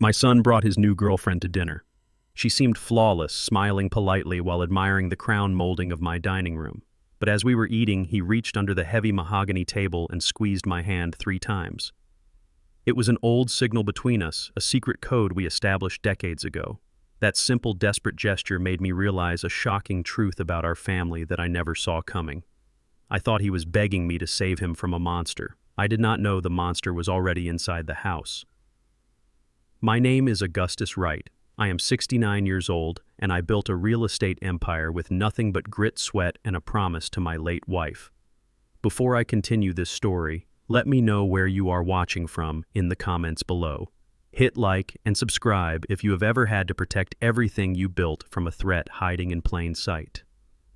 My son brought his new girlfriend to dinner. She seemed flawless, smiling politely while admiring the crown molding of my dining room. But as we were eating, he reached under the heavy mahogany table and squeezed my hand 3 times. It was an old signal between us, a secret code we established decades ago. That simple, desperate gesture made me realize a shocking truth about our family that I never saw coming. I thought he was begging me to save him from a monster. I did not know the monster was already inside the house. My name is Augustus Wright. I am 69 years old, and I built a real estate empire with nothing but grit, sweat, and a promise to my late wife. Before I continue this story, let me know where you are watching from in the comments below. Hit like and subscribe if you have ever had to protect everything you built from a threat hiding in plain sight.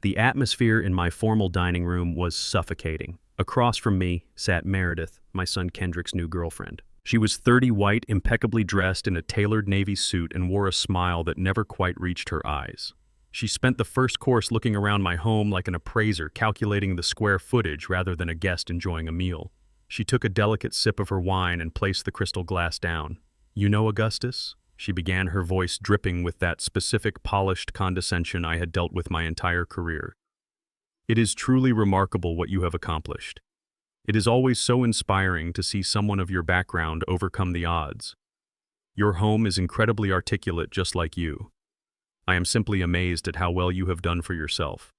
The atmosphere in my formal dining room was suffocating. Across from me sat Meredith, my son Kendrick's new girlfriend. She was 30, white, impeccably dressed in a tailored navy suit and wore a smile that never quite reached her eyes. She spent the first course looking around my home like an appraiser, calculating the square footage rather than a guest enjoying a meal. She took a delicate sip of her wine and placed the crystal glass down. "You know, Augustus?" she began, her voice dripping with that specific polished condescension I had dealt with my entire career. "It is truly remarkable what you have accomplished. It is always so inspiring to see someone of your background overcome the odds. Your home is incredibly articulate, just like you. I am simply amazed at how well you have done for yourself."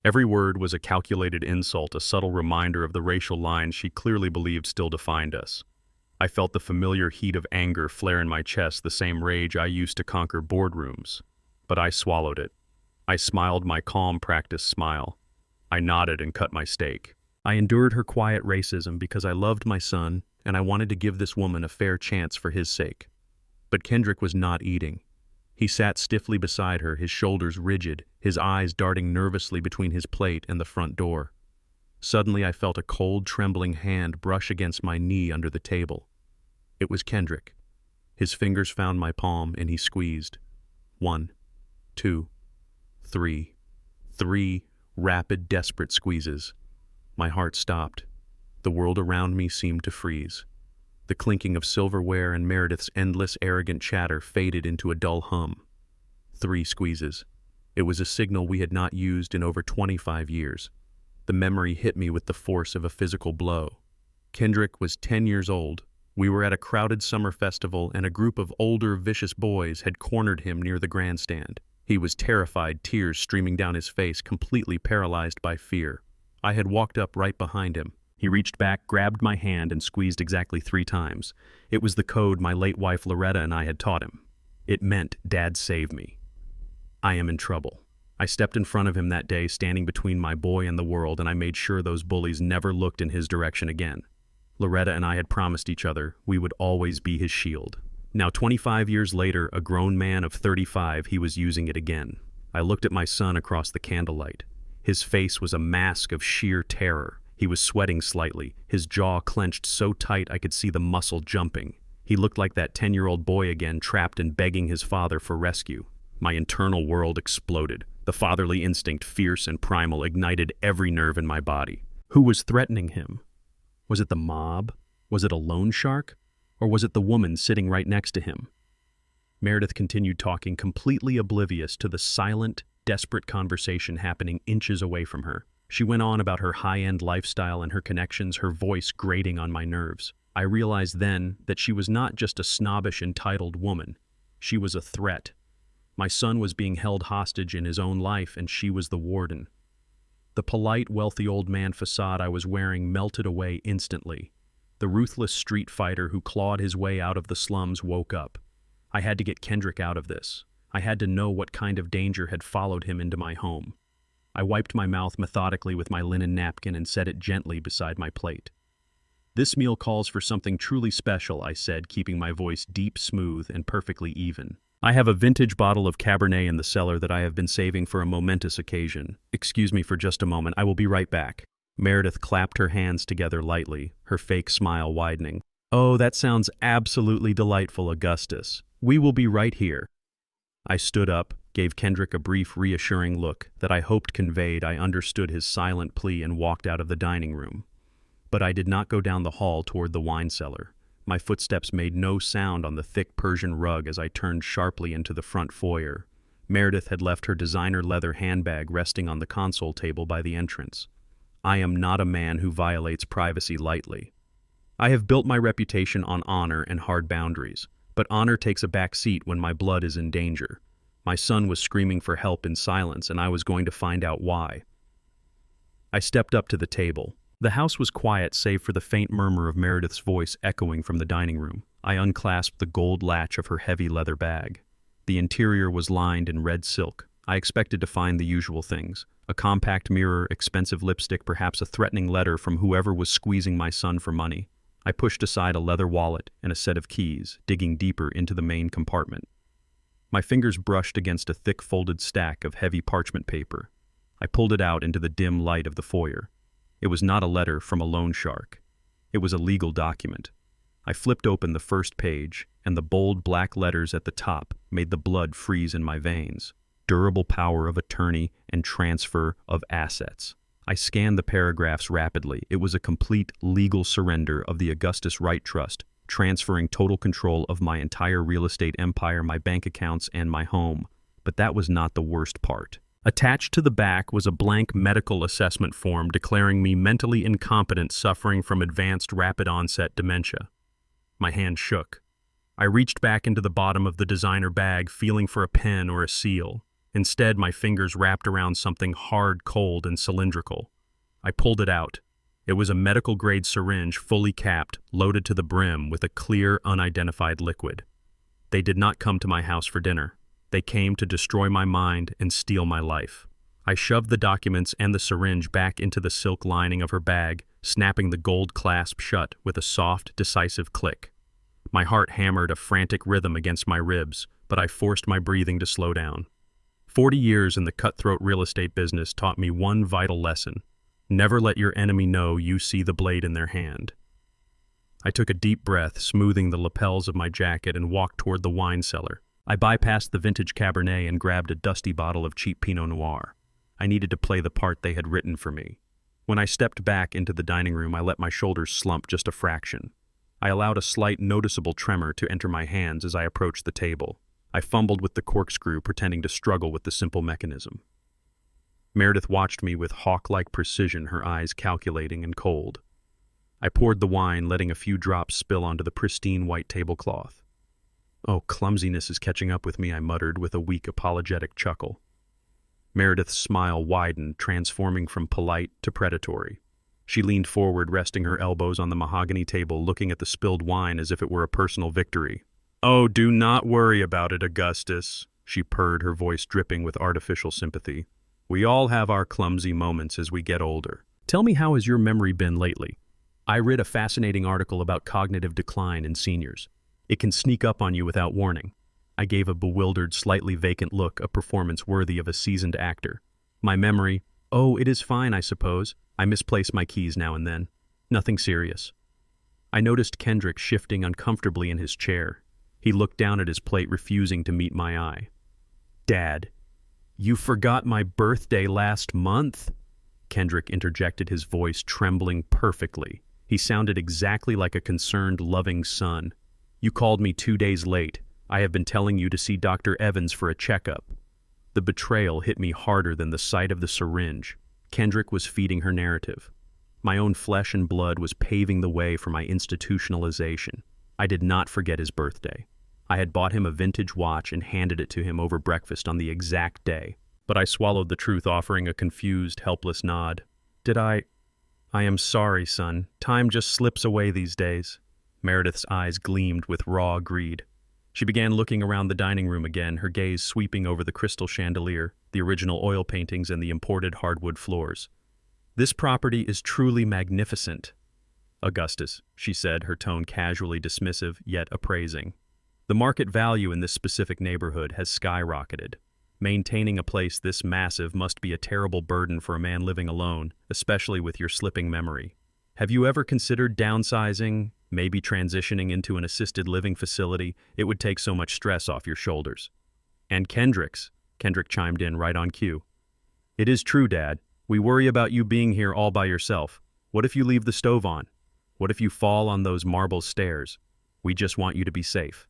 Every word was a calculated insult, a subtle reminder of the racial lines she clearly believed still defined us. I felt the familiar heat of anger flare in my chest, the same rage I used to conquer boardrooms. But I swallowed it. I smiled my calm, practiced smile. I nodded and cut my steak. I endured her quiet racism because I loved my son, and I wanted to give this woman a fair chance for his sake. But Kendrick was not eating. He sat stiffly beside her, his shoulders rigid, his eyes darting nervously between his plate and the front door. Suddenly I felt a cold, trembling hand brush against my knee under the table. It was Kendrick. His fingers found my palm, and he squeezed. 1, 2, 3. 3 rapid, desperate squeezes. My heart stopped. The world around me seemed to freeze. The clinking of silverware and Meredith's endless, arrogant chatter faded into a dull hum. 3 squeezes. It was a signal we had not used in over 25 years. The memory hit me with the force of a physical blow. Kendrick was 10 years old. We were at a crowded summer festival, and a group of older, vicious boys had cornered him near the grandstand. He was terrified, tears streaming down his face, completely paralyzed by fear. I had walked up right behind him. He reached back, grabbed my hand, and squeezed exactly 3 times. It was the code my late wife Loretta and I had taught him. It meant, "Dad, save me. I am in trouble." I stepped in front of him that day, standing between my boy and the world, and I made sure those bullies never looked in his direction again. Loretta and I had promised each other we would always be his shield. Now, 25 years later, a grown man of 35, he was using it again. I looked at my son across the candlelight. His face was a mask of sheer terror. He was sweating slightly, his jaw clenched so tight I could see the muscle jumping. He looked like that 10-year-old boy again, trapped and begging his father for rescue. My internal world exploded. The fatherly instinct, fierce and primal, ignited every nerve in my body. Who was threatening him? Was it the mob? Was it a loan shark? Or was it the woman sitting right next to him? Meredith continued talking, completely oblivious to the silent, desperate conversation happening inches away from her. She went on about her high-end lifestyle and her connections, her voice grating on my nerves. I realized then that she was not just a snobbish, entitled woman. She was a threat. My son was being held hostage in his own life, and she was the warden. The polite, wealthy old man facade I was wearing melted away instantly. The ruthless street fighter who clawed his way out of the slums woke up. I had to get Kendrick out of this. I had to know what kind of danger had followed him into my home. I wiped my mouth methodically with my linen napkin and set it gently beside my plate. "This meal calls for something truly special," I said, keeping my voice deep, smooth, and perfectly even. "I have a vintage bottle of Cabernet in the cellar that I have been saving for a momentous occasion. Excuse me for just a moment, I will be right back." Meredith clapped her hands together lightly, her fake smile widening. "Oh, that sounds absolutely delightful, Augustus. We will be right here." I stood up, gave Kendrick a brief, reassuring look that I hoped conveyed I understood his silent plea, and walked out of the dining room. But I did not go down the hall toward the wine cellar. My footsteps made no sound on the thick Persian rug as I turned sharply into the front foyer. Meredith had left her designer leather handbag resting on the console table by the entrance. I am not a man who violates privacy lightly. I have built my reputation on honor and hard boundaries, but honor takes a back seat when my blood is in danger. My son was screaming for help in silence, and I was going to find out why. I stepped up to the table. The house was quiet save for the faint murmur of Meredith's voice echoing from the dining room. I unclasped the gold latch of her heavy leather bag. The interior was lined in red silk. I expected to find the usual things: a compact mirror, expensive lipstick, perhaps a threatening letter from whoever was squeezing my son for money. I pushed aside a leather wallet and a set of keys, digging deeper into the main compartment. My fingers brushed against a thick folded stack of heavy parchment paper. I pulled it out into the dim light of the foyer. It was not a letter from a loan shark. It was a legal document. I flipped open the first page, and the bold black letters at the top made the blood freeze in my veins. Durable power of attorney and transfer of assets. I scanned the paragraphs rapidly. It was a complete legal surrender of the Augustus Wright Trust, transferring total control of my entire real estate empire, my bank accounts, and my home. But that was not the worst part. Attached to the back was a blank medical assessment form declaring me mentally incompetent, suffering from advanced rapid-onset dementia. My hand shook. I reached back into the bottom of the designer bag, feeling for a pen or a seal. Instead, my fingers wrapped around something hard, cold, and cylindrical. I pulled it out. It was a medical-grade syringe, fully capped, loaded to the brim with a clear, unidentified liquid. They did not come to my house for dinner. They came to destroy my mind and steal my life. I shoved the documents and the syringe back into the silk lining of her bag, snapping the gold clasp shut with a soft, decisive click. My heart hammered a frantic rhythm against my ribs, but I forced my breathing to slow down. 40 years in the cutthroat real estate business taught me one vital lesson: never let your enemy know you see the blade in their hand. I took a deep breath, smoothing the lapels of my jacket, and walked toward the wine cellar. I bypassed the vintage Cabernet and grabbed a dusty bottle of cheap Pinot Noir. I needed to play the part they had written for me. When I stepped back into the dining room, I let my shoulders slump just a fraction. I allowed a slight, noticeable tremor to enter my hands as I approached the table. I fumbled with the corkscrew, pretending to struggle with the simple mechanism. Meredith watched me with hawk-like precision, her eyes calculating and cold. I poured the wine, letting a few drops spill onto the pristine white tablecloth. "Oh, clumsiness is catching up with me," I muttered with a weak, apologetic chuckle. Meredith's smile widened, transforming from polite to predatory. She leaned forward, resting her elbows on the mahogany table, looking at the spilled wine as if it were a personal victory. "Oh, do not worry about it, Augustus," she purred, her voice dripping with artificial sympathy. "We all have our clumsy moments as we get older. Tell me, how has your memory been lately? I read a fascinating article about cognitive decline in seniors. It can sneak up on you without warning." I gave a bewildered, slightly vacant look, a performance worthy of a seasoned actor. My memory, "Oh, it is fine, I suppose. I misplace my keys now and then. Nothing serious." I noticed Kendrick shifting uncomfortably in his chair. He looked down at his plate, refusing to meet my eye. "Dad, you forgot my birthday last month?" Kendrick interjected, his voice trembling perfectly. He sounded exactly like a concerned, loving son. "You called me 2 days late. I have been telling you to see Dr. Evans for a checkup." The betrayal hit me harder than the sight of the syringe. Kendrick was feeding her narrative. My own flesh and blood was paving the way for my institutionalization. I did not forget his birthday. I had bought him a vintage watch and handed it to him over breakfast on the exact day. But I swallowed the truth, offering a confused, helpless nod. "Did I am sorry, son. Time just slips away these days." Meredith's eyes gleamed with raw greed. She began looking around the dining room again, her gaze sweeping over the crystal chandelier, the original oil paintings, and the imported hardwood floors. "This property is truly magnificent, Augustus," she said, her tone casually dismissive, yet appraising. "The market value in this specific neighborhood has skyrocketed. Maintaining a place this massive must be a terrible burden for a man living alone, especially with your slipping memory. Have you ever considered downsizing, maybe transitioning into an assisted living facility? It would take so much stress off your shoulders." "And Kendrick chimed in right on cue. "It is true, Dad. We worry about you being here all by yourself. What if you leave the stove on? What if you fall on those marble stairs? We just want you to be safe."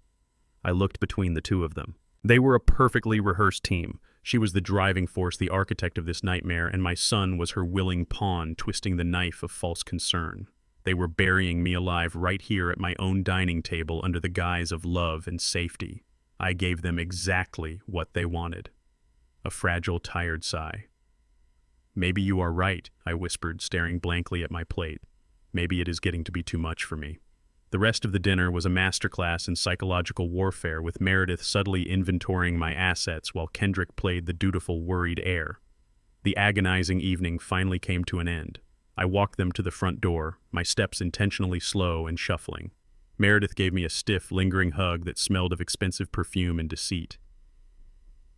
I looked between the two of them. They were a perfectly rehearsed team. She was the driving force, the architect of this nightmare, and my son was her willing pawn, twisting the knife of false concern. They were burying me alive right here at my own dining table under the guise of love and safety. I gave them exactly what they wanted. A fragile, tired sigh. "Maybe you are right," I whispered, staring blankly at my plate. "Maybe it is getting to be too much for me." The rest of the dinner was a masterclass in psychological warfare, with Meredith subtly inventorying my assets while Kendrick played the dutiful, worried heir. The agonizing evening finally came to an end. I walked them to the front door, my steps intentionally slow and shuffling. Meredith gave me a stiff, lingering hug that smelled of expensive perfume and deceit.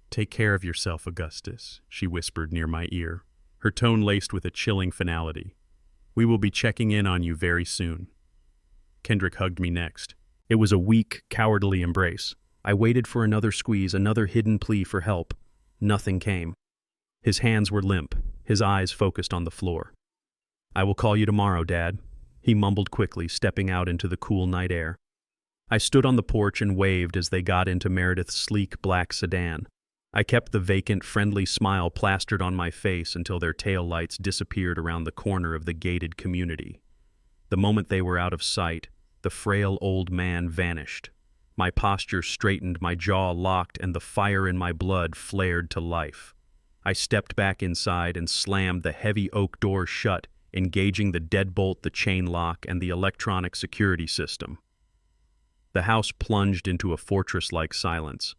"Take care of yourself, Augustus," she whispered near my ear, her tone laced with a chilling finality. "We will be checking in on you very soon." Kendrick hugged me next. It was a weak, cowardly embrace. I waited for another squeeze, another hidden plea for help. Nothing came. His hands were limp, his eyes focused on the floor. "I will call you tomorrow, Dad," he mumbled quickly, stepping out into the cool night air. I stood on the porch and waved as they got into Meredith's sleek black sedan. I kept the vacant, friendly smile plastered on my face until their taillights disappeared around the corner of the gated community. The moment they were out of sight, the frail old man vanished. My posture straightened, my jaw locked, and the fire in my blood flared to life. I stepped back inside and slammed the heavy oak door shut, engaging the deadbolt, the chain lock, and the electronic security system. The house plunged into a fortress-like silence.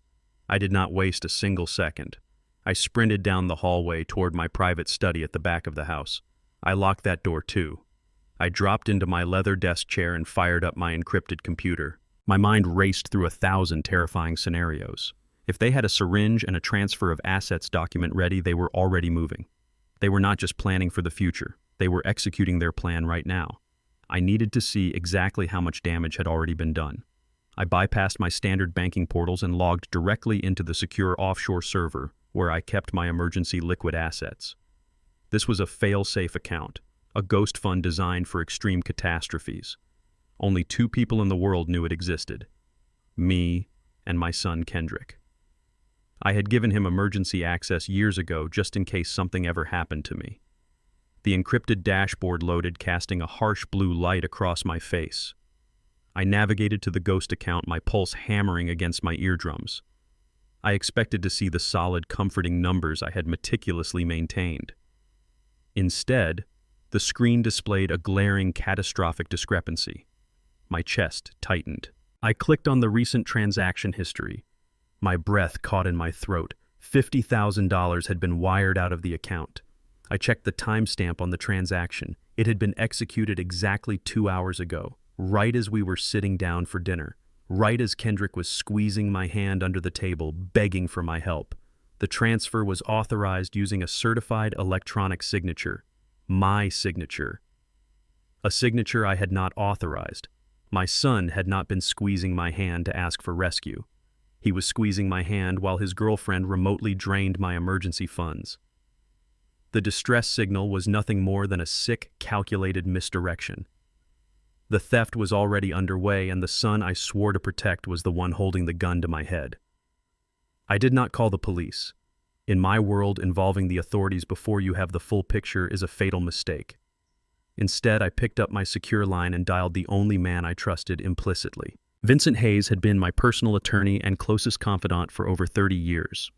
I did not waste a single second. I sprinted down the hallway toward my private study at the back of the house. I locked that door too. I dropped into my leather desk chair and fired up my encrypted computer. My mind raced through 1,000 terrifying scenarios. If they had a syringe and a transfer of assets document ready, they were already moving. They were not just planning for the future. They were executing their plan right now. I needed to see exactly how much damage had already been done. I bypassed my standard banking portals and logged directly into the secure offshore server where I kept my emergency liquid assets. This was a fail-safe account, a ghost fund designed for extreme catastrophes. Only 2 people in the world knew it existed: me and my son Kendrick. I had given him emergency access years ago just in case something ever happened to me. The encrypted dashboard loaded, casting a harsh blue light across my face. I navigated to the ghost account, my pulse hammering against my eardrums. I expected to see the solid, comforting numbers I had meticulously maintained. Instead, the screen displayed a glaring, catastrophic discrepancy. My chest tightened. I clicked on the recent transaction history. My breath caught in my throat. $50,000 had been wired out of the account. I checked the timestamp on the transaction. It had been executed exactly 2 hours ago, right as we were sitting down for dinner, right as Kendrick was squeezing my hand under the table, begging for my help. The transfer was authorized using a certified electronic signature. My signature. A signature I had not authorized. My son had not been squeezing my hand to ask for rescue. He was squeezing my hand while his girlfriend remotely drained my emergency funds. The distress signal was nothing more than a sick, calculated misdirection. The theft was already underway, and the son I swore to protect was the one holding the gun to my head. I did not call the police. In my world, involving the authorities before you have the full picture is a fatal mistake. Instead, I picked up my secure line and dialed the only man I trusted implicitly. Vincent Hayes had been my personal attorney and closest confidant for over 30 years.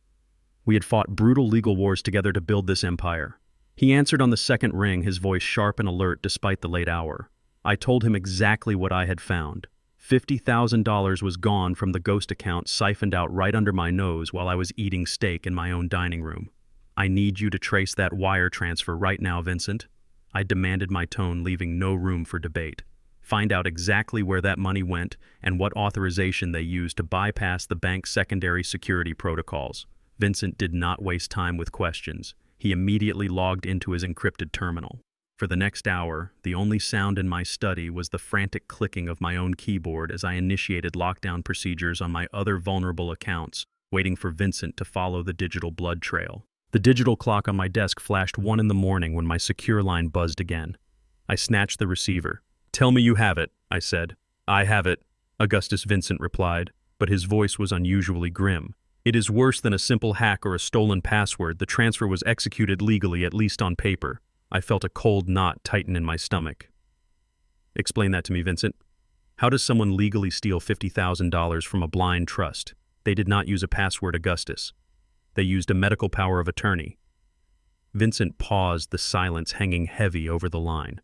We had fought brutal legal wars together to build this empire. He answered on the second ring, his voice sharp and alert despite the late hour. I told him exactly what I had found. $50,000 was gone from the ghost account, siphoned out right under my nose while I was eating steak in my own dining room. "I need you to trace that wire transfer right now, Vincent." I demanded, my tone leaving no room for debate. "Find out exactly where that money went and what authorization they used to bypass the bank's secondary security protocols." Vincent did not waste time with questions. He immediately logged into his encrypted terminal. For the next hour, the only sound in my study was the frantic clicking of my own keyboard as I initiated lockdown procedures on my other vulnerable accounts, waiting for Vincent to follow the digital blood trail. The digital clock on my desk flashed 1 a.m. when my secure line buzzed again. I snatched the receiver. "Tell me you have it," I said. "I have it. Augustus Vincent replied, but his voice was unusually grim. It is worse than a simple hack or a stolen password. The transfer was executed legally, at least on paper. I felt a cold knot tighten in my stomach. Explain that to me, Vincent. How does someone legally steal $50,000 from a blind trust? They did not use a password, Augustus. They used a medical power of attorney. Vincent paused, the silence hanging heavy over the line.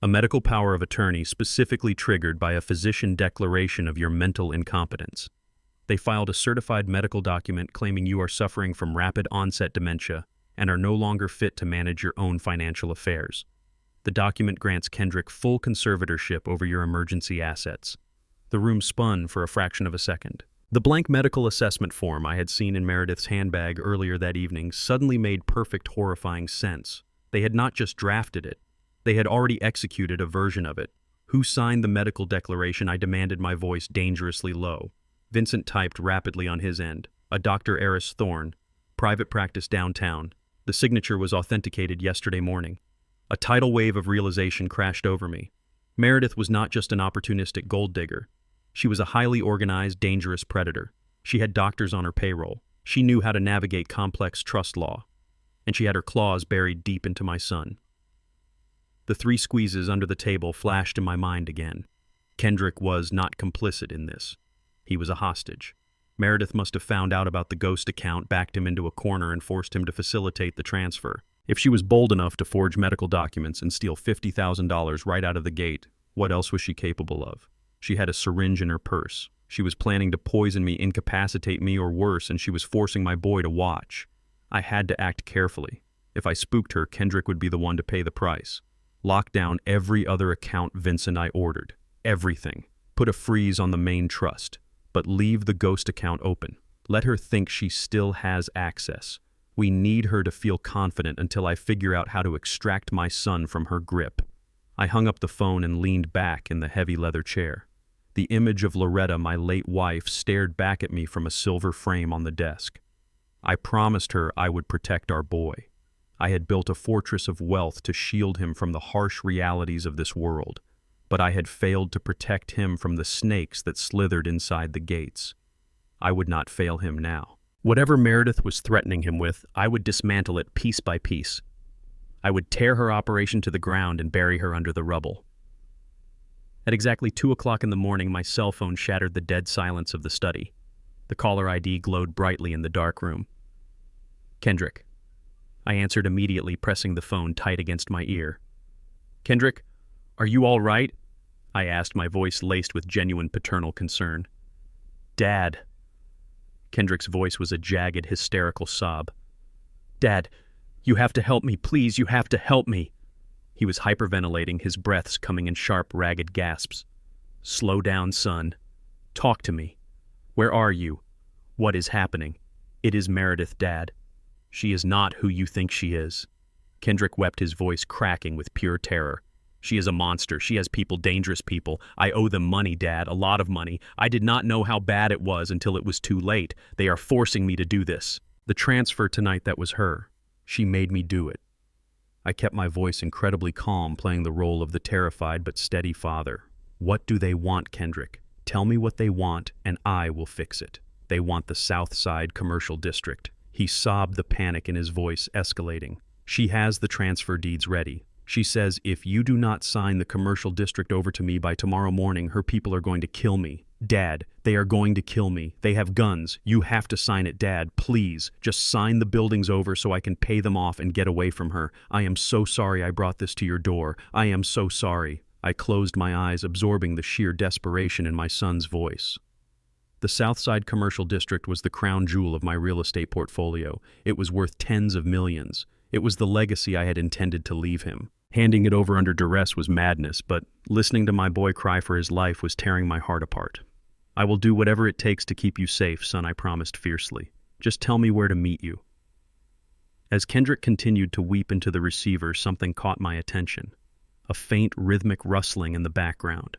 A medical power of attorney specifically triggered by a physician declaration of your mental incompetence. They filed a certified medical document claiming you are suffering from rapid onset dementia and are no longer fit to manage your own financial affairs. The document grants Kendrick full conservatorship over your emergency assets. The room spun for a fraction of a second. The blank medical assessment form I had seen in Meredith's handbag earlier that evening suddenly made perfect, horrifying sense. They had not just drafted it. They had already executed a version of it. Who signed the medical declaration? I demanded, my voice dangerously low. Vincent typed rapidly on his end. A Dr. Eris Thorne, private practice downtown. The signature was authenticated yesterday morning. A tidal wave of realization crashed over me. Meredith was not just an opportunistic gold digger. She was a highly organized, dangerous predator. She had doctors on her payroll. She knew how to navigate complex trust law. And she had her claws buried deep into my son. The three squeezes under the table flashed in my mind again. Kendrick was not complicit in this. He was a hostage. Meredith must have found out about the ghost account, backed him into a corner, and forced him to facilitate the transfer. If she was bold enough to forge medical documents and steal $50,000 right out of the gate, what else was she capable of? She had a syringe in her purse. She was planning to poison me, incapacitate me, or worse, and she was forcing my boy to watch. I had to act carefully. If I spooked her, Kendrick would be the one to pay the price. Lock down every other account, Vincent, I ordered. Everything. Put a freeze on the main trust. But leave the ghost account open. Let her think she still has access. We need her to feel confident until I figure out how to extract my son from her grip. I hung up the phone and leaned back in the heavy leather chair. The image of Loretta, my late wife, stared back at me from a silver frame on the desk. I promised her I would protect our boy. I had built a fortress of wealth to shield him from the harsh realities of this world, but I had failed to protect him from the snakes that slithered inside the gates. I would not fail him now. Whatever Meredith was threatening him with, I would dismantle it piece by piece. I would tear her operation to the ground and bury her under the rubble. At exactly 2 o'clock in the morning, my cell phone shattered the dead silence of the study. The caller ID glowed brightly in the dark room. Kendrick. I answered immediately, pressing the phone tight against my ear. Kendrick, are you all right? I asked, my voice laced with genuine paternal concern. Dad. Kendrick's voice was a jagged, hysterical sob. Dad, you have to help me, please, you have to help me. He was hyperventilating, his breaths coming in sharp, ragged gasps. Slow down, son. Talk to me. Where are you? What is happening? It is Meredith, Dad. She is not who you think she is. Kendrick wept, his voice cracking with pure terror. She is a monster. She has people, dangerous people. I owe them money, Dad, a lot of money. I did not know how bad it was until it was too late. They are forcing me to do this. The transfer tonight, that was her. She made me do it. I kept my voice incredibly calm, playing the role of the terrified but steady father. What do they want, Kendrick? Tell me what they want, and I will fix it. They want the South Side Commercial District. He sobbed, the panic in his voice escalating. She has the transfer deeds ready. She says, if you do not sign the commercial district over to me by tomorrow morning, her people are going to kill me. Dad, they are going to kill me. They have guns. You have to sign it, Dad. Please, just sign the buildings over so I can pay them off and get away from her. I am so sorry I brought this to your door. I am so sorry. I closed my eyes, absorbing the sheer desperation in my son's voice. The Southside Commercial District was the crown jewel of my real estate portfolio. It was worth tens of millions. It was the legacy I had intended to leave him. Handing it over under duress was madness, but listening to my boy cry for his life was tearing my heart apart. I will do whatever it takes to keep you safe, son, I promised fiercely. Just tell me where to meet you. As Kendrick continued to weep into the receiver, something caught my attention. A faint, rhythmic rustling in the background.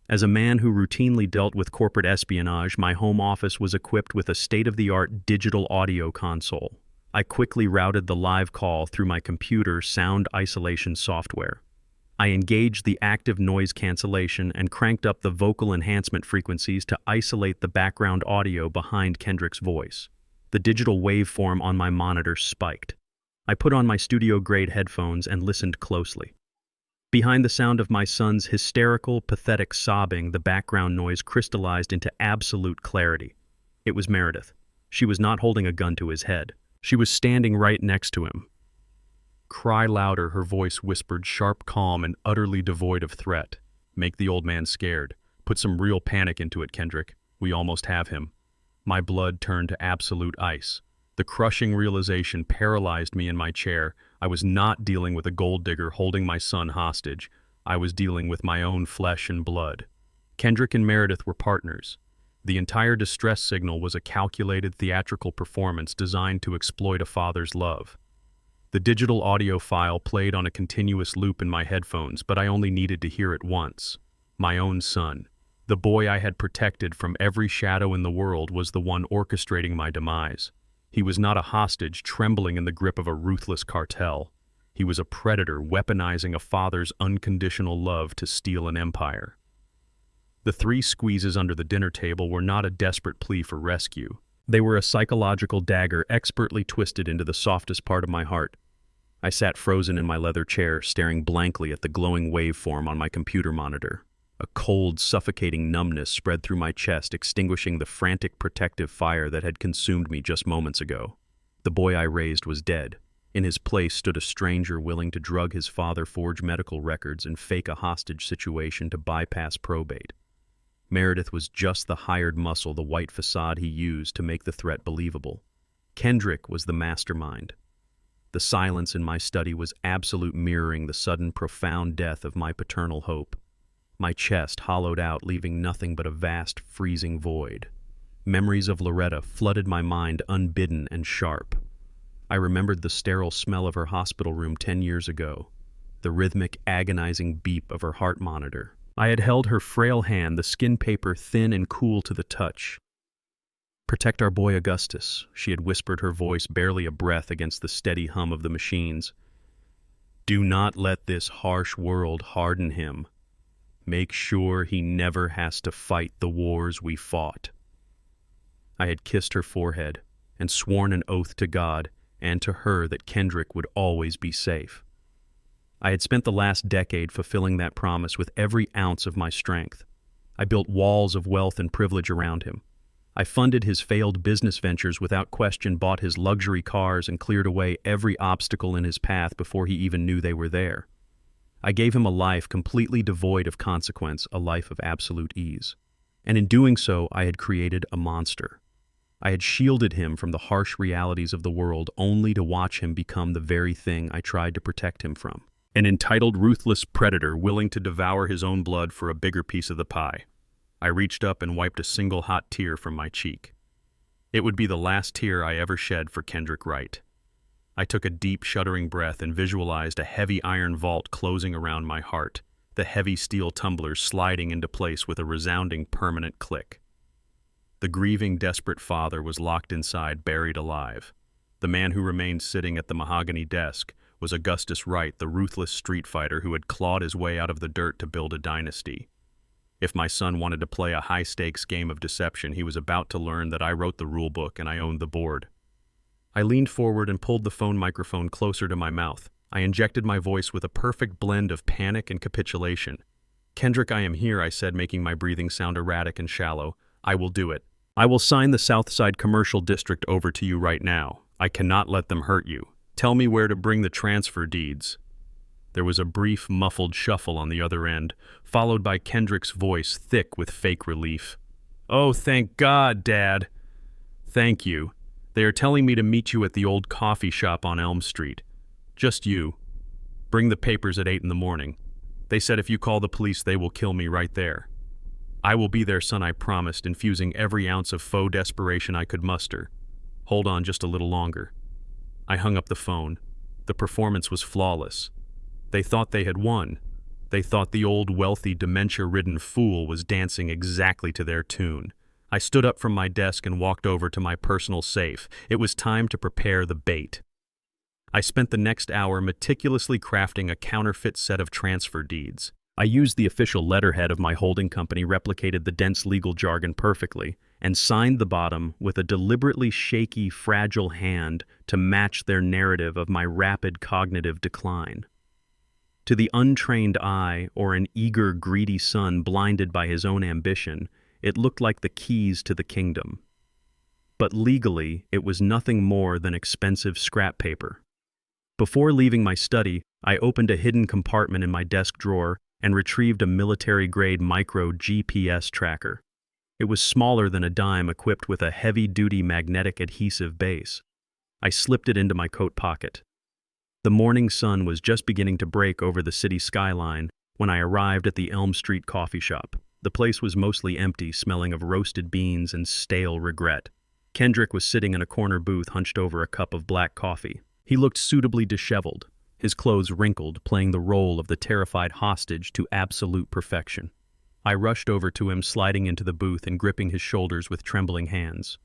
As a man who routinely dealt with corporate espionage, my home office was equipped with a state-of-the-art digital audio console. I quickly routed the live call through my computer sound isolation software. I engaged the active noise cancellation and cranked up the vocal enhancement frequencies to isolate the background audio behind Kendrick's voice. The digital waveform on my monitor spiked. I put on my studio-grade headphones and listened closely. Behind the sound of my son's hysterical, pathetic sobbing, the background noise crystallized into absolute clarity. It was Meredith. She was not holding a gun to his head. She was standing right next to him. "Cry louder," her voice whispered, sharp, calm, and utterly devoid of threat. "Make the old man scared. Put some real panic into it, Kendrick. We almost have him." My blood turned to absolute ice. The crushing realization paralyzed me in my chair. I was not dealing with a gold digger holding my son hostage. I was dealing with my own flesh and blood. Kendrick and Meredith were partners. The entire distress signal was a calculated theatrical performance designed to exploit a father's love. The digital audio file played on a continuous loop in my headphones, but I only needed to hear it once. My own son. The boy I had protected from every shadow in the world was the one orchestrating my demise. He was not a hostage trembling in the grip of a ruthless cartel. He was a predator weaponizing a father's unconditional love to steal an empire. The 3 squeezes under the dinner table were not a desperate plea for rescue. They were a psychological dagger expertly twisted into the softest part of my heart. I sat frozen in my leather chair, staring blankly at the glowing waveform on my computer monitor. A cold, suffocating numbness spread through my chest, extinguishing the frantic protective fire that had consumed me just moments ago. The boy I raised was dead. In his place stood a stranger willing to drug his father, forge medical records, and fake a hostage situation to bypass probate. Meredith was just the hired muscle, the white facade he used to make the threat believable. Kendrick was the mastermind. The silence in my study was absolute, mirroring the sudden, profound death of my paternal hope. My chest hollowed out, leaving nothing but a vast, freezing void. Memories of Loretta flooded my mind, unbidden and sharp. I remembered the sterile smell of her hospital room 10 years ago, the rhythmic, agonizing beep of her heart monitor. I had held her frail hand, the skin paper thin and cool to the touch. "Protect our boy Augustus," she had whispered, her voice barely a breath against the steady hum of the machines. "Do not let this harsh world harden him. Make sure he never has to fight the wars we fought." I had kissed her forehead and sworn an oath to God and to her that Kendrick would always be safe. I had spent the last decade fulfilling that promise with every ounce of my strength. I built walls of wealth and privilege around him. I funded his failed business ventures without question, bought his luxury cars, and cleared away every obstacle in his path before he even knew they were there. I gave him a life completely devoid of consequence, a life of absolute ease. And in doing so, I had created a monster. I had shielded him from the harsh realities of the world only to watch him become the very thing I tried to protect him from. An entitled, ruthless predator willing to devour his own blood for a bigger piece of the pie. I reached up and wiped a single hot tear from my cheek. It would be the last tear I ever shed for Kendrick Wright. I took a deep, shuddering breath and visualized a heavy iron vault closing around my heart, the heavy steel tumblers sliding into place with a resounding, permanent click. The grieving, desperate father was locked inside, buried alive. The man who remained sitting at the mahogany desk was Augustus Wright, the ruthless street fighter who had clawed his way out of the dirt to build a dynasty. If my son wanted to play a high-stakes game of deception, he was about to learn that I wrote the rule book and I owned the board. I leaned forward and pulled the phone microphone closer to my mouth. I injected my voice with a perfect blend of panic and capitulation. "Kendrick, I am here," I said, making my breathing sound erratic and shallow. "I will do it. I will sign the Southside Commercial District over to you right now. I cannot let them hurt you. Tell me where to bring the transfer deeds." There was a brief, muffled shuffle on the other end, followed by Kendrick's voice, thick with fake relief. "Oh, thank God, Dad." "Thank you. They are telling me to meet you at the old coffee shop on Elm Street. Just you. Bring the papers at 8 in the morning. They said if you call the police, they will kill me right there." "I will be there, son," I promised, infusing every ounce of faux desperation I could muster. "Hold on just a little longer." I hung up the phone. The performance was flawless. They thought they had won. They thought the old, wealthy, dementia-ridden fool was dancing exactly to their tune. I stood up from my desk and walked over to my personal safe. It was time to prepare the bait. I spent the next hour meticulously crafting a counterfeit set of transfer deeds. I used the official letterhead of my holding company, replicated the dense legal jargon perfectly, and signed the bottom with a deliberately shaky, fragile hand to match their narrative of my rapid cognitive decline. To the untrained eye or an eager, greedy son blinded by his own ambition, it looked like the keys to the kingdom. But legally, it was nothing more than expensive scrap paper. Before leaving my study, I opened a hidden compartment in my desk drawer and retrieved a military-grade micro GPS tracker. It was smaller than a dime, equipped with a heavy-duty magnetic adhesive base. I slipped it into my coat pocket. The morning sun was just beginning to break over the city skyline when I arrived at the Elm Street coffee shop. The place was mostly empty, smelling of roasted beans and stale regret. Kendrick was sitting in a corner booth, hunched over a cup of black coffee. He looked suitably disheveled, his clothes wrinkled, playing the role of the terrified hostage to absolute perfection. I rushed over to him, sliding into the booth and gripping his shoulders with trembling hands.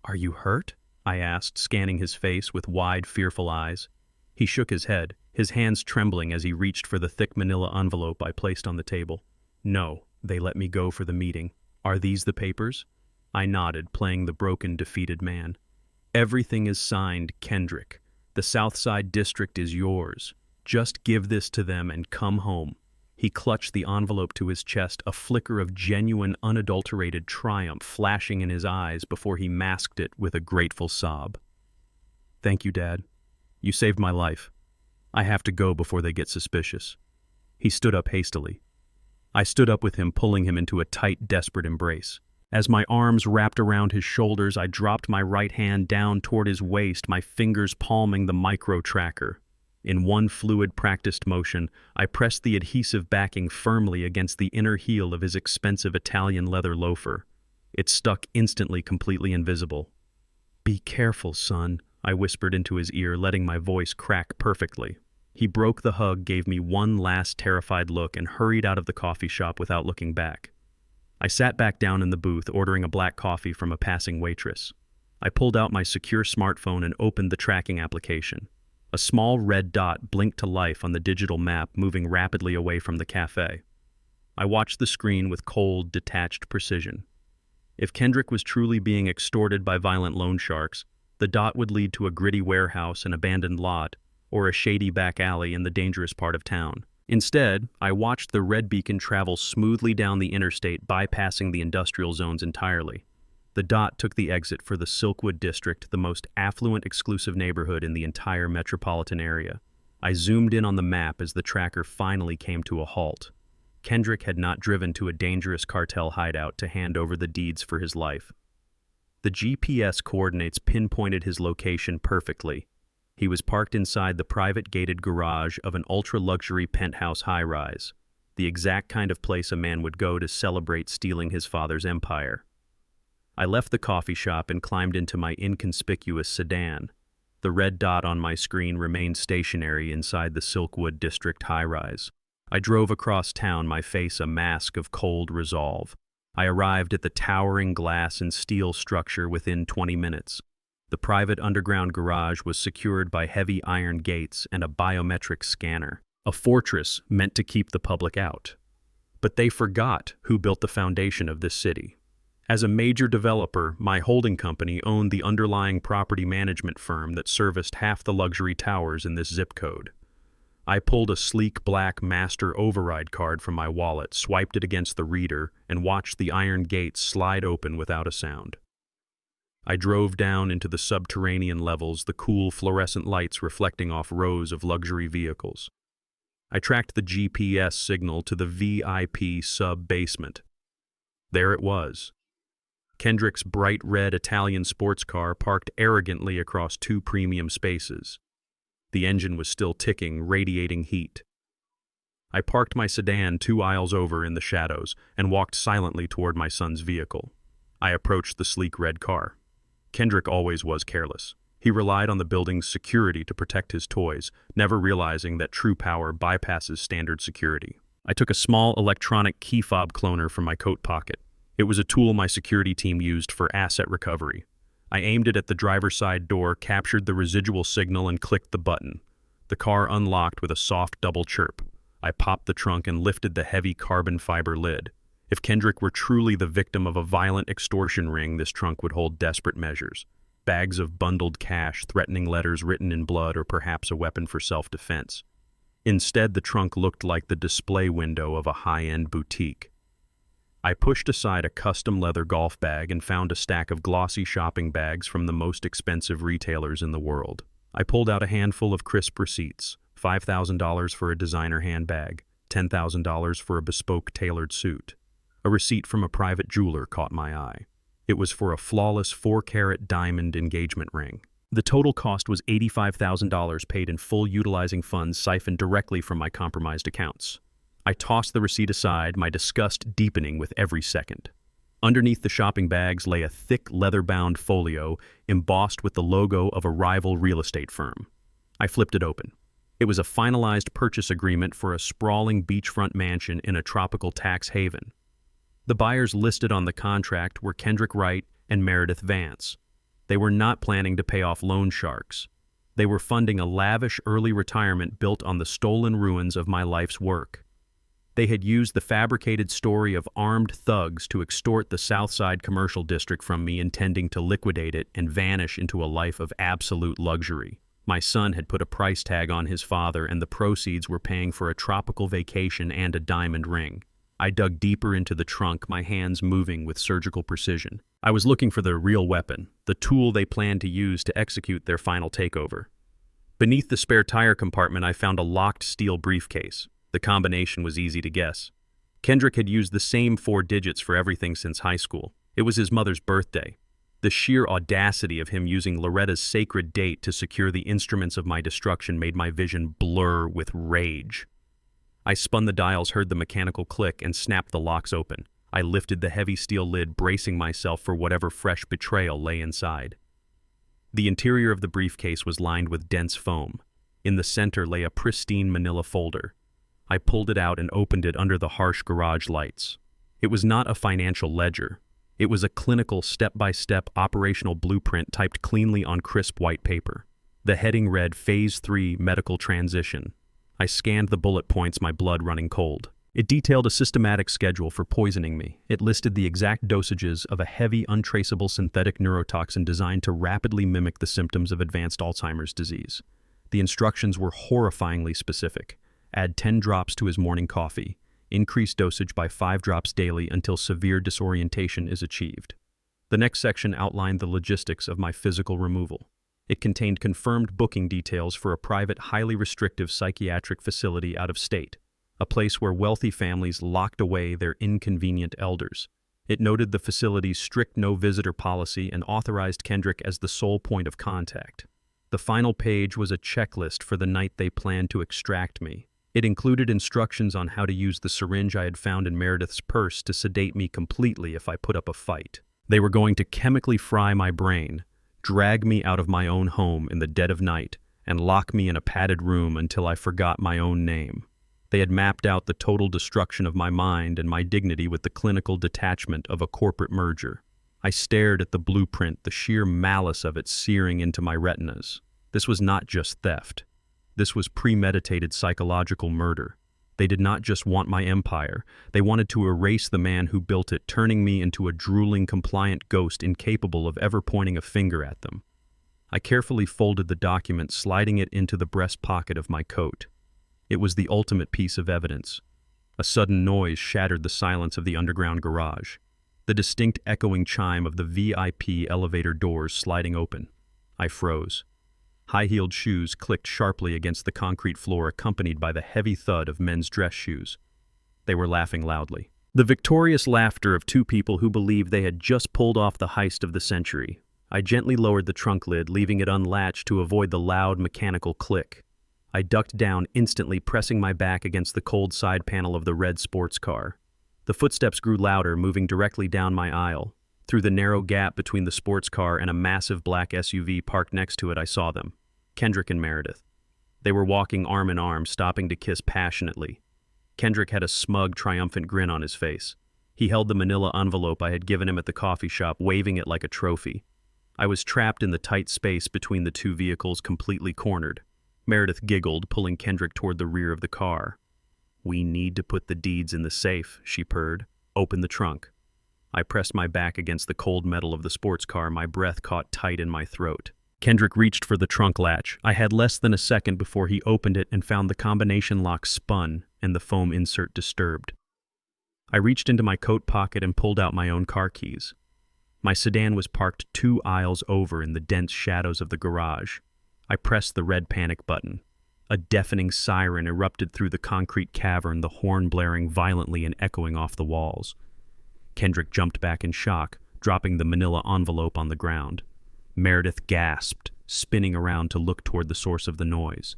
"Are you hurt?" I asked, scanning his face with wide, fearful eyes. He shook his head, his hands trembling as he reached for the thick manila envelope I placed on the table. "No, they let me go for the meeting. Are these the papers?" I nodded, playing the broken, defeated man. "Everything is signed, Kendrick. The Southside District is yours. Just give this to them and come home." He clutched the envelope to his chest, a flicker of genuine, unadulterated triumph flashing in his eyes before he masked it with a grateful sob. "Thank you, Dad. You saved my life. I have to go before they get suspicious." He stood up hastily. I stood up with him, pulling him into a tight, desperate embrace. As my arms wrapped around his shoulders, I dropped my right hand down toward his waist, my fingers palming the micro-tracker. In one fluid, practiced motion, I pressed the adhesive backing firmly against the inner heel of his expensive Italian leather loafer. It stuck instantly, completely invisible. "Be careful, son," I whispered into his ear, letting my voice crack perfectly. He broke the hug, gave me one last terrified look, and hurried out of the coffee shop without looking back. I sat back down in the booth, ordering a black coffee from a passing waitress. I pulled out my secure smartphone and opened the tracking application. A small red dot blinked to life on the digital map, moving rapidly away from the cafe. I watched the screen with cold, detached precision. If Kendrick was truly being extorted by violent loan sharks, the dot would lead to a gritty warehouse, an abandoned lot, or a shady back alley in the dangerous part of town. Instead, I watched the red beacon travel smoothly down the interstate, bypassing the industrial zones entirely. The dot took the exit for the Silkwood District, the most affluent, exclusive neighborhood in the entire metropolitan area. I zoomed in on the map as the tracker finally came to a halt. Kendrick had not driven to a dangerous cartel hideout to hand over the deeds for his life. The GPS coordinates pinpointed his location perfectly. He was parked inside the private gated garage of an ultra-luxury penthouse high-rise, the exact kind of place a man would go to celebrate stealing his father's empire. I left the coffee shop and climbed into my inconspicuous sedan. The red dot on my screen remained stationary inside the Silkwood District high-rise. I drove across town, my face a mask of cold resolve. I arrived at the towering glass and steel structure within 20 minutes. The private underground garage was secured by heavy iron gates and a biometric scanner, a fortress meant to keep the public out. But they forgot who built the foundation of this city. As a major developer, my holding company owned the underlying property management firm that serviced half the luxury towers in this zip code. I pulled a sleek black master override card from my wallet, swiped it against the reader, and watched the iron gates slide open without a sound. I drove down into the subterranean levels, the cool fluorescent lights reflecting off rows of luxury vehicles. I tracked the GPS signal to the VIP sub-basement. There it was. Kendrick's bright red Italian sports car parked arrogantly across two premium spaces. The engine was still ticking, radiating heat. I parked my sedan 2 aisles over in the shadows and walked silently toward my son's vehicle. I approached the sleek red car. Kendrick always was careless. He relied on the building's security to protect his toys, never realizing that true power bypasses standard security. I took a small electronic key fob cloner from my coat pocket. It was a tool my security team used for asset recovery. I aimed it at the driver's side door, captured the residual signal, and clicked the button. The car unlocked with a soft double chirp. I popped the trunk and lifted the heavy carbon fiber lid. If Kendrick were truly the victim of a violent extortion ring, this trunk would hold desperate measures. Bags of bundled cash, threatening letters written in blood, or perhaps a weapon for self-defense. Instead, the trunk looked like the display window of a high-end boutique. I pushed aside a custom leather golf bag and found a stack of glossy shopping bags from the most expensive retailers in the world. I pulled out a handful of crisp receipts: $5,000 for a designer handbag, $10,000 for a bespoke tailored suit. A receipt from a private jeweler caught my eye. It was for a flawless 4-carat diamond engagement ring. The total cost was $85,000 paid in full, utilizing funds siphoned directly from my compromised accounts. I tossed the receipt aside, my disgust deepening with every second. Underneath the shopping bags lay a thick leather-bound folio embossed with the logo of a rival real estate firm. I flipped it open. It was a finalized purchase agreement for a sprawling beachfront mansion in a tropical tax haven. The buyers listed on the contract were Kendrick Wright and Meredith Vance. They were not planning to pay off loan sharks. They were funding a lavish early retirement built on the stolen ruins of my life's work. They had used the fabricated story of armed thugs to extort the Southside Commercial District from me, intending to liquidate it and vanish into a life of absolute luxury. My son had put a price tag on his father, and the proceeds were paying for a tropical vacation and a diamond ring. I dug deeper into the trunk, my hands moving with surgical precision. I was looking for the real weapon, the tool they planned to use to execute their final takeover. Beneath the spare tire compartment, I found a locked steel briefcase. The combination was easy to guess. Kendrick had used the same 4 digits for everything since high school. It was his mother's birthday. The sheer audacity of him using Loretta's sacred date to secure the instruments of my destruction made my vision blur with rage. I spun the dials, heard the mechanical click, and snapped the locks open. I lifted the heavy steel lid, bracing myself for whatever fresh betrayal lay inside. The interior of the briefcase was lined with dense foam. In the center lay a pristine manila folder. I pulled it out and opened it under the harsh garage lights. It was not a financial ledger. It was a clinical, step-by-step operational blueprint typed cleanly on crisp white paper. The heading read, Phase 3 Medical Transition. I scanned the bullet points, my blood running cold. It detailed a systematic schedule for poisoning me. It listed the exact dosages of a heavy, untraceable synthetic neurotoxin designed to rapidly mimic the symptoms of advanced Alzheimer's disease. The instructions were horrifyingly specific. Add 10 drops to his morning coffee. Increase dosage by 5 drops daily until severe disorientation is achieved. The next section outlined the logistics of my physical removal. It contained confirmed booking details for a private, highly restrictive psychiatric facility out of state, a place where wealthy families locked away their inconvenient elders. It noted the facility's strict no-visitor policy and authorized Kendrick as the sole point of contact. The final page was a checklist for the night they planned to extract me. It included instructions on how to use the syringe I had found in Meredith's purse to sedate me completely if I put up a fight. They were going to chemically fry my brain, drag me out of my own home in the dead of night, and lock me in a padded room until I forgot my own name. They had mapped out the total destruction of my mind and my dignity with the clinical detachment of a corporate merger. I stared at the blueprint, the sheer malice of it searing into my retinas. This was not just theft. This was premeditated psychological murder. They did not just want my empire. They wanted to erase the man who built it, turning me into a drooling, compliant ghost incapable of ever pointing a finger at them. I carefully folded the document, sliding it into the breast pocket of my coat. It was the ultimate piece of evidence. A sudden noise shattered the silence of the underground garage. The distinct echoing chime of the VIP elevator doors sliding open. I froze. High-heeled shoes clicked sharply against the concrete floor, accompanied by the heavy thud of men's dress shoes. They were laughing loudly. The victorious laughter of 2 people who believed they had just pulled off the heist of the century. I gently lowered the trunk lid, leaving it unlatched to avoid the loud mechanical click. I ducked down, instantly pressing my back against the cold side panel of the red sports car. The footsteps grew louder, moving directly down my aisle. Through the narrow gap between the sports car and a massive black SUV parked next to it, I saw them. Kendrick and Meredith. They were walking arm in arm, stopping to kiss passionately. Kendrick had a smug, triumphant grin on his face. He held the manila envelope I had given him at the coffee shop, waving it like a trophy. I was trapped in the tight space between the two vehicles, completely cornered. Meredith giggled, pulling Kendrick toward the rear of the car. "We need to put the deeds in the safe," she purred. "Open the trunk." I pressed my back against the cold metal of the sports car, my breath caught tight in my throat. Kendrick reached for the trunk latch. I had less than a second before he opened it and found the combination lock spun and the foam insert disturbed. I reached into my coat pocket and pulled out my own car keys. My sedan was parked 2 aisles over in the dense shadows of the garage. I pressed the red panic button. A deafening siren erupted through the concrete cavern, the horn blaring violently and echoing off the walls. Kendrick jumped back in shock, dropping the manila envelope on the ground. Meredith gasped, spinning around to look toward the source of the noise.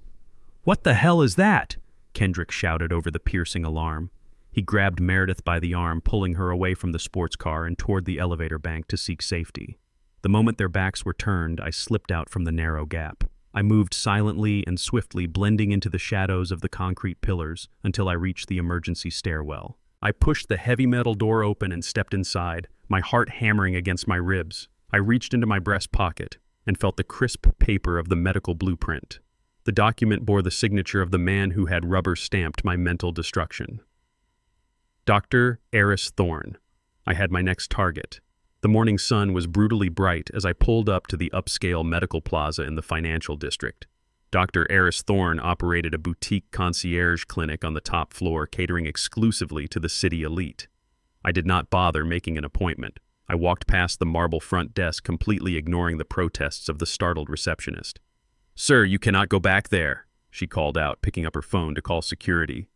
"What the hell is that?" Kendrick shouted over the piercing alarm. He grabbed Meredith by the arm, pulling her away from the sports car and toward the elevator bank to seek safety. The moment their backs were turned, I slipped out from the narrow gap. I moved silently and swiftly, blending into the shadows of the concrete pillars until I reached the emergency stairwell. I pushed the heavy metal door open and stepped inside, my heart hammering against my ribs. I reached into my breast pocket and felt the crisp paper of the medical blueprint. The document bore the signature of the man who had rubber-stamped my mental destruction. Dr. Eris Thorne. I had my next target. The morning sun was brutally bright as I pulled up to the upscale medical plaza in the financial district. Dr. Eris Thorne operated a boutique concierge clinic on the top floor, catering exclusively to the city elite. I did not bother making an appointment. I walked past the marble front desk, completely ignoring the protests of the startled receptionist. "Sir, you cannot go back there," she called out, picking up her phone to call security.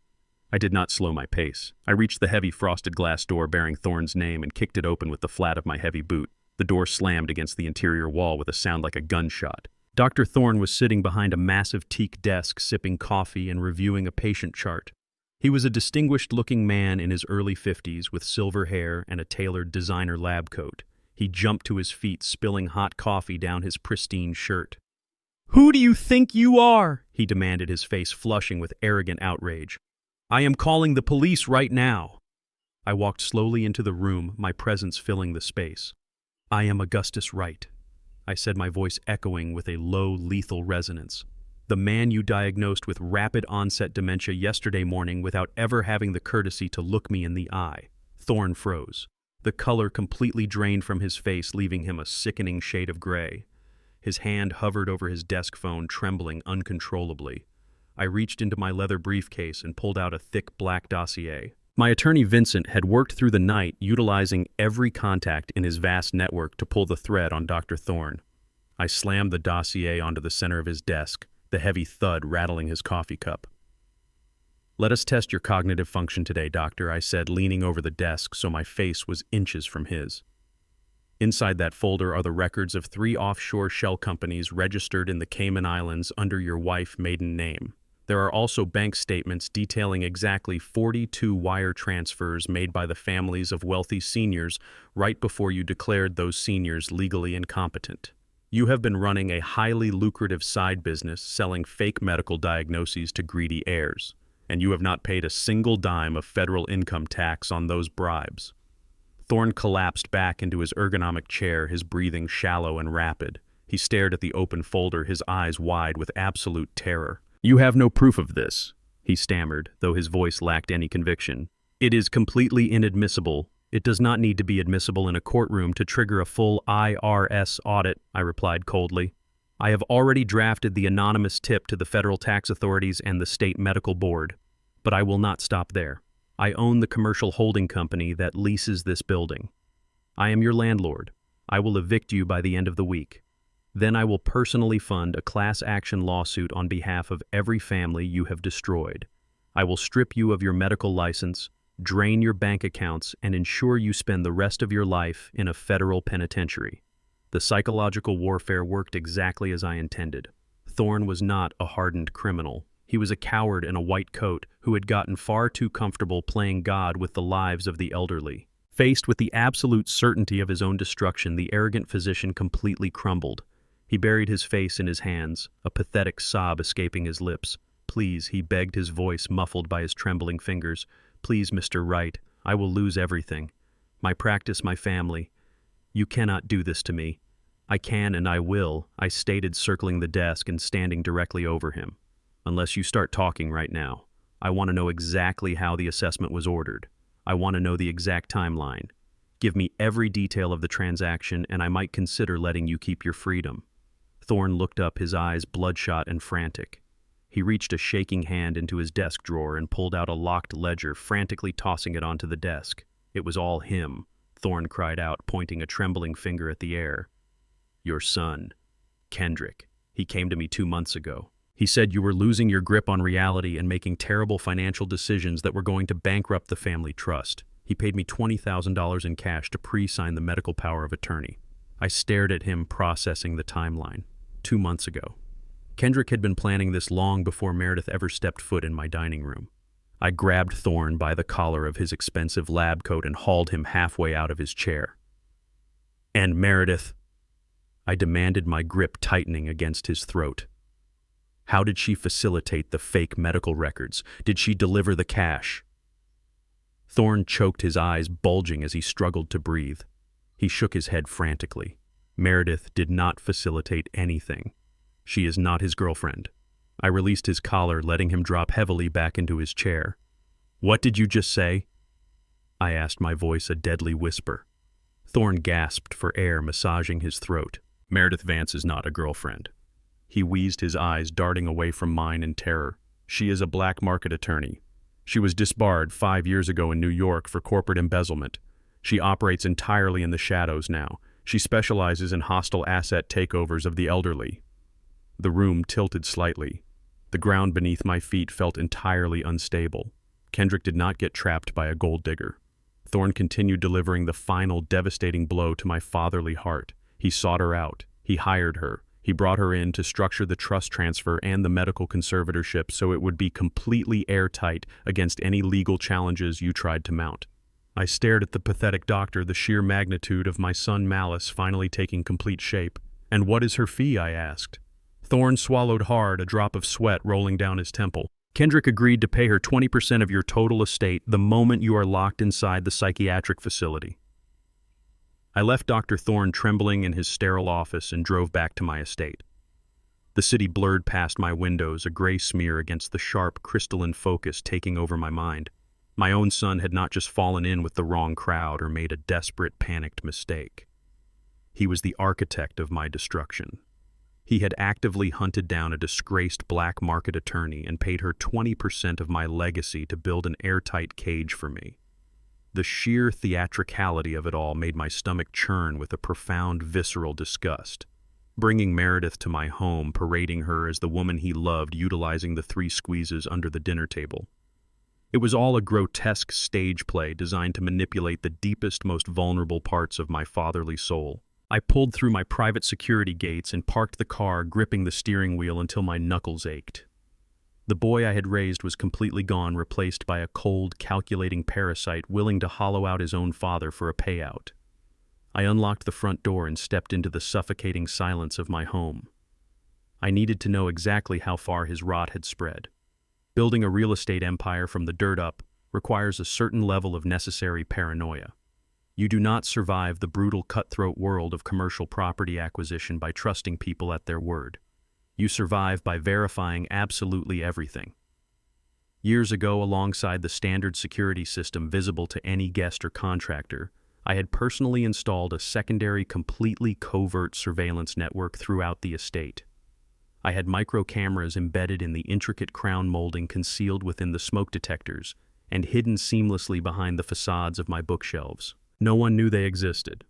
I did not slow my pace. I reached the heavy frosted glass door bearing Thorne's name and kicked it open with the flat of my heavy boot. The door slammed against the interior wall with a sound like a gunshot. Dr. Thorne was sitting behind a massive teak desk, sipping coffee and reviewing a patient chart. He was a distinguished-looking man in his early 50s with silver hair and a tailored designer lab coat. He jumped to his feet, spilling hot coffee down his pristine shirt. "Who do you think you are?" he demanded, his face flushing with arrogant outrage. "I am calling the police right now." I walked slowly into the room, my presence filling the space. "I am Augustus Wright," I said, my voice echoing with a low, lethal resonance. "The man you diagnosed with rapid-onset dementia yesterday morning without ever having the courtesy to look me in the eye." Thorne froze. The color completely drained from his face, leaving him a sickening shade of gray. His hand hovered over his desk phone, trembling uncontrollably. I reached into my leather briefcase and pulled out a thick black dossier. My attorney Vincent had worked through the night, utilizing every contact in his vast network to pull the thread on Dr. Thorne. I slammed the dossier onto the center of his desk, the heavy thud rattling his coffee cup. "Let us test your cognitive function today, doctor," I said, leaning over the desk so my face was inches from his. "Inside that folder are the records of 3 offshore shell companies registered in the Cayman Islands under your wife's maiden name. There are also bank statements detailing exactly 42 wire transfers made by the families of wealthy seniors right before you declared those seniors legally incompetent. You have been running a highly lucrative side business selling fake medical diagnoses to greedy heirs, and you have not paid a single dime of federal income tax on those bribes." Thorne collapsed back into his ergonomic chair, his breathing shallow and rapid. He stared at the open folder, his eyes wide with absolute terror. "You have no proof of this," he stammered, though his voice lacked any conviction. "It is completely inadmissible. It does not need to be admissible in a courtroom to trigger a full IRS audit," I replied coldly. "I have already drafted the anonymous tip to the federal tax authorities and the state medical board. But I will not stop there. I own the commercial holding company that leases this building. I am your landlord. I will evict you by the end of the week. Then I will personally fund a class action lawsuit on behalf of every family you have destroyed. I will strip you of your medical license, drain your bank accounts, and ensure you spend the rest of your life in a federal penitentiary." The psychological warfare worked exactly as I intended. Thorne was not a hardened criminal. He was a coward in a white coat who had gotten far too comfortable playing God with the lives of the elderly. Faced with the absolute certainty of his own destruction, the arrogant physician completely crumbled. He buried his face in his hands, a pathetic sob escaping his lips. "Please," he begged, his voice muffled by his trembling fingers. "Please, Mr. Wright, I will lose everything. My practice, my family. You cannot do this to me. "I can and I will," I stated, circling the desk and standing directly over him. "Unless you start talking right now. I want to know exactly how the assessment was ordered. I want to know the exact timeline. Give me every detail of the transaction, and I might consider letting you keep your freedom." Thorne looked up, his eyes bloodshot and frantic. He reached a shaking hand into his desk drawer and pulled out a locked ledger, frantically tossing it onto the desk. "It was all him," Thorne cried out, pointing a trembling finger at the air. "Your son, Kendrick. He came to me 2 months ago. He said you were losing your grip on reality and making terrible financial decisions that were going to bankrupt the family trust. He paid me $20,000 in cash to pre-sign the medical power of attorney." I stared at him, processing the timeline. 2 months ago. Kendrick had been planning this long before Meredith ever stepped foot in my dining room. I grabbed Thorne by the collar of his expensive lab coat and hauled him halfway out of his chair. "And Meredith?" I demanded, my grip tightening against his throat. "How did she facilitate the fake medical records? Did she deliver the cash?" Thorne choked, his eyes bulging as he struggled to breathe. He shook his head frantically. "Meredith did not facilitate anything. She is not his girlfriend." I released his collar, letting him drop heavily back into his chair. "What did you just say?" I asked, my voice a deadly whisper. Thorne gasped for air, massaging his throat. "Meredith Vance is not a girlfriend." He wheezed, his eyes darting away from mine in terror. "She is a black market attorney. She was disbarred 5 years ago in New York for corporate embezzlement. She operates entirely in the shadows now. She specializes in hostile asset takeovers of the elderly." The room tilted slightly. The ground beneath my feet felt entirely unstable. Kendrick did not get trapped by a gold digger. Thorne continued delivering the final devastating blow to my fatherly heart. He sought her out. He hired her. He brought her in to structure the trust transfer and the medical conservatorship so it would be completely airtight against any legal challenges you tried to mount. I stared at the pathetic doctor, the sheer magnitude of my son Malice finally taking complete shape. "And what is her fee?" I asked. Thorne swallowed hard, a drop of sweat rolling down his temple. "Kendrick agreed to pay her 20% of your total estate the moment you are locked inside the psychiatric facility." I left Dr. Thorne trembling in his sterile office and drove back to my estate. The city blurred past my windows, a gray smear against the sharp, crystalline focus taking over my mind. My own son had not just fallen in with the wrong crowd or made a desperate, panicked mistake. He was the architect of my destruction. He had actively hunted down a disgraced black market attorney and paid her 20% of my legacy to build an airtight cage for me. The sheer theatricality of it all made my stomach churn with a profound, visceral disgust. Bringing Meredith to my home, parading her as the woman he loved, utilizing the 3 squeezes under the dinner table. It was all a grotesque stage play designed to manipulate the deepest, most vulnerable parts of my fatherly soul. I pulled through my private security gates and parked the car, gripping the steering wheel until my knuckles ached. The boy I had raised was completely gone, replaced by a cold, calculating parasite willing to hollow out his own father for a payout. I unlocked the front door and stepped into the suffocating silence of my home. I needed to know exactly how far his rot had spread. Building a real estate empire from the dirt up requires a certain level of necessary paranoia. You do not survive the brutal, cutthroat world of commercial property acquisition by trusting people at their word. You survive by verifying absolutely everything. Years ago, alongside the standard security system visible to any guest or contractor, I had personally installed a secondary, completely covert surveillance network throughout the estate. I had micro cameras embedded in the intricate crown molding concealed within the smoke detectors and hidden seamlessly behind the facades of my bookshelves. No one knew they existed.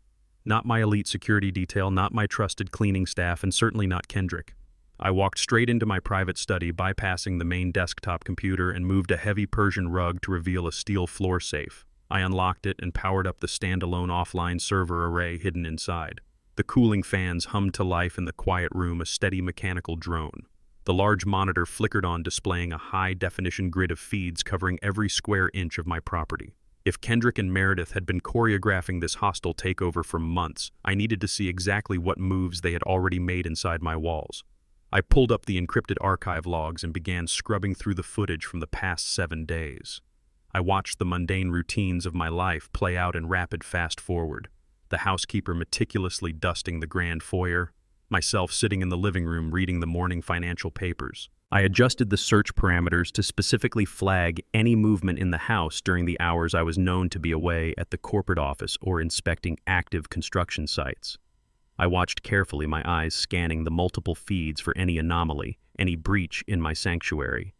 Not my elite security detail, not my trusted cleaning staff, and certainly not Kendrick. I walked straight into my private study, bypassing the main desktop computer, and moved a heavy Persian rug to reveal a steel floor safe. I unlocked it and powered up the standalone offline server array hidden inside. The cooling fans hummed to life in the quiet room, a steady mechanical drone. The large monitor flickered on, displaying a high-definition grid of feeds covering every square inch of my property. If Kendrick and Meredith had been choreographing this hostile takeover for months, I needed to see exactly what moves they had already made inside my walls. I pulled up the encrypted archive logs and began scrubbing through the footage from the past 7 days. I watched the mundane routines of my life play out in rapid fast-forward. the housekeeper meticulously dusting the grand foyer, myself sitting in the living room reading the morning financial papers. I adjusted the search parameters to specifically flag any movement in the house during the hours I was known to be away at the corporate office or inspecting active construction sites. I watched carefully, my eyes scanning the multiple feeds for any anomaly, any breach in my sanctuary.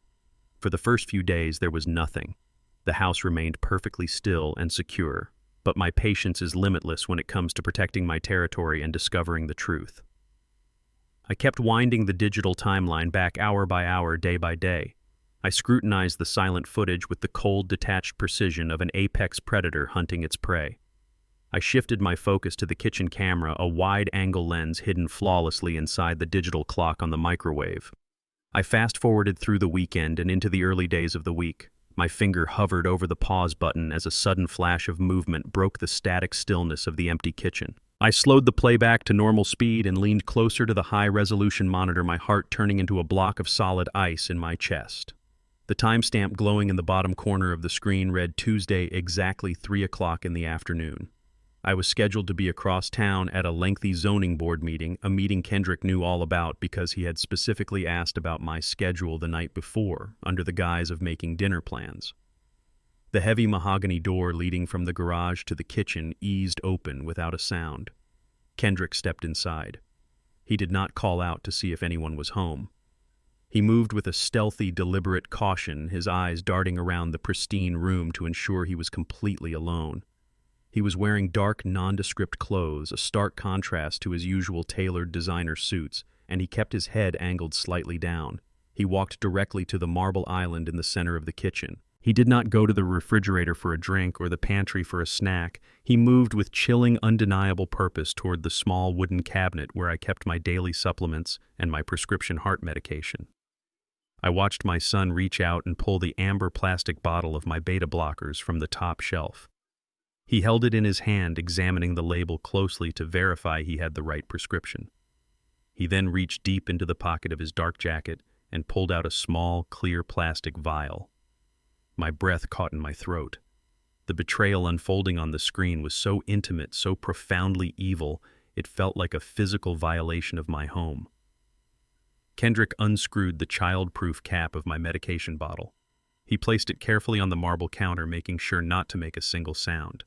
For the first few days, there was nothing. The house remained perfectly still and secure, but my patience is limitless when it comes to protecting my territory and discovering the truth. I kept winding the digital timeline back hour by hour, day by day. I scrutinized the silent footage with the cold, detached precision of an apex predator hunting its prey. I shifted my focus to the kitchen camera, a wide-angle lens hidden flawlessly inside the digital clock on the microwave. I fast-forwarded through the weekend and into the early days of the week. My finger hovered over the pause button as a sudden flash of movement broke the static stillness of the empty kitchen. I slowed the playback to normal speed and leaned closer to the high-resolution monitor, my heart turning into a block of solid ice in my chest. The timestamp glowing in the bottom corner of the screen read Tuesday, exactly 3 o'clock in the afternoon. I was scheduled to be across town at a lengthy zoning board meeting, a meeting Kendrick knew all about because he had specifically asked about my schedule the night before, under the guise of making dinner plans. The heavy mahogany door leading from the garage to the kitchen eased open without a sound. Kendrick stepped inside. He did not call out to see if anyone was home. He moved with a stealthy, deliberate caution, his eyes darting around the pristine room to ensure he was completely alone. He was wearing dark, nondescript clothes, a stark contrast to his usual tailored designer suits, and he kept his head angled slightly down. He walked directly to the marble island in the center of the kitchen. He did not go to the refrigerator for a drink or the pantry for a snack. He moved with chilling, undeniable purpose toward the small wooden cabinet where I kept my daily supplements and my prescription heart medication. I watched my son reach out and pull the amber plastic bottle of my beta blockers from the top shelf. He held it in his hand, examining the label closely to verify he had the right prescription. He then reached deep into the pocket of his dark jacket and pulled out a small, clear plastic vial. My breath caught in my throat. The betrayal unfolding on the screen was so intimate, so profoundly evil, it felt like a physical violation of my home. Kendrick unscrewed the child-proof cap of my medication bottle. He placed it carefully on the marble counter, making sure not to make a single sound.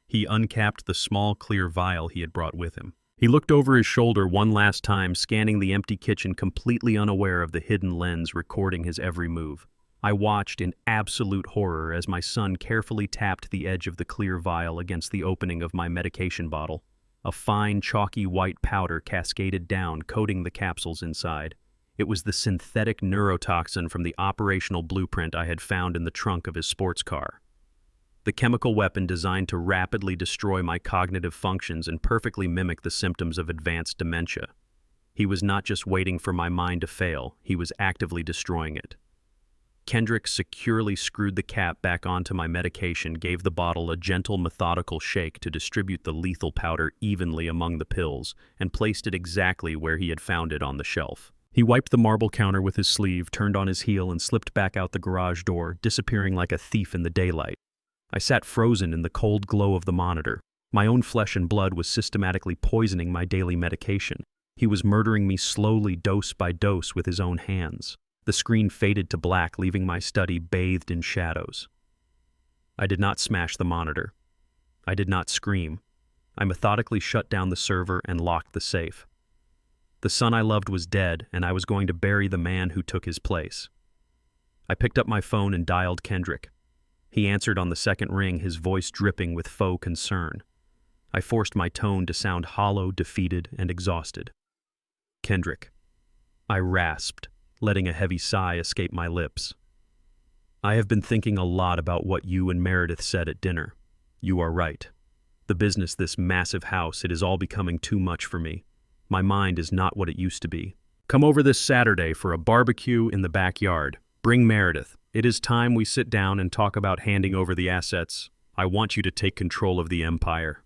He uncapped the small, clear vial he had brought with him. He looked over his shoulder one last time, scanning the empty kitchen, completely unaware of the hidden lens recording his every move. I watched in absolute horror as my son carefully tapped the edge of the clear vial against the opening of my medication bottle. A fine, chalky white powder cascaded down, coating the capsules inside. It was the synthetic neurotoxin from the operational blueprint I had found in the trunk of his sports car. The chemical weapon designed to rapidly destroy my cognitive functions and perfectly mimic the symptoms of advanced dementia. He was not just waiting for my mind to fail, he was actively destroying it. Kendrick securely screwed the cap back onto my medication, gave the bottle a gentle, methodical shake to distribute the lethal powder evenly among the pills, and placed it exactly where he had found it on the shelf. He wiped the marble counter with his sleeve, turned on his heel, and slipped back out the garage door, disappearing like a thief in the daylight. I sat frozen in the cold glow of the monitor. My own flesh and blood was systematically poisoning my daily medication. He was murdering me slowly, dose by dose, with his own hands. The screen faded to black, leaving my study bathed in shadows. I did not smash the monitor. I did not scream. I methodically shut down the server and locked the safe. The son I loved was dead, and I was going to bury the man who took his place. I picked up my phone and dialed Kendrick. He answered on the second ring, his voice dripping with faux concern. I forced my tone to sound hollow, defeated, and exhausted. "Kendrick," I rasped, letting a heavy sigh escape my lips. "I have been thinking a lot about what you and Meredith said at dinner. You are right. The business, this massive house, it is all becoming too much for me. My mind is not what it used to be. Come over this Saturday for a barbecue in the backyard. Bring Meredith. It is time we sit down and talk about handing over the assets. I want you to take control of the empire."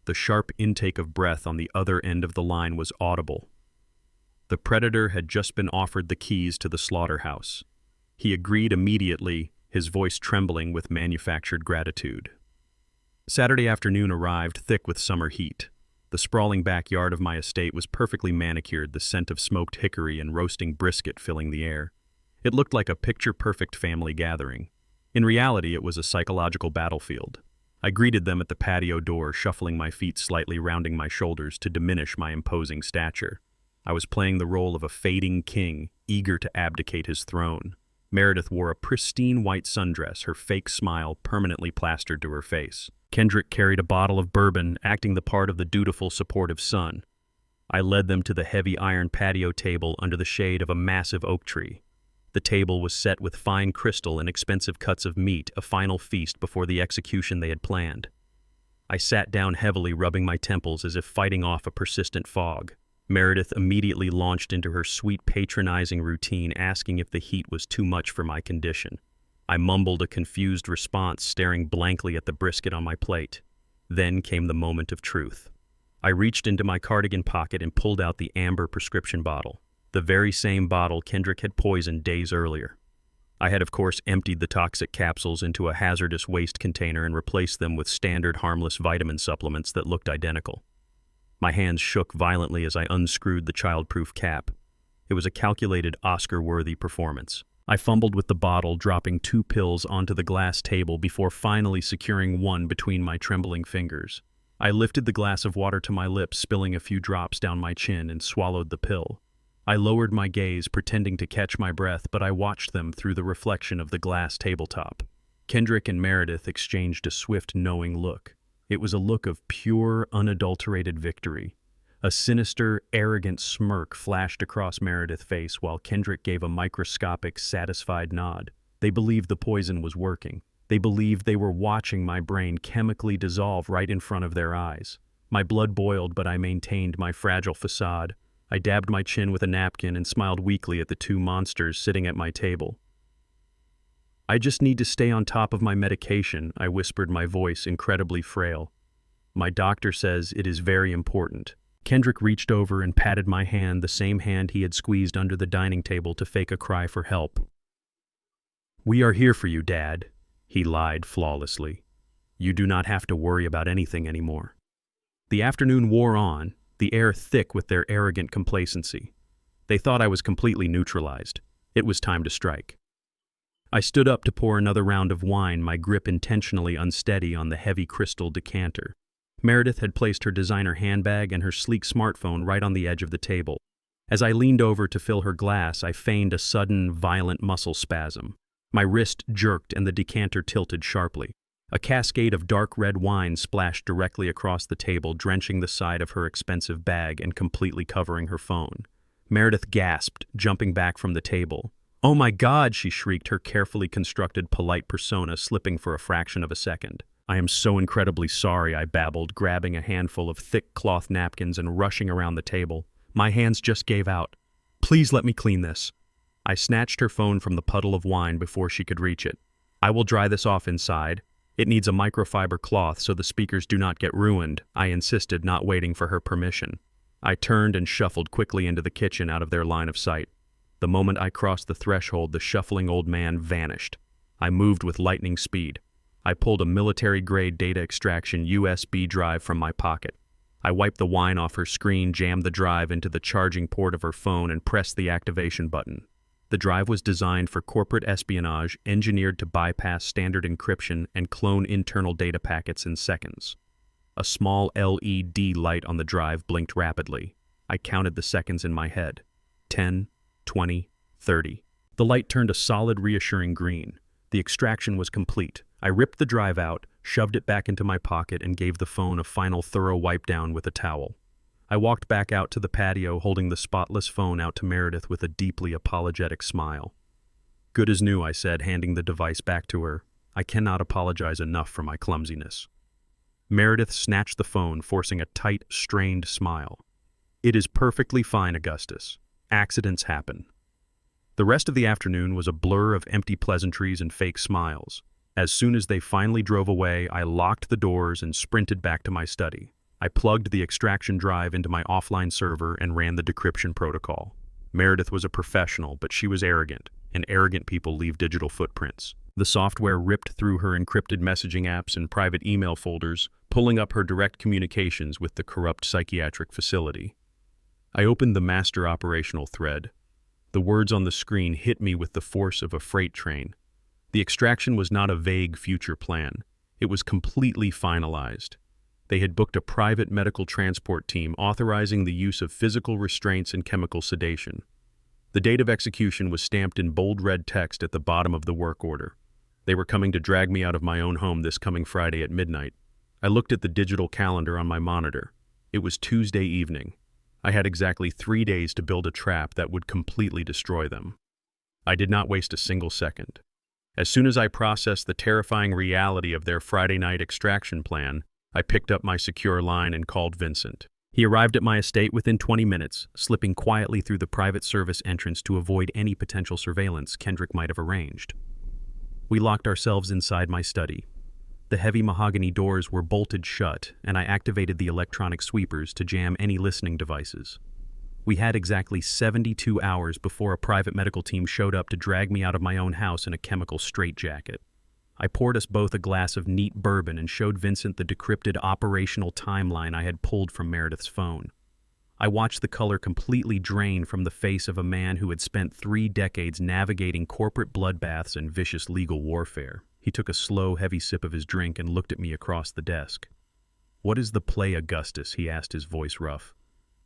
The sharp intake of breath on the other end of the line was audible. The predator had just been offered the keys to the slaughterhouse. He agreed immediately, his voice trembling with manufactured gratitude. Saturday afternoon arrived thick with summer heat. The sprawling backyard of my estate was perfectly manicured, the scent of smoked hickory and roasting brisket filling the air. It looked like a picture-perfect family gathering. In reality, it was a psychological battlefield. I greeted them at the patio door, shuffling my feet slightly, rounding my shoulders to diminish my imposing stature. I was playing the role of a fading king, eager to abdicate his throne. Meredith wore a pristine white sundress, her fake smile permanently plastered to her face. Kendrick carried a bottle of bourbon, acting the part of the dutiful, supportive son. I led them to the heavy iron patio table under the shade of a massive oak tree. The table was set with fine crystal and expensive cuts of meat, a final feast before the execution they had planned. I sat down heavily, rubbing my temples as if fighting off a persistent fog. Meredith immediately launched into her sweet, patronizing routine, asking if the heat was too much for my condition. I mumbled a confused response, staring blankly at the brisket on my plate. Then came the moment of truth. I reached into my cardigan pocket and pulled out the amber prescription bottle, the very same bottle Kendrick had poisoned days earlier. I had, of course, emptied the toxic capsules into a hazardous waste container and replaced them with standard harmless vitamin supplements that looked identical. My hands shook violently as I unscrewed the child-proof cap. It was a calculated, Oscar-worthy performance. I fumbled with the bottle, dropping 2 pills onto the glass table before finally securing one between my trembling fingers. I lifted the glass of water to my lips, spilling a few drops down my chin, and swallowed the pill. I lowered my gaze, pretending to catch my breath, but I watched them through the reflection of the glass tabletop. Kendrick and Meredith exchanged a swift, knowing look. It was a look of pure, unadulterated victory. A sinister, arrogant smirk flashed across Meredith's face while Kendrick gave a microscopic, satisfied nod. They believed the poison was working. They believed they were watching my brain chemically dissolve right in front of their eyes. My blood boiled, but I maintained my fragile facade. I dabbed my chin with a napkin and smiled weakly at the 2 monsters sitting at my table. "I just need to stay on top of my medication," I whispered, my voice incredibly frail. "My doctor says it is very important." Kendrick reached over and patted my hand, the same hand he had squeezed under the dining table to fake a cry for help. "We are here for you, Dad," he lied flawlessly. "You do not have to worry about anything anymore." The afternoon wore on, the air thick with their arrogant complacency. They thought I was completely neutralized. It was time to strike. I stood up to pour another round of wine, my grip intentionally unsteady on the heavy crystal decanter. Meredith had placed her designer handbag and her sleek smartphone right on the edge of the table. As I leaned over to fill her glass, I feigned a sudden, violent muscle spasm. My wrist jerked and the decanter tilted sharply. A cascade of dark red wine splashed directly across the table, drenching the side of her expensive bag and completely covering her phone. Meredith gasped, jumping back from the table. "Oh my God," she shrieked, her carefully constructed, polite persona slipping for a fraction of a second. "I am so incredibly sorry," I babbled, grabbing a handful of thick cloth napkins and rushing around the table. My hands just gave out. "Please let me clean this." I snatched her phone from the puddle of wine before she could reach it. "I will dry this off inside. It needs a microfiber cloth so the speakers do not get ruined," I insisted, not waiting for her permission. I turned and shuffled quickly into the kitchen, out of their line of sight. The moment I crossed the threshold, the shuffling old man vanished. I moved with lightning speed. I pulled a military-grade data extraction USB drive from my pocket. I wiped the wine off her screen, jammed the drive into the charging port of her phone, and pressed the activation button. The drive was designed for corporate espionage, engineered to bypass standard encryption and clone internal data packets in seconds. A small LED light on the drive blinked rapidly. I counted the seconds in my head. 10, 20, 30. The light turned a solid, reassuring green. The extraction was complete. I ripped the drive out, shoved it back into my pocket, and gave the phone a final thorough wipe down with a towel. I walked back out to the patio, holding the spotless phone out to Meredith with a deeply apologetic smile. "Good as new," I said, handing the device back to her. "I cannot apologize enough for my clumsiness." Meredith snatched the phone, forcing a tight, strained smile. "It is perfectly fine, Augustus. Accidents happen." The rest of the afternoon was a blur of empty pleasantries and fake smiles. As soon as they finally drove away, I locked the doors and sprinted back to my study. I plugged the extraction drive into my offline server and ran the decryption protocol. Meredith was a professional, but she was arrogant, and arrogant people leave digital footprints. The software ripped through her encrypted messaging apps and private email folders, pulling up her direct communications with the corrupt psychiatric facility. I opened the master operational thread. The words on the screen hit me with the force of a freight train. The extraction was not a vague future plan. It was completely finalized. They had booked a private medical transport team authorizing the use of physical restraints and chemical sedation. The date of execution was stamped in bold red text at the bottom of the work order. They were coming to drag me out of my own home this coming Friday at midnight. I looked at the digital calendar on my monitor. It was Tuesday evening. I had exactly 3 days to build a trap that would completely destroy them. I did not waste a single second. As soon as I processed the terrifying reality of their Friday night extraction plan, I picked up my secure line and called Vincent. He arrived at my estate within 20 minutes, slipping quietly through the private service entrance to avoid any potential surveillance Kendrick might have arranged. We locked ourselves inside my study. The heavy mahogany doors were bolted shut, and I activated the electronic sweepers to jam any listening devices. We had exactly 72 hours before a private medical team showed up to drag me out of my own house in a chemical straitjacket. I poured us both a glass of neat bourbon and showed Vincent the decrypted operational timeline I had pulled from Meredith's phone. I watched the color completely drain from the face of a man who had spent 3 decades navigating corporate bloodbaths and vicious legal warfare. He took a slow, heavy sip of his drink and looked at me across the desk. "What is the play, Augustus?" he asked, his voice rough.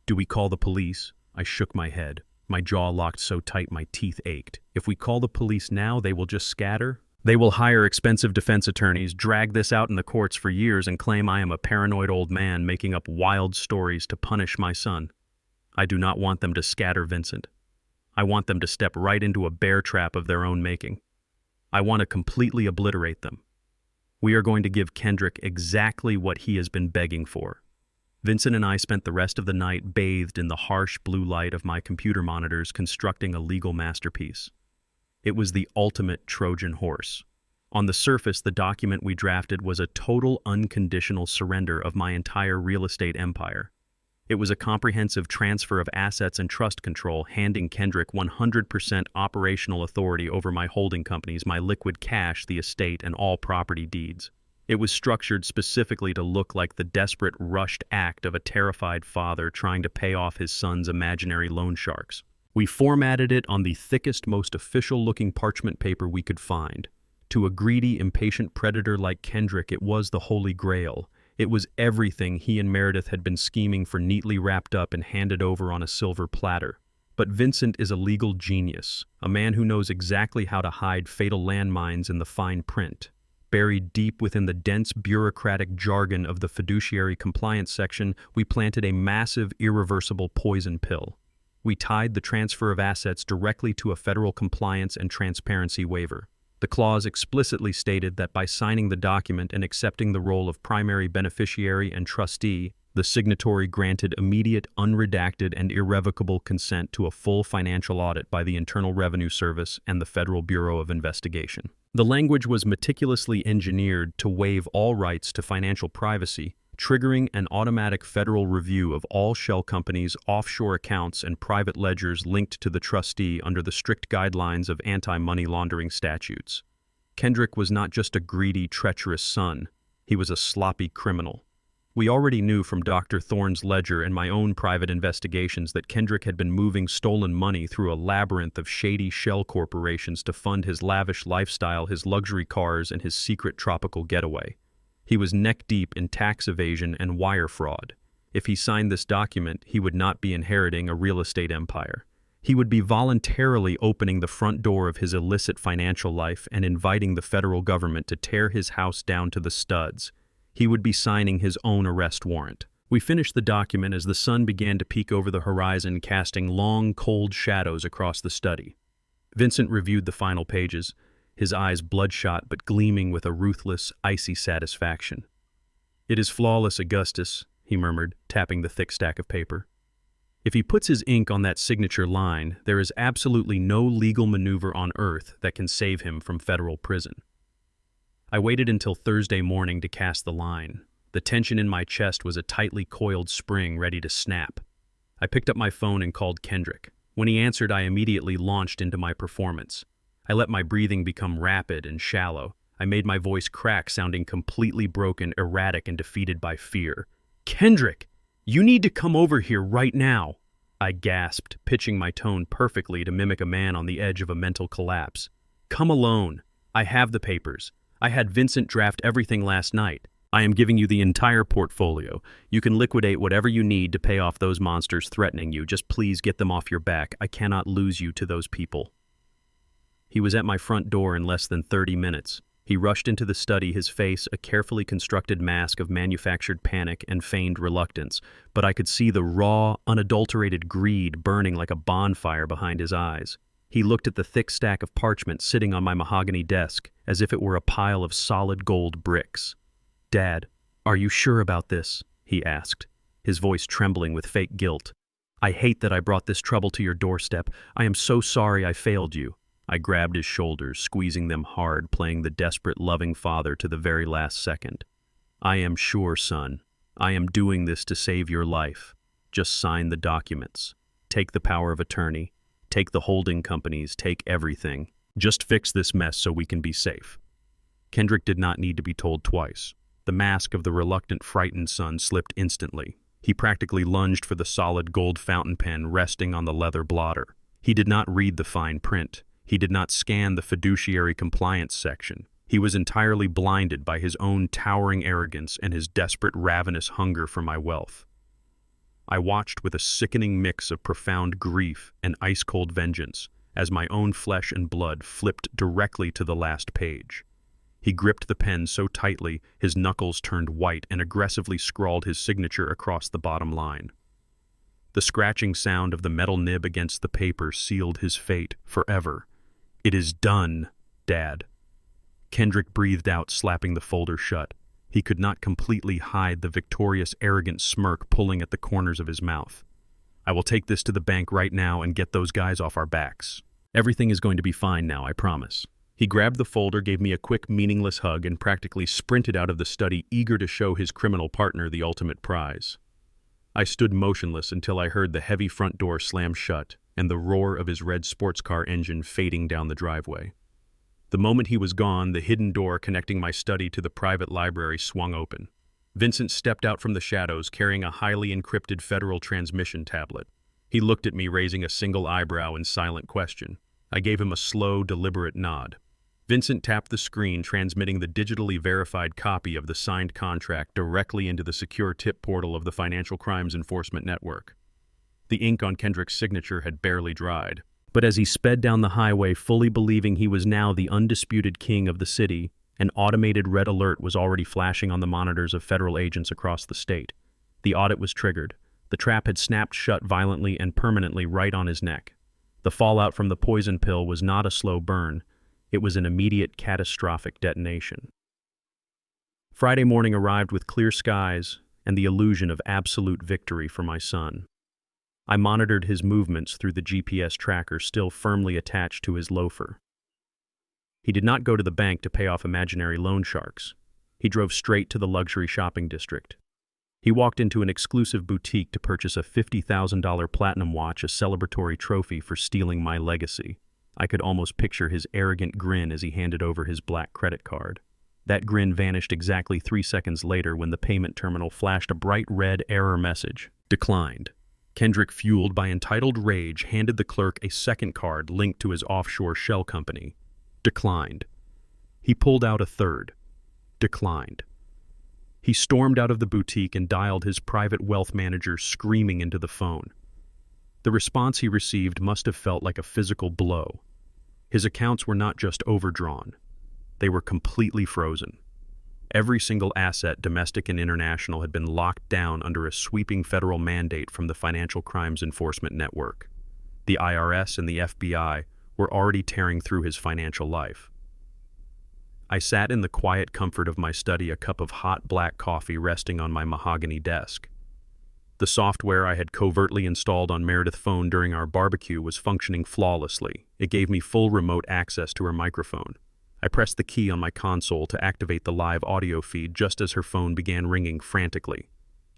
"Do we call the police?" I shook my head. My jaw locked so tight my teeth ached. "If we call the police now, they will just scatter. They will hire expensive defense attorneys, drag this out in the courts for years, and claim I am a paranoid old man making up wild stories to punish my son. I do not want them to scatter, Vincent. I want them to step right into a bear trap of their own making. I want to completely obliterate them. We are going to give Kendrick exactly what he has been begging for." Vincent and I spent the rest of the night bathed in the harsh blue light of my computer monitors constructing a legal masterpiece. It was the ultimate Trojan horse. On the surface, the document we drafted was a total unconditional surrender of my entire real estate empire. It was a comprehensive transfer of assets and trust control, handing Kendrick 100% operational authority over my holding companies, my liquid cash, the estate, and all property deeds. It was structured specifically to look like the desperate, rushed act of a terrified father trying to pay off his son's imaginary loan sharks. We formatted it on the thickest, most official-looking parchment paper we could find. To a greedy, impatient predator like Kendrick, it was the Holy Grail. It was everything he and Meredith had been scheming for, neatly wrapped up and handed over on a silver platter. But Vincent is a legal genius, a man who knows exactly how to hide fatal landmines in the fine print. Buried deep within the dense bureaucratic jargon of the fiduciary compliance section, we planted a massive, irreversible poison pill. We tied the transfer of assets directly to a federal compliance and transparency waiver. The clause explicitly stated that by signing the document and accepting the role of primary beneficiary and trustee, the signatory granted immediate, unredacted, and irrevocable consent to a full financial audit by the Internal Revenue Service and the Federal Bureau of Investigation. The language was meticulously engineered to waive all rights to financial privacy, triggering an automatic federal review of all shell companies, offshore accounts, and private ledgers linked to the trustee under the strict guidelines of anti-money laundering statutes. Kendrick was not just a greedy, treacherous son. He was a sloppy criminal. We already knew from Dr. Thorne's ledger and my own private investigations that Kendrick had been moving stolen money through a labyrinth of shady shell corporations to fund his lavish lifestyle, his luxury cars, and his secret tropical getaway. He was neck-deep in tax evasion and wire fraud. If he signed this document, he would not be inheriting a real estate empire. He would be voluntarily opening the front door of his illicit financial life and inviting the federal government to tear his house down to the studs. He would be signing his own arrest warrant. We finished the document as the sun began to peek over the horizon, casting long, cold shadows across the study. Vincent reviewed the final pages, his eyes bloodshot but gleaming with a ruthless, icy satisfaction. "It is flawless, Augustus," he murmured, tapping the thick stack of paper. "If he puts his ink on that signature line, there is absolutely no legal maneuver on earth that can save him from federal prison." I waited until Thursday morning to cast the line. The tension in my chest was a tightly coiled spring ready to snap. I picked up my phone and called Kendrick. When he answered, I immediately launched into my performance. I let my breathing become rapid and shallow. I made my voice crack, sounding completely broken, erratic, and defeated by fear. "Kendrick, you need to come over here right now," I gasped, pitching my tone perfectly to mimic a man on the edge of a mental collapse. "Come alone. I have the papers. I had Vincent draft everything last night. I am giving you the entire portfolio. You can liquidate whatever you need to pay off those monsters threatening you. Just please get them off your back. I cannot lose you to those people." He was at my front door in less than 30 minutes. He rushed into the study, his face a carefully constructed mask of manufactured panic and feigned reluctance, but I could see the raw, unadulterated greed burning like a bonfire behind his eyes. He looked at the thick stack of parchment sitting on my mahogany desk as if it were a pile of solid gold bricks. "Dad, are you sure about this?" he asked, his voice trembling with fake guilt. "I hate that I brought this trouble to your doorstep. I am so sorry I failed you." I grabbed his shoulders, squeezing them hard, playing the desperate, loving father to the very last second. "I am sure, son. I am doing this to save your life. Just sign the documents. Take the power of attorney. Take the holding companies. Take everything. Just fix this mess so we can be safe." Kendrick did not need to be told twice. The mask of the reluctant, frightened son slipped instantly. He practically lunged for the solid gold fountain pen resting on the leather blotter. He did not read the fine print. He did not scan the fiduciary compliance section. He was entirely blinded by his own towering arrogance and his desperate, ravenous hunger for my wealth. I watched with a sickening mix of profound grief and ice-cold vengeance as my own flesh and blood flipped directly to the last page. He gripped the pen so tightly his knuckles turned white and aggressively scrawled his signature across the bottom line. The scratching sound of the metal nib against the paper sealed his fate forever. "It is done, Dad." Kendrick breathed out, slapping the folder shut. He could not completely hide the victorious, arrogant smirk pulling at the corners of his mouth. "I will take this to the bank right now and get those guys off our backs. Everything is going to be fine now, I promise." He grabbed the folder, gave me a quick, meaningless hug, and practically sprinted out of the study, eager to show his criminal partner the ultimate prize. I stood motionless until I heard the heavy front door slam shut and the roar of his red sports car engine fading down the driveway. The moment he was gone, the hidden door connecting my study to the private library swung open. Vincent stepped out from the shadows, carrying a highly encrypted federal transmission tablet. He looked at me, raising a single eyebrow in silent question. I gave him a slow, deliberate nod. Vincent tapped the screen, transmitting the digitally verified copy of the signed contract directly into the secure tip portal of the Financial Crimes Enforcement Network. The ink on Kendrick's signature had barely dried, but as he sped down the highway, fully believing he was now the undisputed king of the city, an automated red alert was already flashing on the monitors of federal agents across the state. The audit was triggered. The trap had snapped shut violently and permanently right on his neck. The fallout from the poison pill was not a slow burn. It was an immediate, catastrophic detonation. Friday morning arrived with clear skies and the illusion of absolute victory for my son. I monitored his movements through the GPS tracker still firmly attached to his loafer. He did not go to the bank to pay off imaginary loan sharks. He drove straight to the luxury shopping district. He walked into an exclusive boutique to purchase a $50,000 platinum watch, a celebratory trophy for stealing my legacy. I could almost picture his arrogant grin as he handed over his black credit card. That grin vanished exactly 3 seconds later when the payment terminal flashed a bright red error message. Declined. Kendrick, fueled by entitled rage, handed the clerk a second card linked to his offshore shell company. Declined. He pulled out a third. Declined. He stormed out of the boutique and dialed his private wealth manager, screaming into the phone. The response he received must have felt like a physical blow. His accounts were not just overdrawn. They were completely frozen. Every single asset, domestic and international, had been locked down under a sweeping federal mandate from the Financial Crimes Enforcement Network. The IRS and the FBI were already tearing through his financial life. I sat in the quiet comfort of my study, a cup of hot black coffee resting on my mahogany desk. The software I had covertly installed on Meredith's phone during our barbecue was functioning flawlessly. It gave me full remote access to her microphone. I pressed the key on my console to activate the live audio feed just as her phone began ringing frantically.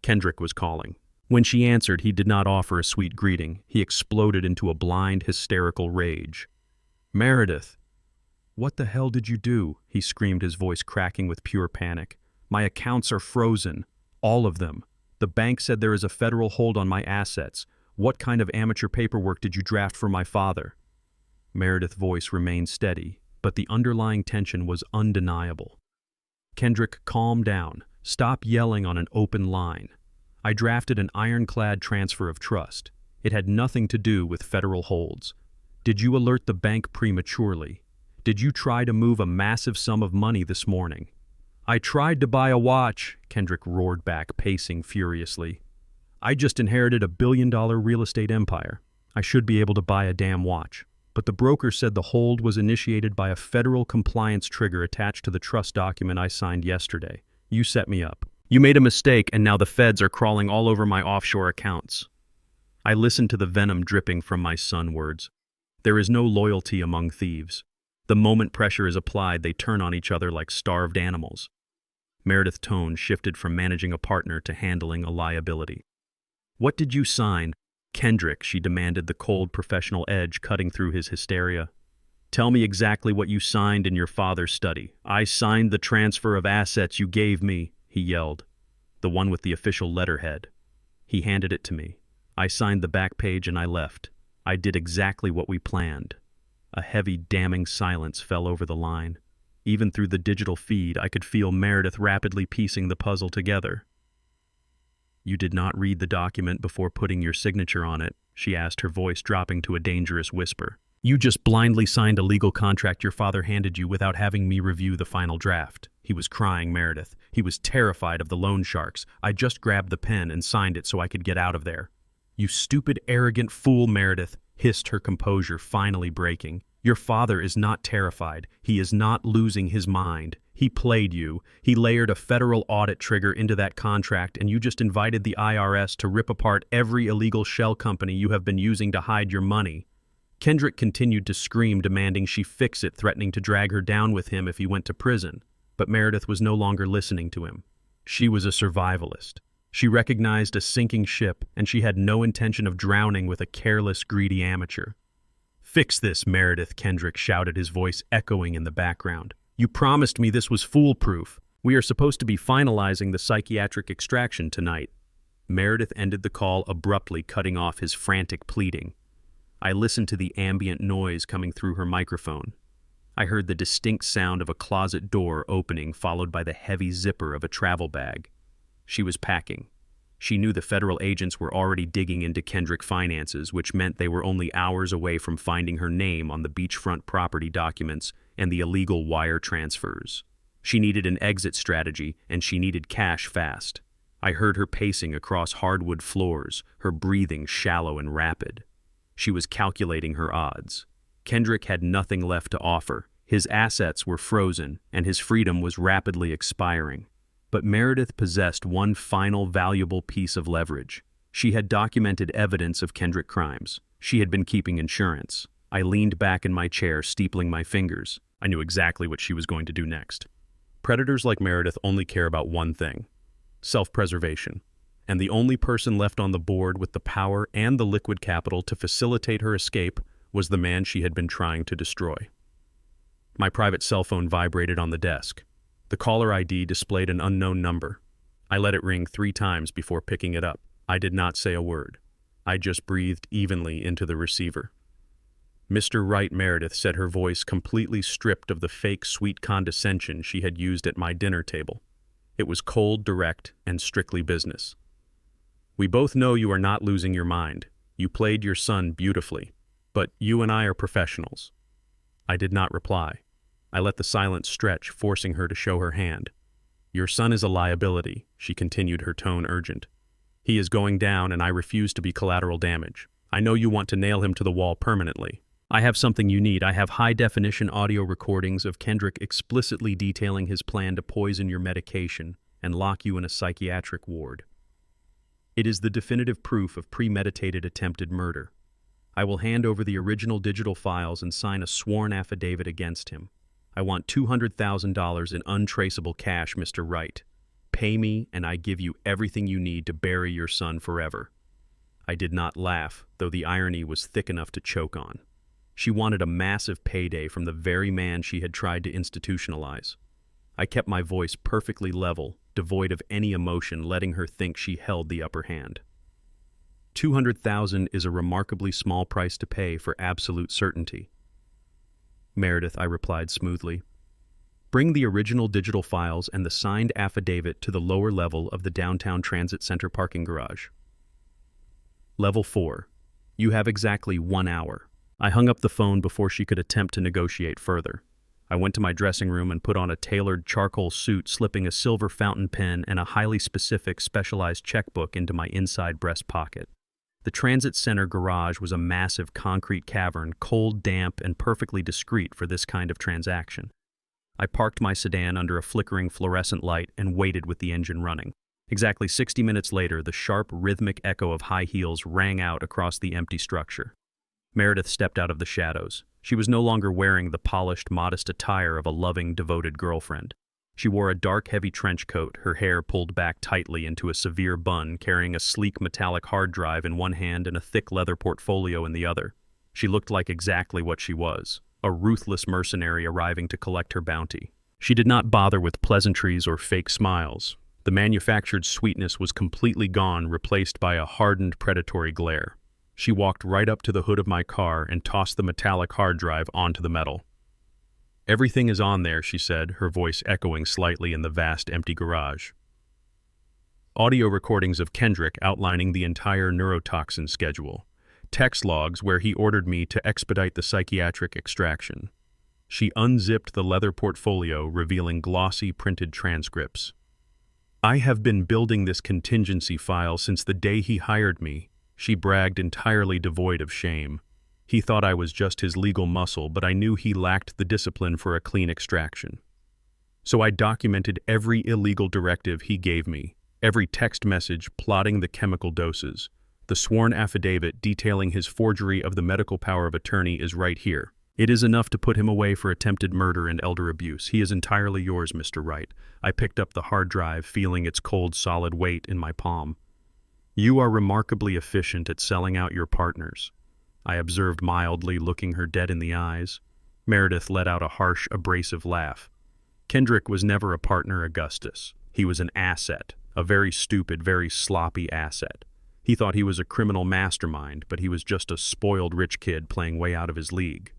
Kendrick was calling. When she answered, he did not offer a sweet greeting. He exploded into a blind, hysterical rage. "Meredith, "What the hell did you do?" he screamed, his voice cracking with pure panic. "My accounts are frozen. All of them. The bank said there is a federal hold on my assets. What kind of amateur paperwork did you draft for my father?" Meredith's voice remained steady, but the underlying tension was undeniable. "Kendrick, calm down. Stop yelling on an open line. I drafted an ironclad transfer of trust. It had nothing to do with federal holds. Did you alert the bank prematurely? Did you try to move a massive sum of money this morning?" "I tried to buy a watch," Kendrick roared back, pacing furiously. "I just inherited a billion-dollar real estate empire. I should be able to buy a damn watch. But the broker said the hold was initiated by a federal compliance trigger attached to the trust document I signed yesterday. You set me up. You made a mistake, and now the feds are crawling all over my offshore accounts." I listened to the venom dripping from my son's words. There is no loyalty among thieves. The moment pressure is applied, they turn on each other like starved animals. Meredith's tone shifted from managing a partner to handling a liability. "What did you sign?" "Kendrick," she demanded, the cold professional edge cutting through his hysteria. "Tell me exactly what you signed in your father's study." "I signed the transfer of assets you gave me," he yelled. "The one with the official letterhead." He handed it to me. I signed the back page and I left. I did exactly what we planned. A heavy, damning silence fell over the line. Even through the digital feed, I could feel Meredith rapidly piecing the puzzle together. "You did not read the document before putting your signature on it?" she asked, her voice dropping to a dangerous whisper. "You just blindly signed a legal contract your father handed you without having me review the final draft." He was crying, Meredith. He was terrified of the loan sharks. "I just grabbed the pen and signed it so I could get out of there." "You stupid, arrogant fool," Meredith hissed, her composure finally breaking. "Your father is not terrified. He is not losing his mind. He played you. He layered a federal audit trigger into that contract, and you just invited the IRS to rip apart every illegal shell company you have been using to hide your money." Kendrick continued to scream, demanding she fix it, threatening to drag her down with him if he went to prison. But Meredith was no longer listening to him. She was a survivalist. She recognized a sinking ship, and she had no intention of drowning with a careless, greedy amateur. "Fix this, Meredith," Kendrick shouted, his voice echoing in the background. "You promised me this was foolproof. We are supposed to be finalizing the psychiatric extraction tonight." Meredith ended the call abruptly, cutting off his frantic pleading. I listened to the ambient noise coming through her microphone. I heard the distinct sound of a closet door opening, followed by the heavy zipper of a travel bag. She was packing. She knew the federal agents were already digging into Kendrick finances, which meant they were only hours away from finding her name on the beachfront property documents and the illegal wire transfers. She needed an exit strategy, and she needed cash fast. I heard her pacing across hardwood floors, her breathing shallow and rapid. She was calculating her odds. Kendrick had nothing left to offer. His assets were frozen, and his freedom was rapidly expiring. But Meredith possessed one final valuable piece of leverage. She had documented evidence of Kendrick crimes. She had been keeping insurance. I leaned back in my chair, steepling my fingers. I knew exactly what she was going to do next. Predators like Meredith only care about one thing: self-preservation. And the only person left on the board with the power and the liquid capital to facilitate her escape was the man she had been trying to destroy. My private cell phone vibrated on the desk. The caller ID displayed an unknown number. I let it ring 3 times before picking it up. I did not say a word. I just breathed evenly into the receiver. "Mr. Wright," Meredith said, her voice completely stripped of the fake sweet condescension she had used at my dinner table. It was cold, direct, and strictly business. "We both know you are not losing your mind. You played your son beautifully. But you and I are professionals." I did not reply. I let the silence stretch, forcing her to show her hand. "Your son is a liability," she continued, her tone urgent. "He is going down, and I refuse to be collateral damage. I know you want to nail him to the wall permanently. I have something you need. I have high-definition audio recordings of Kendrick explicitly detailing his plan to poison your medication and lock you in a psychiatric ward. It is the definitive proof of premeditated attempted murder. I will hand over the original digital files and sign a sworn affidavit against him. I want $200,000 in untraceable cash, Mr. Wright. Pay me, and I give you everything you need to bury your son forever." I did not laugh, though the irony was thick enough to choke on. She wanted a massive payday from the very man she had tried to institutionalize. I kept my voice perfectly level, devoid of any emotion, letting her think she held the upper hand. 200,000 is a remarkably small price to pay for absolute certainty. Meredith, I replied smoothly. Bring the original digital files and the signed affidavit to the lower level of the downtown transit center parking garage. Level 4. You have exactly 1 hour. I hung up the phone before she could attempt to negotiate further. I went to my dressing room and put on a tailored charcoal suit, slipping a silver fountain pen and a highly specific specialized checkbook into my inside breast pocket. The transit center garage was a massive concrete cavern, cold, damp, and perfectly discreet for this kind of transaction. I parked my sedan under a flickering fluorescent light and waited with the engine running. Exactly 60 minutes later, the sharp, rhythmic echo of high heels rang out across the empty structure. Meredith stepped out of the shadows. She was no longer wearing the polished, modest attire of a loving, devoted girlfriend. She wore a dark, heavy trench coat, her hair pulled back tightly into a severe bun, carrying a sleek metallic hard drive in one hand and a thick leather portfolio in the other. She looked like exactly what she was, a ruthless mercenary arriving to collect her bounty. She did not bother with pleasantries or fake smiles. The manufactured sweetness was completely gone, replaced by a hardened, predatory glare. She walked right up to the hood of my car and tossed the metallic hard drive onto the metal. Everything is on there, she said, her voice echoing slightly in the vast, empty garage. Audio recordings of Kendrick outlining the entire neurotoxin schedule. Text logs where he ordered me to expedite the psychiatric extraction. She unzipped the leather portfolio, revealing glossy printed transcripts. I have been building this contingency file since the day he hired me, she bragged, entirely devoid of shame. He thought I was just his legal muscle, but I knew he lacked the discipline for a clean extraction. So I documented every illegal directive he gave me, every text message plotting the chemical doses. The sworn affidavit detailing his forgery of the medical power of attorney is right here. It is enough to put him away for attempted murder and elder abuse. He is entirely yours, Mr. Wright. I picked up the hard drive, feeling its cold, solid weight in my palm. You are remarkably efficient at selling out your partners, I observed mildly, looking her dead in the eyes. Meredith let out a harsh, abrasive laugh. Kendrick was never a partner, Augustus. He was an asset, a very stupid, very sloppy asset. He thought he was a criminal mastermind, but he was just a spoiled rich kid playing way out of his league.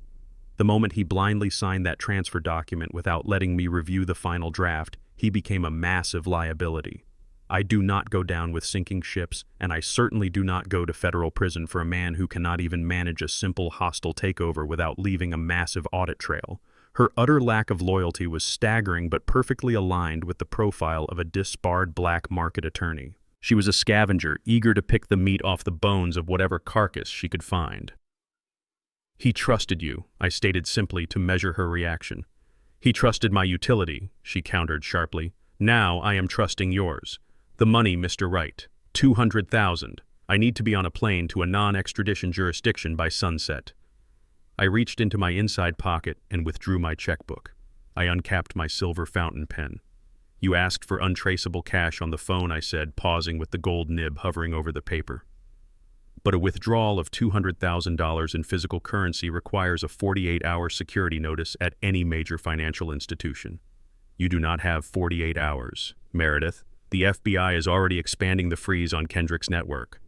The moment he blindly signed that transfer document without letting me review the final draft, he became a massive liability. I do not go down with sinking ships, and I certainly do not go to federal prison for a man who cannot even manage a simple hostile takeover without leaving a massive audit trail. Her utter lack of loyalty was staggering but perfectly aligned with the profile of a disbarred black market attorney. She was a scavenger, eager to pick the meat off the bones of whatever carcass she could find. He trusted you, I stated simply to measure her reaction. He trusted my utility, she countered sharply. Now I am trusting yours. The money, Mr. Wright. 200,000. I need to be on a plane to a non-extradition jurisdiction by sunset. I reached into my inside pocket and withdrew my checkbook. I uncapped my silver fountain pen. You asked for untraceable cash on the phone, I said, pausing with the gold nib hovering over the paper. But a withdrawal of $200,000 in physical currency requires a 48-hour security notice at any major financial institution. You do not have 48 hours, Meredith. The FBI is already expanding the freeze on Kendrick's network.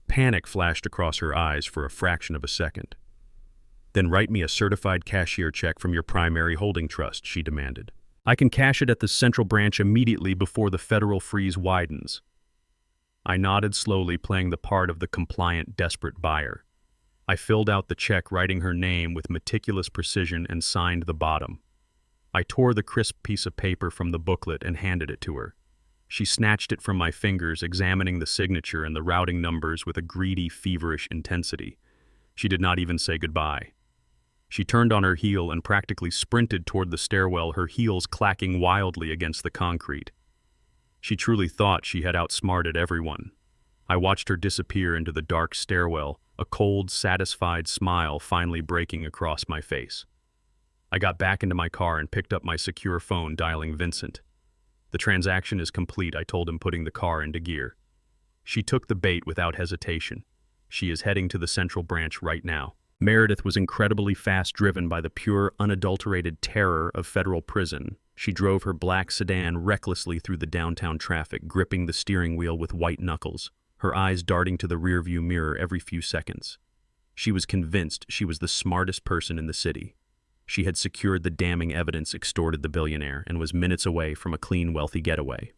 Panic flashed across her eyes for a fraction of a second. Then write me a certified cashier check from your primary holding trust, she demanded. I can cash it at the central branch immediately before the federal freeze widens. I nodded slowly, playing the part of the compliant, desperate buyer. I filled out the check, writing her name with meticulous precision, and signed the bottom. I tore the crisp piece of paper from the booklet and handed it to her. She snatched it from my fingers, examining the signature and the routing numbers with a greedy, feverish intensity. She did not even say goodbye. She turned on her heel and practically sprinted toward the stairwell, her heels clacking wildly against the concrete. She truly thought she had outsmarted everyone. I watched her disappear into the dark stairwell, a cold, satisfied smile finally breaking across my face. I got back into my car and picked up my secure phone, dialing Vincent. The transaction is complete, I told him, putting the car into gear. She took the bait without hesitation. She is heading to the central branch right now. Meredith was incredibly fast-driven by the pure, unadulterated terror of federal prison. She drove her black sedan recklessly through the downtown traffic, gripping the steering wheel with white knuckles, her eyes darting to the rearview mirror every few seconds. She was convinced she was the smartest person in the city. She had secured the damning evidence, extorted the billionaire, and was minutes away from a clean, wealthy getaway.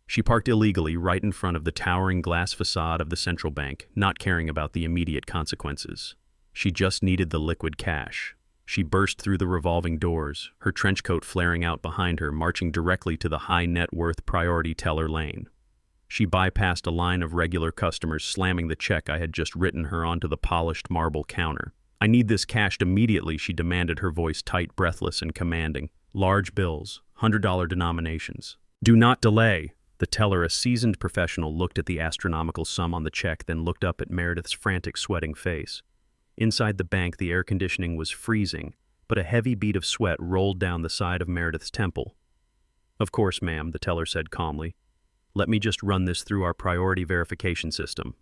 She parked illegally right in front of the towering glass facade of the central bank, not caring about the immediate consequences. She just needed the liquid cash. She burst through the revolving doors, her trench coat flaring out behind her, marching directly to the high-net-worth priority teller lane. She bypassed a line of regular customers, slamming the check I had just written her onto the polished marble counter. "I need this cashed immediately," she demanded, her voice tight, breathless, and commanding. "Large bills, $100 denominations. Do not delay." The teller, a seasoned professional, looked at the astronomical sum on the check, then looked up at Meredith's frantic, sweating face. Inside the bank, the air conditioning was freezing, but a heavy bead of sweat rolled down the side of Meredith's temple. "Of course, ma'am," the teller said calmly. "Let me just run this through our priority verification system."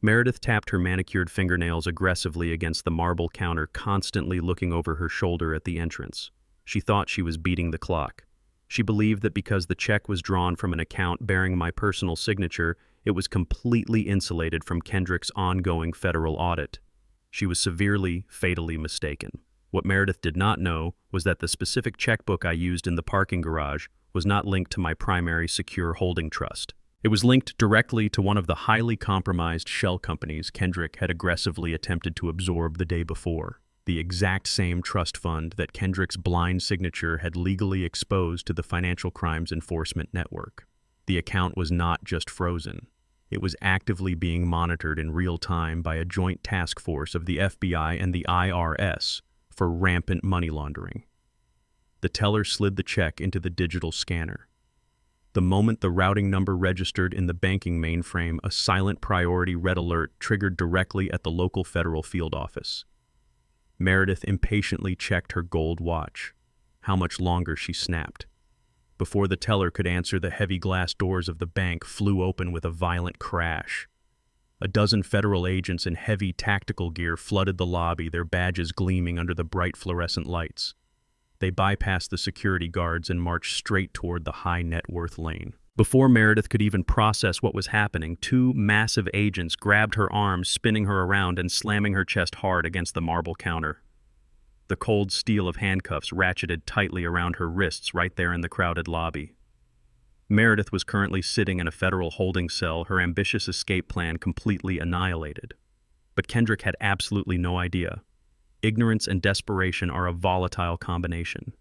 Meredith tapped her manicured fingernails aggressively against the marble counter, constantly looking over her shoulder at the entrance. She thought she was beating the clock. She believed that because the check was drawn from an account bearing my personal signature, it was completely insulated from Kendrick's ongoing federal audit. She was severely, fatally mistaken. What Meredith did not know was that the specific checkbook I used in the parking garage was not linked to my primary secure holding trust. It was linked directly to one of the highly compromised shell companies Kendrick had aggressively attempted to absorb the day before, the exact same trust fund that Kendrick's blind signature had legally exposed to the Financial Crimes Enforcement Network. The account was not just frozen. It was actively being monitored in real time by a joint task force of the FBI and the IRS for rampant money laundering. The teller slid the check into the digital scanner. The moment the routing number registered in the banking mainframe, a silent priority red alert triggered directly at the local federal field office. Meredith impatiently checked her gold watch. How much longer, she snapped. Before the teller could answer, the heavy glass doors of the bank flew open with a violent crash. A dozen federal agents in heavy tactical gear flooded the lobby, their badges gleaming under the bright fluorescent lights. They bypassed the security guards and marched straight toward the high-net-worth lane. Before Meredith could even process what was happening, two massive agents grabbed her arms, spinning her around and slamming her chest hard against the marble counter. The cold steel of handcuffs ratcheted tightly around her wrists right there in the crowded lobby. Meredith was currently sitting in a federal holding cell, her ambitious escape plan completely annihilated. But Kendrick had absolutely no idea. Ignorance and desperation are a volatile combination.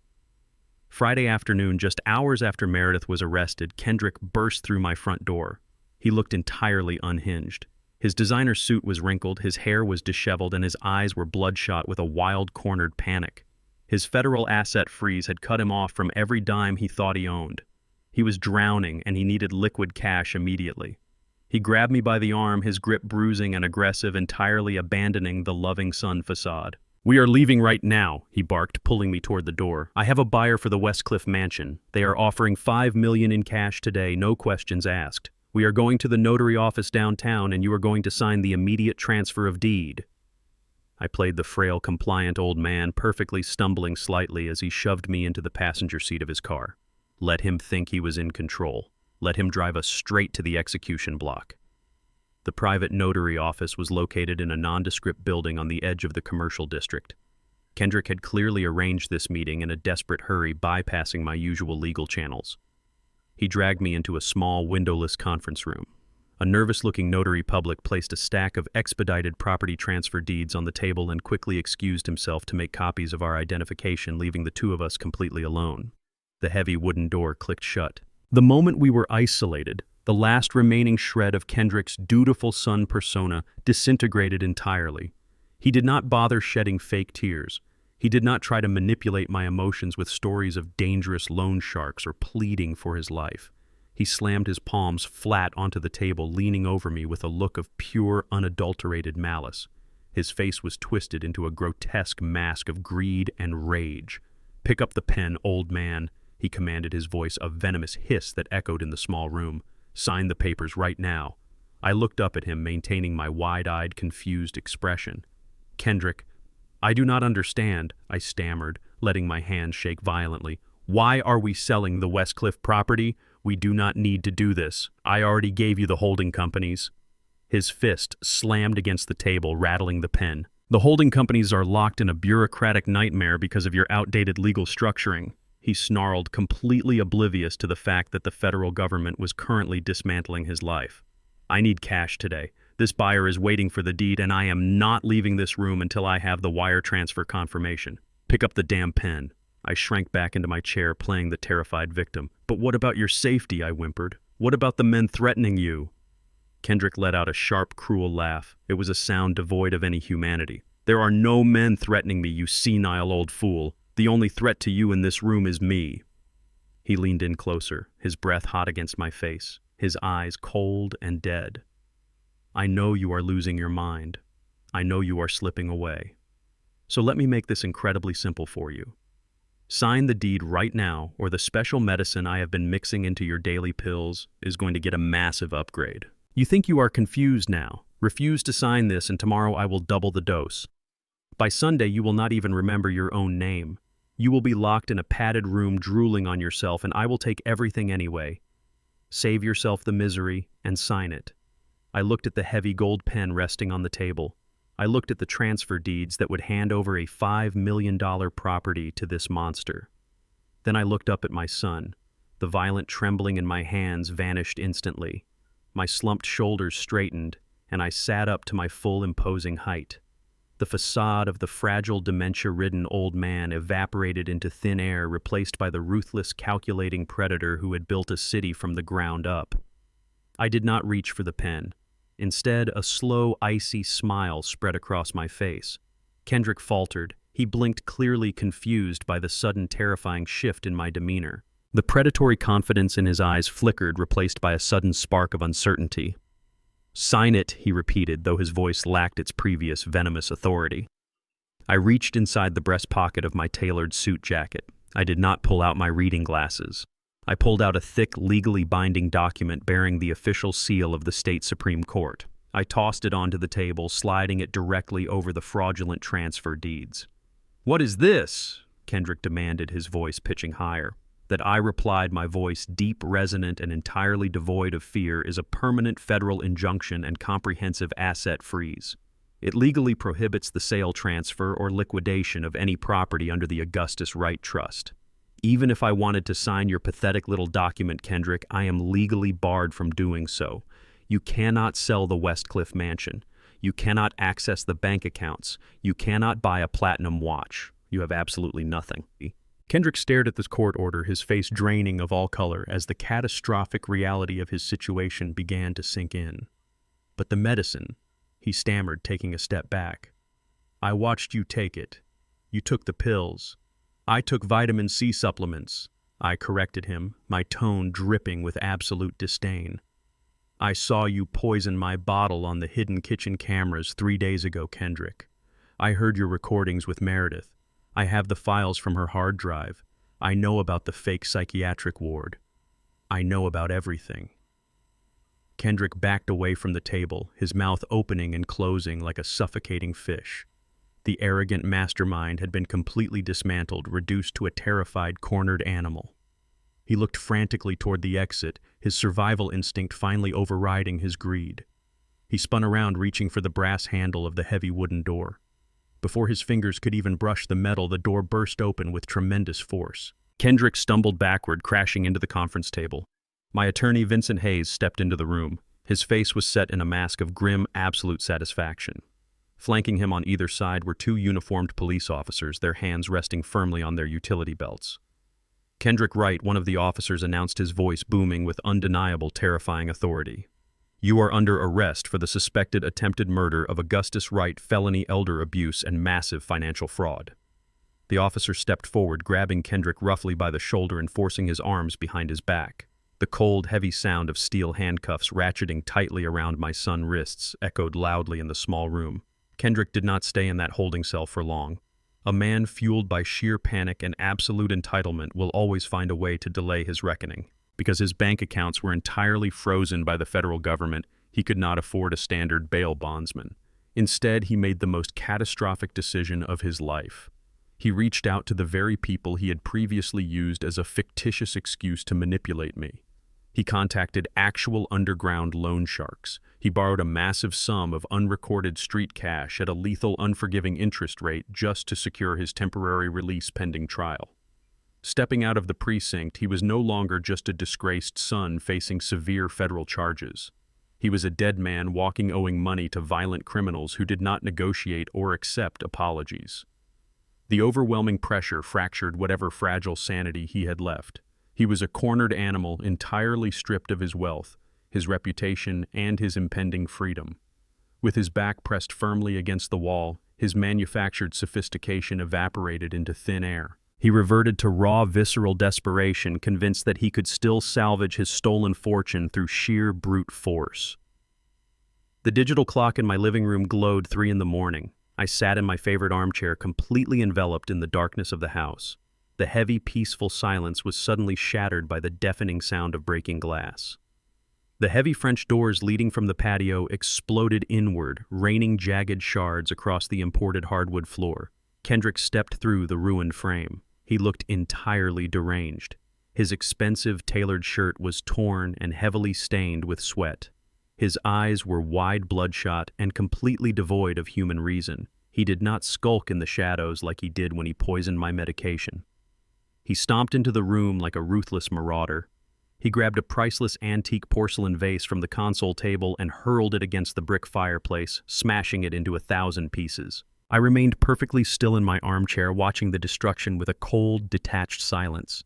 Friday afternoon, just hours after Meredith was arrested, Kendrick burst through my front door. He looked entirely unhinged. His designer suit was wrinkled, his hair was disheveled, and his eyes were bloodshot with a wild-cornered panic. His federal asset freeze had cut him off from every dime he thought he owned. He was drowning, and he needed liquid cash immediately. He grabbed me by the arm, his grip bruising and aggressive, entirely abandoning the loving son facade. "We are leaving right now," he barked, pulling me toward the door. "I have a buyer for the Westcliff mansion. They are offering $5 million in cash today, no questions asked. We are going to the notary office downtown, and you are going to sign the immediate transfer of deed." I played the frail, compliant old man, perfectly stumbling slightly as he shoved me into the passenger seat of his car. Let him think he was in control. Let him drive us straight to the execution block. The private notary office was located in a nondescript building on the edge of the commercial district. Kendrick had clearly arranged this meeting in a desperate hurry, bypassing my usual legal channels. He dragged me into a small, windowless conference room. A nervous-looking notary public placed a stack of expedited property transfer deeds on the table and quickly excused himself to make copies of our identification, leaving the two of us completely alone. The heavy wooden door clicked shut. The moment we were isolated, the last remaining shred of Kendrick's dutiful son persona disintegrated entirely. He did not bother shedding fake tears. He did not try to manipulate my emotions with stories of dangerous loan sharks or pleading for his life. He slammed his palms flat onto the table, leaning over me with a look of pure, unadulterated malice. His face was twisted into a grotesque mask of greed and rage. "Pick up the pen, old man," he commanded, his voice a venomous hiss that echoed in the small room. "Sign the papers right now." I looked up at him, maintaining my wide-eyed, confused expression. "Kendrick, I do not understand, I stammered, letting my hand shake violently. Why are we selling the Westcliff property? We do not need to do this. I already gave you the holding companies. His fist slammed against the table, rattling the pen. The holding companies are locked in a bureaucratic nightmare because of your outdated legal structuring, he snarled, completely oblivious to the fact that the federal government was currently dismantling his life. I need cash today. This buyer is waiting for the deed, and I am not leaving this room until I have the wire transfer confirmation. Pick up the damn pen. I shrank back into my chair, playing the terrified victim. But what about your safety? I whimpered. What about the men threatening you? Kendrick let out a sharp, cruel laugh. It was a sound devoid of any humanity. There are no men threatening me, you senile old fool. The only threat to you in this room is me. He leaned in closer, his breath hot against my face, his eyes cold and dead. I know you are losing your mind. I know you are slipping away. So let me make this incredibly simple for you. Sign the deed right now, or the special medicine I have been mixing into your daily pills is going to get a massive upgrade. You think you are confused now. Refuse to sign this, and tomorrow I will double the dose. By Sunday, you will not even remember your own name. You will be locked in a padded room drooling on yourself, and I will take everything anyway. Save yourself the misery and sign it. I looked at the heavy gold pen resting on the table. I looked at the transfer deeds that would hand over a $5 million property to this monster. Then I looked up at my son. The violent trembling in my hands vanished instantly. My slumped shoulders straightened, and I sat up to my full imposing height. The facade of the fragile, dementia-ridden old man evaporated into thin air, replaced by the ruthless, calculating predator who had built a city from the ground up. I did not reach for the pen. Instead, a slow, icy smile spread across my face. Kendrick faltered. He blinked, clearly confused by the sudden, terrifying shift in my demeanor. The predatory confidence in his eyes flickered, replaced by a sudden spark of uncertainty. Sign it, he repeated, though his voice lacked its previous venomous authority. I reached inside the breast pocket of my tailored suit jacket. I did not pull out my reading glasses. I pulled out a thick, legally binding document bearing the official seal of the state Supreme Court. I tossed it onto the table, sliding it directly over the fraudulent transfer deeds. "What is this?" Kendrick demanded, his voice pitching higher. That I replied, my voice deep, resonant, and entirely devoid of fear, is a permanent federal injunction and comprehensive asset freeze. It legally prohibits the sale, transfer, or liquidation of any property under the Augustus Wright Trust. Even if I wanted to sign your pathetic little document, Kendrick, I am legally barred from doing so. You cannot sell the Westcliff mansion. You cannot access the bank accounts. You cannot buy a platinum watch. You have absolutely nothing. Kendrick stared at this court order, his face draining of all color as the catastrophic reality of his situation began to sink in. "But the medicine," he stammered, taking a step back. "I watched you take it. You took the pills. I took vitamin C supplements." I corrected him, my tone dripping with absolute disdain. "I saw you poison my bottle on the hidden kitchen cameras 3 days ago, Kendrick. I heard your recordings with Meredith. I have the files from her hard drive. I know about the fake psychiatric ward. I know about everything." Kendrick backed away from the table, his mouth opening and closing like a suffocating fish. The arrogant mastermind had been completely dismantled, reduced to a terrified, cornered animal. He looked frantically toward the exit, his survival instinct finally overriding his greed. He spun around, reaching for the brass handle of the heavy wooden door. Before his fingers could even brush the metal, the door burst open with tremendous force. Kendrick stumbled backward, crashing into the conference table. My attorney, Vincent Hayes, stepped into the room. His face was set in a mask of grim, absolute satisfaction. Flanking him on either side were 2 uniformed police officers, their hands resting firmly on their utility belts. Kendrick Wright, one of the officers, announced, his voice booming with undeniable, terrifying authority. "You are under arrest for the suspected attempted murder of Augustus Wright, felony elder abuse, and massive financial fraud." The officer stepped forward, grabbing Kendrick roughly by the shoulder and forcing his arms behind his back. The cold, heavy sound of steel handcuffs ratcheting tightly around my son's wrists echoed loudly in the small room. Kendrick did not stay in that holding cell for long. A man fueled by sheer panic and absolute entitlement will always find a way to delay his reckoning. Because his bank accounts were entirely frozen by the federal government, he could not afford a standard bail bondsman. Instead, he made the most catastrophic decision of his life. He reached out to the very people he had previously used as a fictitious excuse to manipulate me. He contacted actual underground loan sharks. He borrowed a massive sum of unrecorded street cash at a lethal, unforgiving interest rate just to secure his temporary release pending trial. Stepping out of the precinct, he was no longer just a disgraced son facing severe federal charges. He was a dead man walking owing money to violent criminals who did not negotiate or accept apologies. The overwhelming pressure fractured whatever fragile sanity he had left. He was a cornered animal entirely stripped of his wealth, his reputation, and his impending freedom. With his back pressed firmly against the wall, his manufactured sophistication evaporated into thin air. He reverted to raw, visceral desperation, convinced that he could still salvage his stolen fortune through sheer brute force. The digital clock in my living room glowed 3 a.m. I sat in my favorite armchair, completely enveloped in the darkness of the house. The heavy, peaceful silence was suddenly shattered by the deafening sound of breaking glass. The heavy French doors leading from the patio exploded inward, raining jagged shards across the imported hardwood floor. Kendrick stepped through the ruined frame. He looked entirely deranged. His expensive, tailored shirt was torn and heavily stained with sweat. His eyes were wide, bloodshot, and completely devoid of human reason. He did not skulk in the shadows like he did when he poisoned my medication. He stomped into the room like a ruthless marauder. He grabbed a priceless antique porcelain vase from the console table and hurled it against the brick fireplace, smashing it into 1,000 pieces. I remained perfectly still in my armchair, watching the destruction with a cold, detached silence.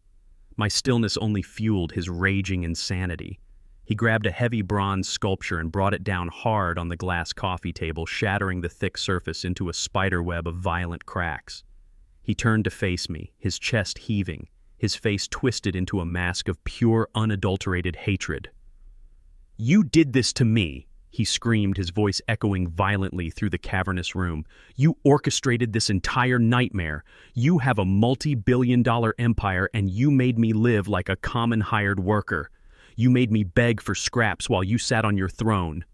My stillness only fueled his raging insanity. He grabbed a heavy bronze sculpture and brought it down hard on the glass coffee table, shattering the thick surface into a spiderweb of violent cracks. He turned to face me, his chest heaving, his face twisted into a mask of pure, unadulterated hatred. "You did this to me," he screamed, his voice echoing violently through the cavernous room. "You orchestrated this entire nightmare. You have a multi-billion-dollar empire, and you made me live like a common hired worker. You made me beg for scraps while you sat on your throne."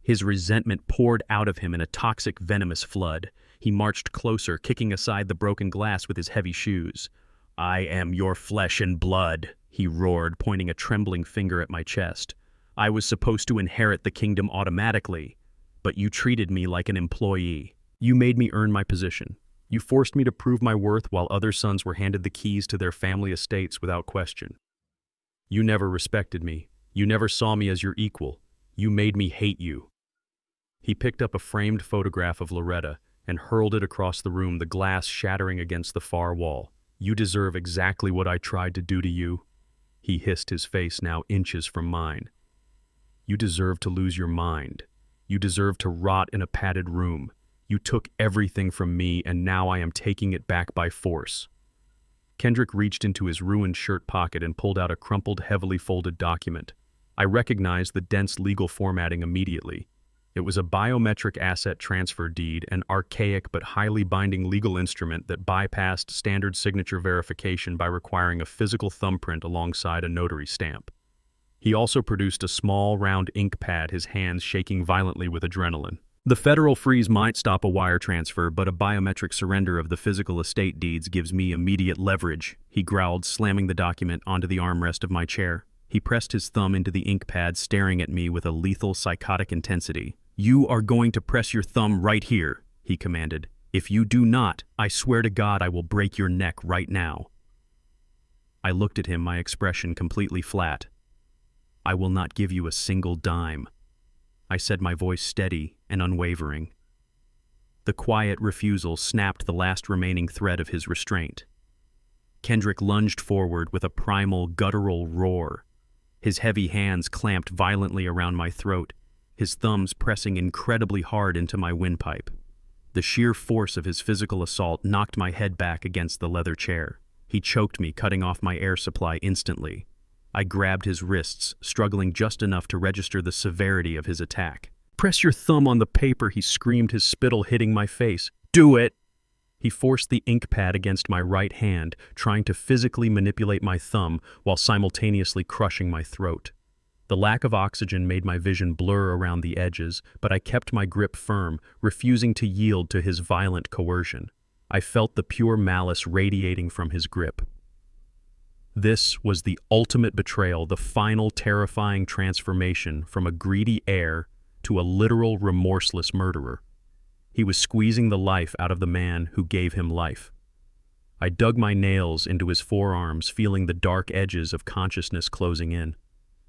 His resentment poured out of him in a toxic, venomous flood. He marched closer, kicking aside the broken glass with his heavy shoes. "I am your flesh and blood," he roared, pointing a trembling finger at my chest. "I was supposed to inherit the kingdom automatically, but you treated me like an employee. You made me earn my position. You forced me to prove my worth while other sons were handed the keys to their family estates without question. You never respected me. You never saw me as your equal. You made me hate you." He picked up a framed photograph of Loretta and hurled it across the room, the glass shattering against the far wall. "You deserve exactly what I tried to do to you," he hissed, his face now inches from mine. "You deserve to lose your mind. You deserve to rot in a padded room. You took everything from me, and now I am taking it back by force." Kendrick reached into his ruined shirt pocket and pulled out a crumpled, heavily folded document. I recognized the dense legal formatting immediately. It was a biometric asset transfer deed, an archaic but highly binding legal instrument that bypassed standard signature verification by requiring a physical thumbprint alongside a notary stamp. He also produced a small, round ink pad, his hands shaking violently with adrenaline. "The federal freeze might stop a wire transfer, but a biometric surrender of the physical estate deeds gives me immediate leverage," he growled, slamming the document onto the armrest of my chair. He pressed his thumb into the ink pad, staring at me with a lethal, psychotic intensity. "You are going to press your thumb right here," he commanded. "If you do not, I swear to God I will break your neck right now." I looked at him, my expression completely flat. "I will not give you a single dime," I said, my voice steady and unwavering. The quiet refusal snapped the last remaining thread of his restraint. Kendrick lunged forward with a primal, guttural roar. His heavy hands clamped violently around my throat, his thumbs pressing incredibly hard into my windpipe. The sheer force of his physical assault knocked my head back against the leather chair. He choked me, cutting off my air supply instantly. I grabbed his wrists, struggling just enough to register the severity of his attack. "Press your thumb on the paper," he screamed, his spittle hitting my face. "Do it!" He forced the ink pad against my right hand, trying to physically manipulate my thumb while simultaneously crushing my throat. The lack of oxygen made my vision blur around the edges, but I kept my grip firm, refusing to yield to his violent coercion. I felt the pure malice radiating from his grip. This was the ultimate betrayal, the final terrifying transformation from a greedy heir to a literal remorseless murderer. He was squeezing the life out of the man who gave him life. I dug my nails into his forearms, feeling the dark edges of consciousness closing in.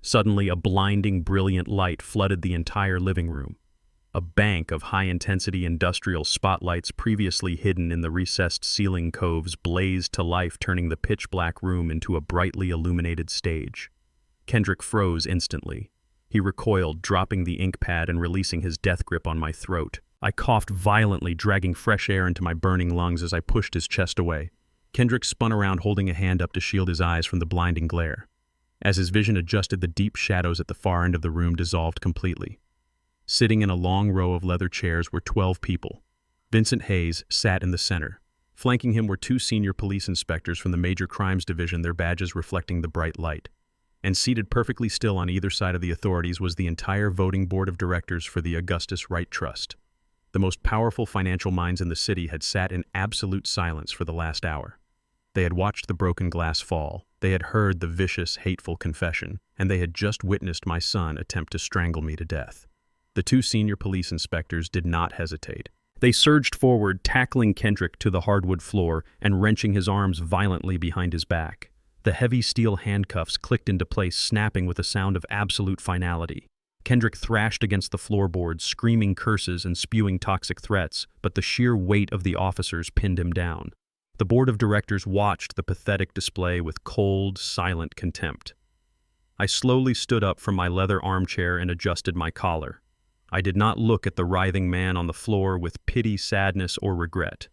Suddenly, a blinding, brilliant light flooded the entire living room. A bank of high-intensity industrial spotlights previously hidden in the recessed ceiling coves blazed to life, turning the pitch-black room into a brightly illuminated stage. Kendrick froze instantly. He recoiled, dropping the ink pad and releasing his death grip on my throat. I coughed violently, dragging fresh air into my burning lungs as I pushed his chest away. Kendrick spun around, holding a hand up to shield his eyes from the blinding glare. As his vision adjusted, the deep shadows at the far end of the room dissolved completely. Sitting in a long row of leather chairs were 12 people. Vincent Hayes sat in the center. Flanking him were 2 senior police inspectors from the Major Crimes Division, their badges reflecting the bright light. And seated perfectly still on either side of the authorities was the entire voting board of directors for the Augustus Wright Trust. The most powerful financial minds in the city had sat in absolute silence for the last hour. They had watched the broken glass fall, they had heard the vicious, hateful confession, and they had just witnessed my son attempt to strangle me to death. The 2 senior police inspectors did not hesitate. They surged forward, tackling Kendrick to the hardwood floor and wrenching his arms violently behind his back. The heavy steel handcuffs clicked into place, snapping with a sound of absolute finality. Kendrick thrashed against the floorboards, screaming curses and spewing toxic threats, but the sheer weight of the officers pinned him down. The board of directors watched the pathetic display with cold, silent contempt. I slowly stood up from my leather armchair and adjusted my collar. I did not look at the writhing man on the floor with pity, sadness, or regret.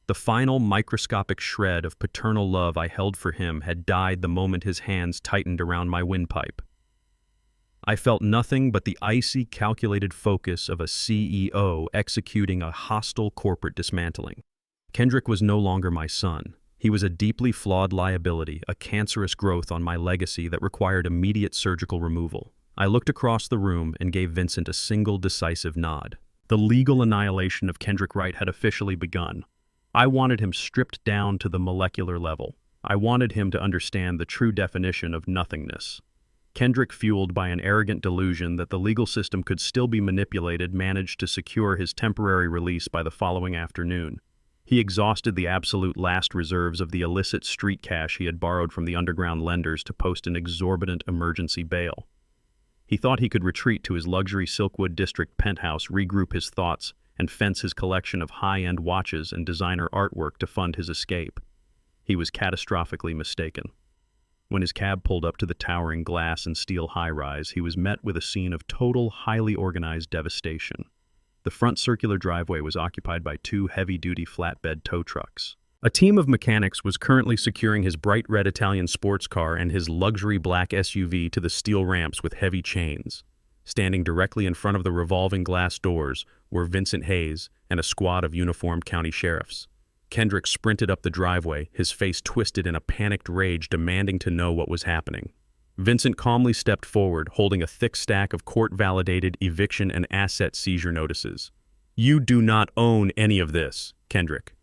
The final microscopic shred of paternal love I held for him had died the moment his hands tightened around my windpipe. I felt nothing but the icy, calculated focus of a CEO executing a hostile corporate dismantling. Kendrick was no longer my son. He was a deeply flawed liability, a cancerous growth on my legacy that required immediate surgical removal. I looked across the room and gave Vincent a single decisive nod. The legal annihilation of Kendrick Wright had officially begun. I wanted him stripped down to the molecular level. I wanted him to understand the true definition of nothingness. Kendrick, fueled by an arrogant delusion that the legal system could still be manipulated, managed to secure his temporary release by the following afternoon. He exhausted the absolute last reserves of the illicit street cash he had borrowed from the underground lenders to post an exorbitant emergency bail. He thought he could retreat to his luxury Silkwood District penthouse, regroup his thoughts, and fence his collection of high-end watches and designer artwork to fund his escape. He was catastrophically mistaken. When his cab pulled up to the towering glass and steel high-rise, he was met with a scene of total, highly organized devastation. The front circular driveway was occupied by 2 heavy-duty flatbed tow trucks. A team of mechanics was currently securing his bright red Italian sports car and his luxury black SUV to the steel ramps with heavy chains. Standing directly in front of the revolving glass doors were Vincent Hayes and a squad of uniformed county sheriffs. Kendrick sprinted up the driveway, his face twisted in a panicked rage, demanding to know what was happening. Vincent calmly stepped forward, holding a thick stack of court-validated eviction and asset seizure notices. "You do not own any of this, Kendrick,"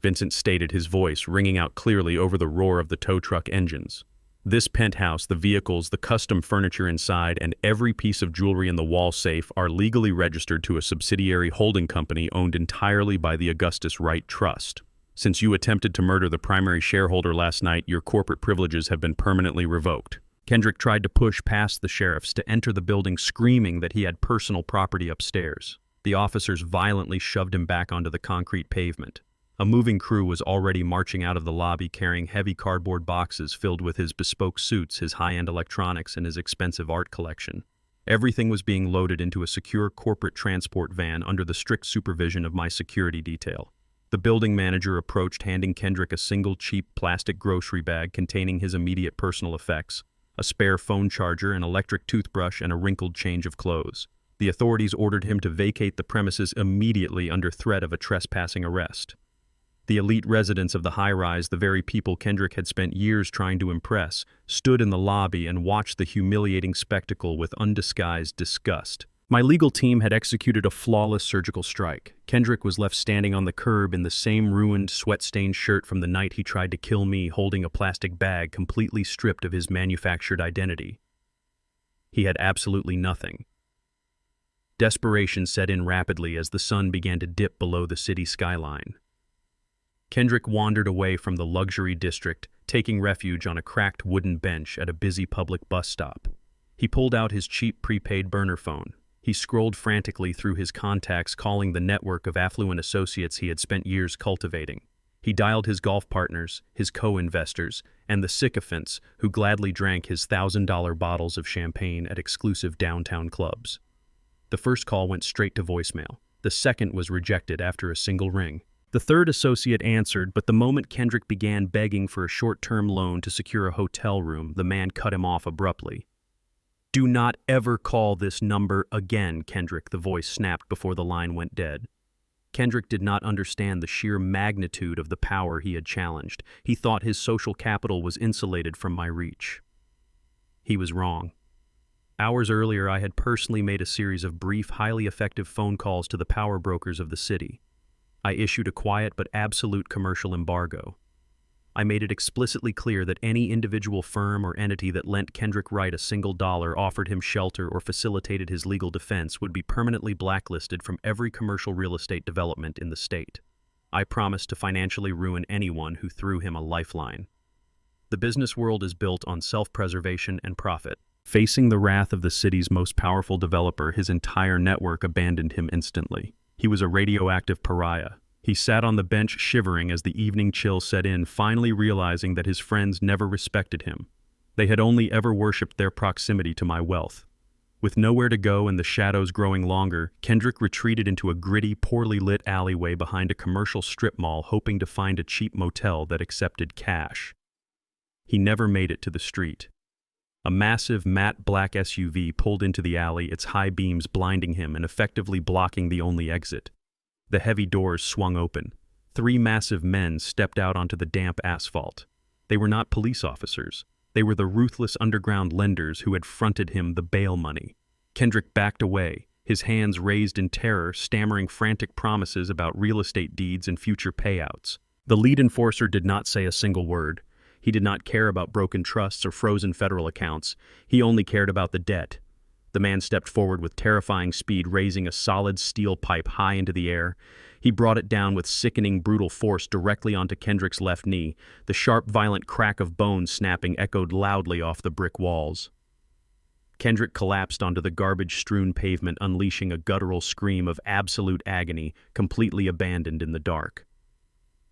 Vincent stated, his voice ringing out clearly over the roar of the tow truck engines. "This penthouse, the vehicles, the custom furniture inside, and every piece of jewelry in the wall safe are legally registered to a subsidiary holding company owned entirely by the Augustus Wright Trust. Since you attempted to murder the primary shareholder last night, your corporate privileges have been permanently revoked." Kendrick tried to push past the sheriffs to enter the building, screaming that he had personal property upstairs. The officers violently shoved him back onto the concrete pavement. A moving crew was already marching out of the lobby, carrying heavy cardboard boxes filled with his bespoke suits, his high-end electronics, and his expensive art collection. Everything was being loaded into a secure corporate transport van under the strict supervision of my security detail. The building manager approached, handing Kendrick a single cheap plastic grocery bag containing his immediate personal effects: a spare phone charger, an electric toothbrush, and a wrinkled change of clothes. The authorities ordered him to vacate the premises immediately under threat of a trespassing arrest. The elite residents of the high-rise, the very people Kendrick had spent years trying to impress, stood in the lobby and watched the humiliating spectacle with undisguised disgust. My legal team had executed a flawless surgical strike. Kendrick was left standing on the curb in the same ruined, sweat-stained shirt from the night he tried to kill me, holding a plastic bag completely stripped of his manufactured identity. He had absolutely nothing. Desperation set in rapidly as the sun began to dip below the city skyline. Kendrick wandered away from the luxury district, taking refuge on a cracked wooden bench at a busy public bus stop. He pulled out his cheap prepaid burner phone. He scrolled frantically through his contacts, calling the network of affluent associates he had spent years cultivating. He dialed his golf partners, his co-investors, and the sycophants who gladly drank his $1,000 bottles of champagne at exclusive downtown clubs. The first call went straight to voicemail. The second was rejected after a single ring. The third associate answered, but the moment Kendrick began begging for a short-term loan to secure a hotel room, the man cut him off abruptly. "Do not ever call this number again, Kendrick," the voice snapped before the line went dead. Kendrick did not understand the sheer magnitude of the power he had challenged. He thought his social capital was insulated from my reach. He was wrong. Hours earlier, I had personally made a series of brief, highly effective phone calls to the power brokers of the city. I issued a quiet but absolute commercial embargo. I made it explicitly clear that any individual firm or entity that lent Kendrick Wright a single dollar, offered him shelter, or facilitated his legal defense would be permanently blacklisted from every commercial real estate development in the state. I promised to financially ruin anyone who threw him a lifeline. The business world is built on self-preservation and profit. Facing the wrath of the city's most powerful developer, his entire network abandoned him instantly. He was a radioactive pariah. He sat on the bench shivering as the evening chill set in, finally realizing that his friends never respected him. They had only ever worshipped their proximity to my wealth. With nowhere to go and the shadows growing longer, Kendrick retreated into a gritty, poorly lit alleyway behind a commercial strip mall, hoping to find a cheap motel that accepted cash. He never made it to the street. A massive, matte black SUV pulled into the alley, its high beams blinding him and effectively blocking the only exit. The heavy doors swung open. 3 massive men stepped out onto the damp asphalt. They were not police officers. They were the ruthless underground lenders who had fronted him the bail money. Kendrick backed away, his hands raised in terror, stammering frantic promises about real estate deeds and future payouts. The lead enforcer did not say a single word. He did not care about broken trusts or frozen federal accounts. He only cared about the debt. The man stepped forward with terrifying speed, raising a solid steel pipe high into the air. He brought it down with sickening, brutal force directly onto Kendrick's left knee. The sharp, violent crack of bones snapping echoed loudly off the brick walls. Kendrick collapsed onto the garbage-strewn pavement, unleashing a guttural scream of absolute agony, completely abandoned in the dark.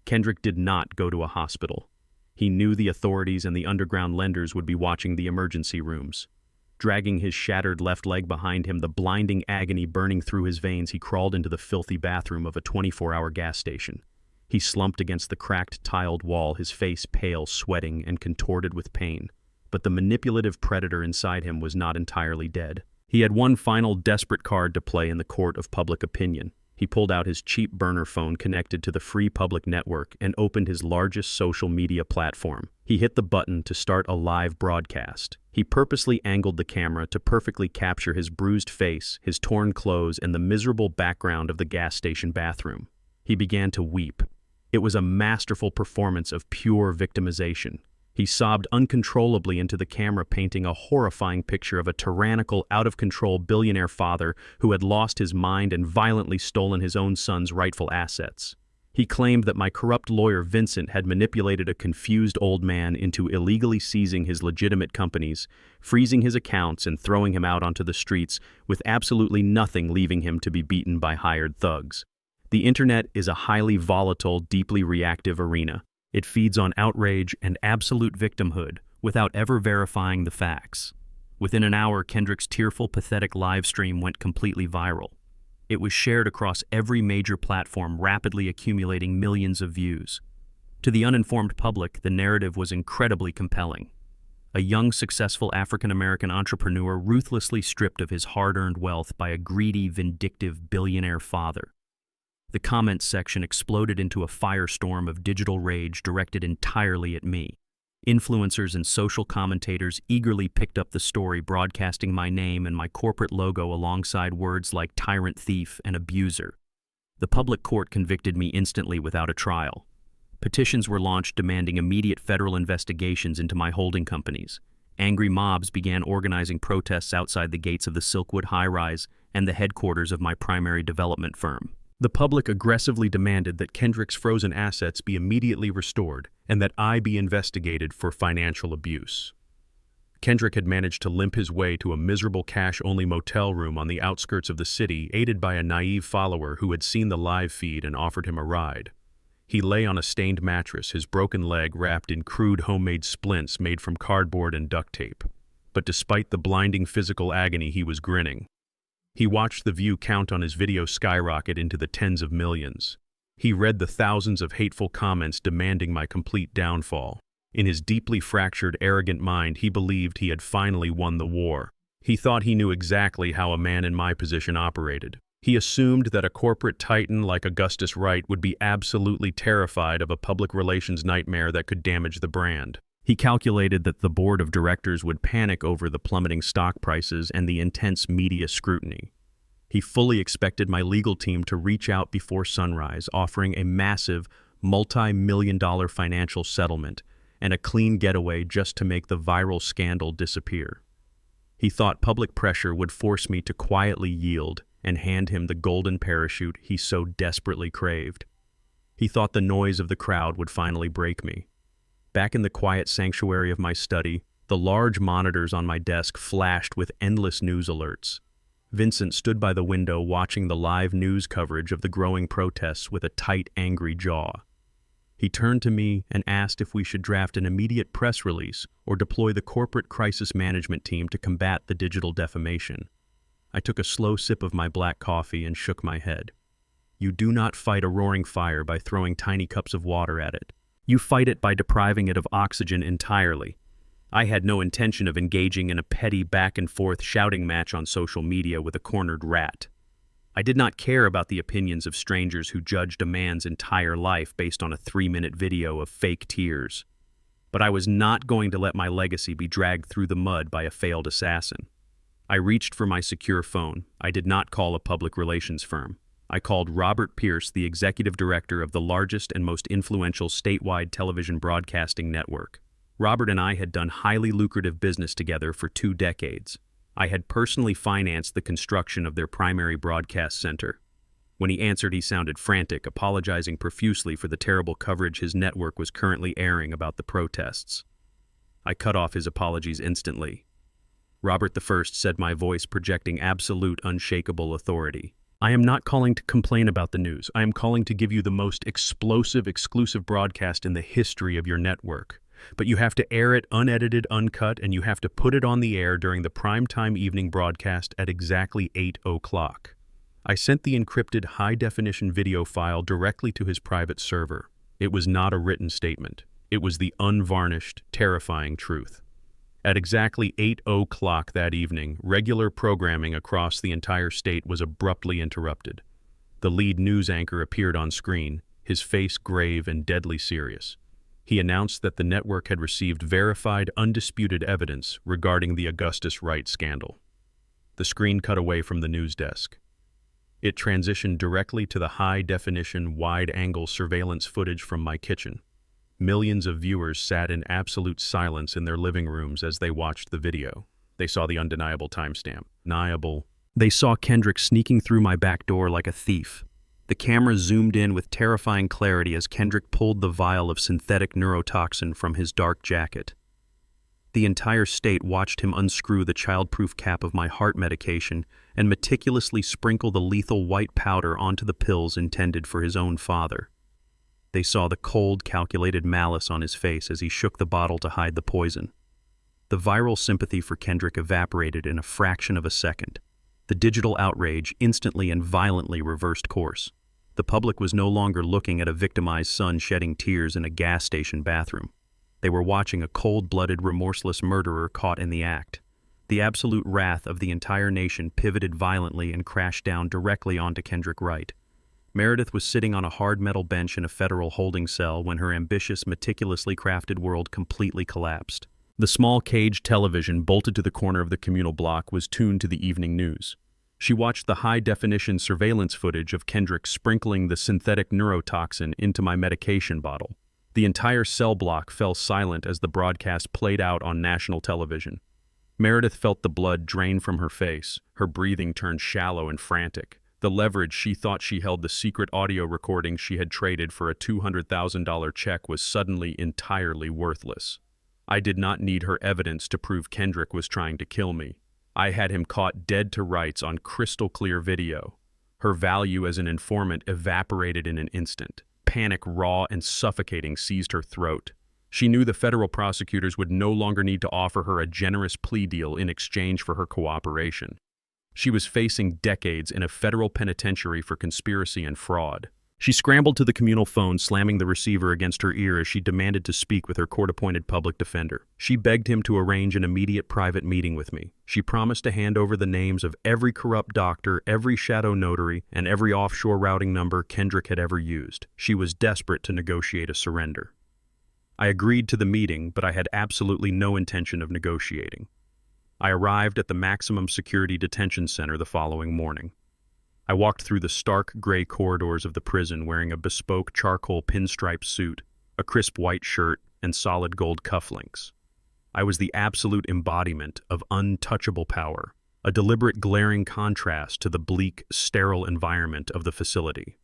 Kendrick did not go to a hospital. He knew the authorities and the underground lenders would be watching the emergency rooms. Dragging his shattered left leg behind him, the blinding agony burning through his veins, he crawled into the filthy bathroom of a 24-hour gas station. He slumped against the cracked, tiled wall, his face pale, sweating, and contorted with pain. But the manipulative predator inside him was not entirely dead. He had one final desperate card to play in the court of public opinion. He pulled out his cheap burner phone connected to the free public network and opened his largest social media platform. He hit the button to start a live broadcast. He purposely angled the camera to perfectly capture his bruised face, his torn clothes, and the miserable background of the gas station bathroom. He began to weep. It was a masterful performance of pure victimization. He sobbed uncontrollably into the camera, painting a horrifying picture of a tyrannical, out-of-control billionaire father who had lost his mind and violently stolen his own son's rightful assets. He claimed that my corrupt lawyer Vincent had manipulated a confused old man into illegally seizing his legitimate companies, freezing his accounts, and throwing him out onto the streets, with absolutely nothing leaving him to be beaten by hired thugs. The internet is a highly volatile, deeply reactive arena. It feeds on outrage and absolute victimhood without ever verifying the facts. Within an hour, Kendrick's tearful, pathetic live stream went completely viral. It was shared across every major platform, rapidly accumulating millions of views. To the uninformed public, the narrative was incredibly compelling. A young, successful African-American entrepreneur ruthlessly stripped of his hard-earned wealth by a greedy, vindictive billionaire father. The comments section exploded into a firestorm of digital rage directed entirely at me. Influencers and social commentators eagerly picked up the story, broadcasting my name and my corporate logo alongside words like tyrant, thief, and abuser. The public court convicted me instantly without a trial. Petitions were launched demanding immediate federal investigations into my holding companies. Angry mobs began organizing protests outside the gates of the Silkwood high-rise and the headquarters of my primary development firm. The public aggressively demanded that Kendrick's frozen assets be immediately restored and that I be investigated for financial abuse. Kendrick had managed to limp his way to a miserable cash-only motel room on the outskirts of the city, aided by a naive follower who had seen the live feed and offered him a ride. He lay on a stained mattress, his broken leg wrapped in crude homemade splints made from cardboard and duct tape. But despite the blinding physical agony, he was grinning. He watched the view count on his video skyrocket into the tens of millions. He read the thousands of hateful comments demanding my complete downfall. In his deeply fractured, arrogant mind, he believed he had finally won the war. He thought he knew exactly how a man in my position operated. He assumed that a corporate titan like Augustus Wright would be absolutely terrified of a public relations nightmare that could damage the brand. He calculated that the board of directors would panic over the plummeting stock prices and the intense media scrutiny. He fully expected my legal team to reach out before sunrise, offering a massive, multi-million-dollar financial settlement and a clean getaway just to make the viral scandal disappear. He thought public pressure would force me to quietly yield and hand him the golden parachute he so desperately craved. He thought the noise of the crowd would finally break me. Back in the quiet sanctuary of my study, the large monitors on my desk flashed with endless news alerts. Vincent stood by the window watching the live news coverage of the growing protests with a tight, angry jaw. He turned to me and asked if we should draft an immediate press release or deploy the corporate crisis management team to combat the digital defamation. I took a slow sip of my black coffee and shook my head. You do not fight a roaring fire by throwing tiny cups of water at it. You fight it by depriving it of oxygen entirely. I had no intention of engaging in a petty back-and-forth shouting match on social media with a cornered rat. I did not care about the opinions of strangers who judged a man's entire life based on a 3-minute video of fake tears. But I was not going to let my legacy be dragged through the mud by a failed assassin. I reached for my secure phone. I did not call a public relations firm. I called Robert Pierce, the executive director of the largest and most influential statewide television broadcasting network. Robert and I had done highly lucrative business together for 2 decades. I had personally financed the construction of their primary broadcast center. When he answered, he sounded frantic, apologizing profusely for the terrible coverage his network was currently airing about the protests. I cut off his apologies instantly. Robert I said, my voice projecting absolute, unshakable authority. I am not calling to complain about the news. I am calling to give you the most explosive, exclusive broadcast in the history of your network. But you have to air it unedited, uncut, and you have to put it on the air during the primetime evening broadcast at exactly 8 o'clock. I sent the encrypted high-definition video file directly to his private server. It was not a written statement. It was the unvarnished, terrifying truth. At exactly 8 o'clock that evening, regular programming across the entire state was abruptly interrupted. The lead news anchor appeared on screen, his face grave and deadly serious. He announced that the network had received verified, undisputed evidence regarding the Augustus Wright scandal. The screen cut away from the news desk. It transitioned directly to the high-definition, wide-angle surveillance footage from my kitchen. Millions of viewers sat in absolute silence in their living rooms as they watched the video. They saw the undeniable timestamp. They saw Kendrick sneaking through my back door like a thief. The camera zoomed in with terrifying clarity as Kendrick pulled the vial of synthetic neurotoxin from his dark jacket. The entire state watched him unscrew the childproof cap of my heart medication and meticulously sprinkle the lethal white powder onto the pills intended for his own father. They saw the cold, calculated malice on his face as he shook the bottle to hide the poison. The viral sympathy for Kendrick evaporated in a fraction of a second. The digital outrage instantly and violently reversed course. The public was no longer looking at a victimized son shedding tears in a gas station bathroom. They were watching a cold-blooded, remorseless murderer caught in the act. The absolute wrath of the entire nation pivoted violently and crashed down directly onto Kendrick Wright. Meredith was sitting on a hard metal bench in a federal holding cell when her ambitious, meticulously crafted world completely collapsed. The small cage television bolted to the corner of the communal block was tuned to the evening news. She watched the high-definition surveillance footage of Kendrick sprinkling the synthetic neurotoxin into my medication bottle. The entire cell block fell silent as the broadcast played out on national television. Meredith felt the blood drain from her face. Her breathing turned shallow and frantic. The leverage she thought she held, the secret audio recording she had traded for a $200,000 check, was suddenly entirely worthless. I did not need her evidence to prove Kendrick was trying to kill me. I had him caught dead to rights on crystal-clear video. Her value as an informant evaporated in an instant. Panic, raw and suffocating, seized her throat. She knew the federal prosecutors would no longer need to offer her a generous plea deal in exchange for her cooperation. She was facing decades in a federal penitentiary for conspiracy and fraud. She scrambled to the communal phone, slamming the receiver against her ear as she demanded to speak with her court-appointed public defender. She begged him to arrange an immediate private meeting with me. She promised to hand over the names of every corrupt doctor, every shadow notary, and every offshore routing number Kendrick had ever used. She was desperate to negotiate a surrender. I agreed to the meeting, but I had absolutely no intention of negotiating. I arrived at the maximum security detention center the following morning. I walked through the stark gray corridors of the prison wearing a bespoke charcoal pinstripe suit, a crisp white shirt, and solid gold cufflinks. I was the absolute embodiment of untouchable power, a deliberate glaring contrast to the bleak, sterile environment of the facility.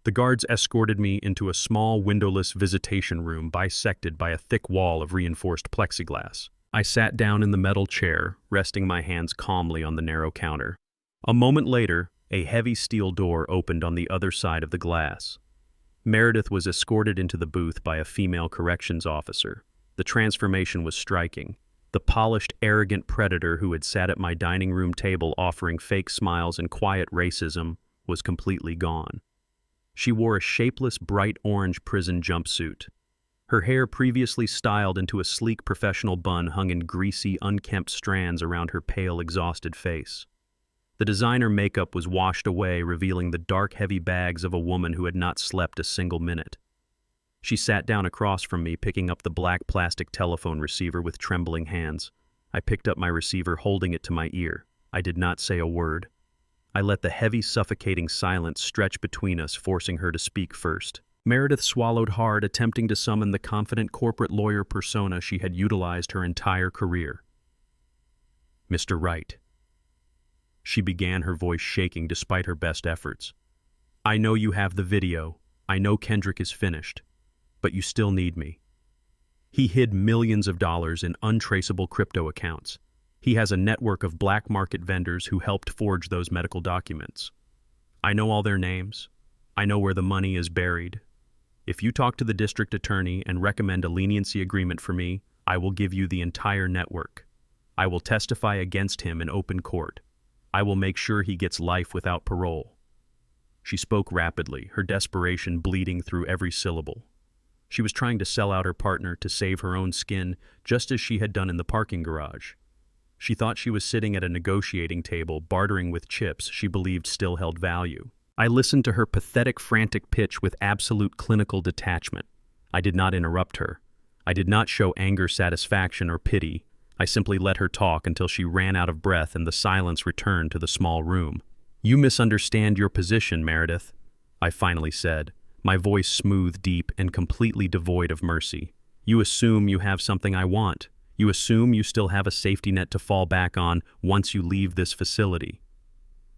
The guards escorted me into a small windowless visitation room bisected by a thick wall of reinforced plexiglass. I sat down in the metal chair, resting my hands calmly on the narrow counter. A moment later, a heavy steel door opened on the other side of the glass. Meredith was escorted into the booth by a female corrections officer. The transformation was striking. The polished, arrogant predator who had sat at my dining room table offering fake smiles and quiet racism was completely gone. She wore a shapeless, bright orange prison jumpsuit. Her hair, previously styled into a sleek professional bun, hung in greasy, unkempt strands around her pale, exhausted face. The designer makeup was washed away, revealing the dark, heavy bags of a woman who had not slept a single minute. She sat down across from me, picking up the black plastic telephone receiver with trembling hands. I picked up my receiver, holding it to my ear. I did not say a word. I let the heavy, suffocating silence stretch between us, forcing her to speak first. Meredith swallowed hard, attempting to summon the confident corporate lawyer persona she had utilized her entire career. "Mr. Wright," she began, her voice shaking despite her best efforts. "I know you have the video. I know Kendrick is finished. But you still need me. He hid millions of dollars in untraceable crypto accounts. He has a network of black market vendors who helped forge those medical documents. I know all their names. I know where the money is buried. If you talk to the district attorney and recommend a leniency agreement for me, I will give you the entire network. I will testify against him in open court. I will make sure he gets life without parole." She spoke rapidly, her desperation bleeding through every syllable. She was trying to sell out her partner to save her own skin, just as she had done in the parking garage. She thought she was sitting at a negotiating table, bartering with chips she believed still held value. I listened to her pathetic, frantic pitch with absolute clinical detachment. I did not interrupt her. I did not show anger, satisfaction, or pity. I simply let her talk until she ran out of breath and the silence returned to the small room. "You misunderstand your position, Meredith," I finally said, my voice smooth, deep, and completely devoid of mercy. "You assume you have something I want. You assume you still have a safety net to fall back on once you leave this facility."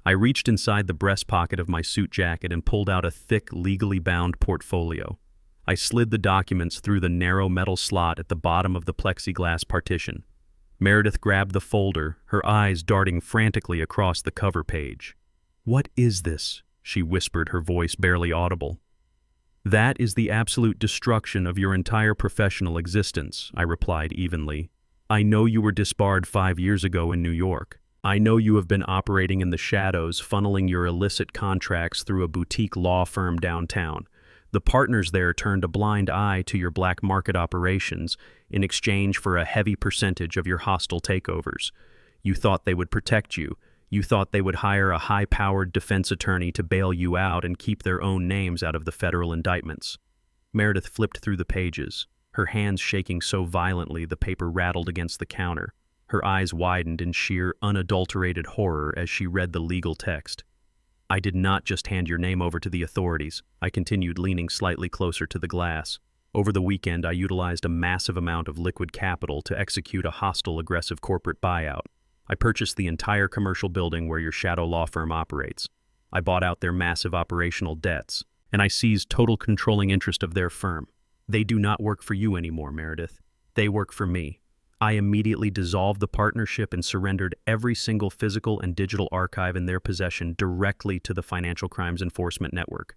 I reached inside the breast pocket of my suit jacket and pulled out a thick, legally bound portfolio. I slid the documents through the narrow metal slot at the bottom of the plexiglass partition. Meredith grabbed the folder, her eyes darting frantically across the cover page. "What is this?" she whispered, her voice barely audible. "That is the absolute destruction of your entire professional existence," I replied evenly. "I know you were disbarred 5 years ago in New York. I know you have been operating in the shadows, funneling your illicit contracts through a boutique law firm downtown. The partners there turned a blind eye to your black market operations in exchange for a heavy percentage of your hostile takeovers. You thought they would protect you. You thought they would hire a high-powered defense attorney to bail you out and keep their own names out of the federal indictments. Meredith flipped through the pages, her hands shaking so violently the paper rattled against the counter. Her eyes widened in sheer, unadulterated horror as she read the legal text. I did not just hand your name over to the authorities, I continued, leaning slightly closer to the glass. Over the weekend, I utilized a massive amount of liquid capital to execute a hostile, aggressive corporate buyout. I purchased the entire commercial building where your shadow law firm operates. I bought out their massive operational debts, and I seized total controlling interest of their firm. They do not work for you anymore, Meredith. They work for me. I immediately dissolved the partnership and surrendered every single physical and digital archive in their possession directly to the Financial Crimes Enforcement Network.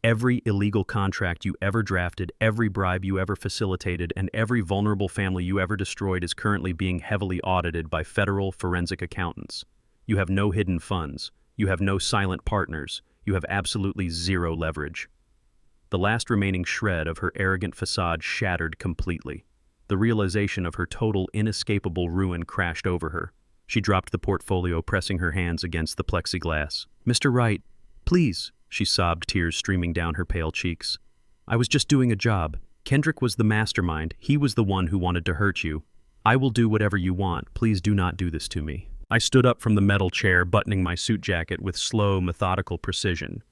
Every illegal contract you ever drafted, every bribe you ever facilitated, and every vulnerable family you ever destroyed is currently being heavily audited by federal forensic accountants. You have no hidden funds. You have no silent partners. You have absolutely zero leverage. The last remaining shred of her arrogant facade shattered completely. The realization of her total, inescapable ruin crashed over her. She dropped the portfolio, pressing her hands against the plexiglass. "Mr. Wright, please," she sobbed, tears streaming down her pale cheeks. "I was just doing a job. Kendrick was the mastermind. He was the one who wanted to hurt you. I will do whatever you want. Please do not do this to me." I stood up from the metal chair, buttoning my suit jacket with slow, methodical precision.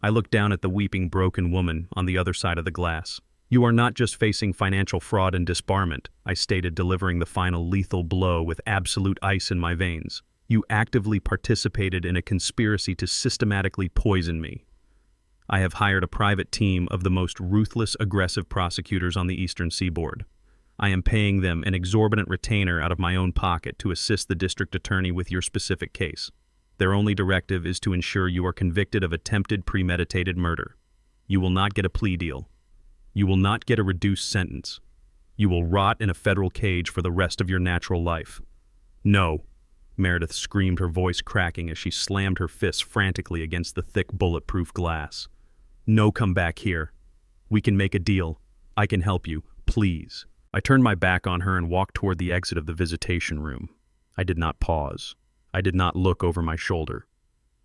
I looked down at the weeping, broken woman on the other side of the glass. "You are not just facing financial fraud and disbarment," I stated, delivering the final lethal blow with absolute ice in my veins. "You actively participated in a conspiracy to systematically poison me. I have hired a private team of the most ruthless, aggressive prosecutors on the Eastern Seaboard. I am paying them an exorbitant retainer out of my own pocket to assist the district attorney with your specific case. Their only directive is to ensure you are convicted of attempted premeditated murder. You will not get a plea deal. You will not get a reduced sentence. You will rot in a federal cage for the rest of your natural life." "No," Meredith screamed, her voice cracking as she slammed her fists frantically against the thick, bulletproof glass. "No, come back here. We can make a deal. I can help you. Please." I turned my back on her and walked toward the exit of the visitation room. I did not pause. I did not look over my shoulder.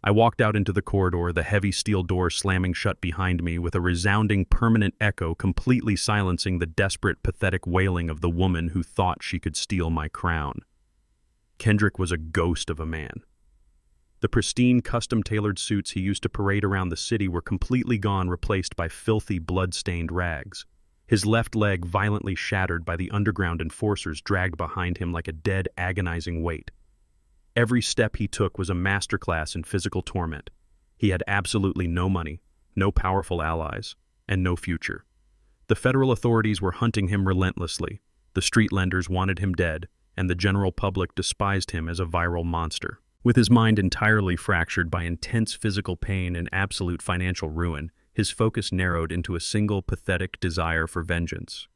I walked out into the corridor, the heavy steel door slamming shut behind me with a resounding, permanent echo completely silencing the desperate, pathetic wailing of the woman who thought she could steal my crown. Kendrick was a ghost of a man. The pristine, custom-tailored suits he used to parade around the city were completely gone, replaced by filthy, blood-stained rags. His left leg violently shattered by the underground enforcers dragged behind him like a dead, agonizing weight. Every step he took was a masterclass in physical torment. He had absolutely no money, no powerful allies, and no future. The federal authorities were hunting him relentlessly. The street lenders wanted him dead, and the general public despised him as a viral monster. With his mind entirely fractured by intense physical pain and absolute financial ruin, his focus narrowed into a single pathetic desire for vengeance.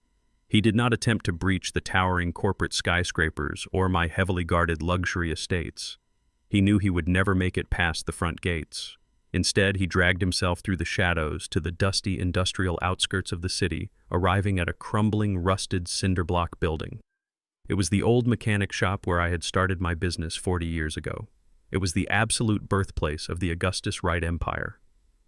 He did not attempt to breach the towering corporate skyscrapers or my heavily guarded luxury estates. He knew he would never make it past the front gates. Instead, he dragged himself through the shadows to the dusty industrial outskirts of the city, arriving at a crumbling, rusted cinder block building. It was the old mechanic shop where I had started my business 40 years ago. It was the absolute birthplace of the Augustus Wright Empire.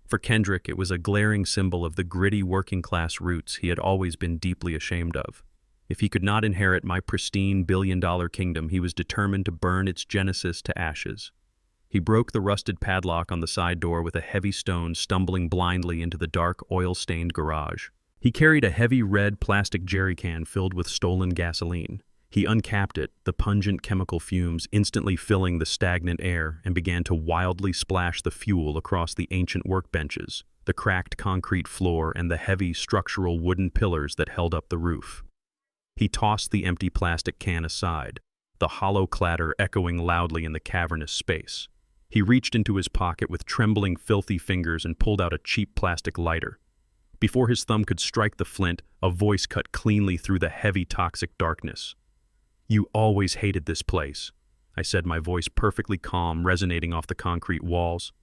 For Kendrick, it was a glaring symbol of the gritty working-class roots he had always been deeply ashamed of. If he could not inherit my pristine billion-dollar kingdom, he was determined to burn its genesis to ashes. He broke the rusted padlock on the side door with a heavy stone, stumbling blindly into the dark, oil-stained garage. He carried a heavy red plastic jerry can filled with stolen gasoline. He uncapped it, the pungent chemical fumes instantly filling the stagnant air, and began to wildly splash the fuel across the ancient workbenches, the cracked concrete floor, and the heavy structural wooden pillars that held up the roof. He tossed the empty plastic can aside, the hollow clatter echoing loudly in the cavernous space. He reached into his pocket with trembling, filthy fingers and pulled out a cheap plastic lighter. Before his thumb could strike the flint, a voice cut cleanly through the heavy, toxic darkness. "You always hated this place," I said, my voice perfectly calm, resonating off the concrete walls.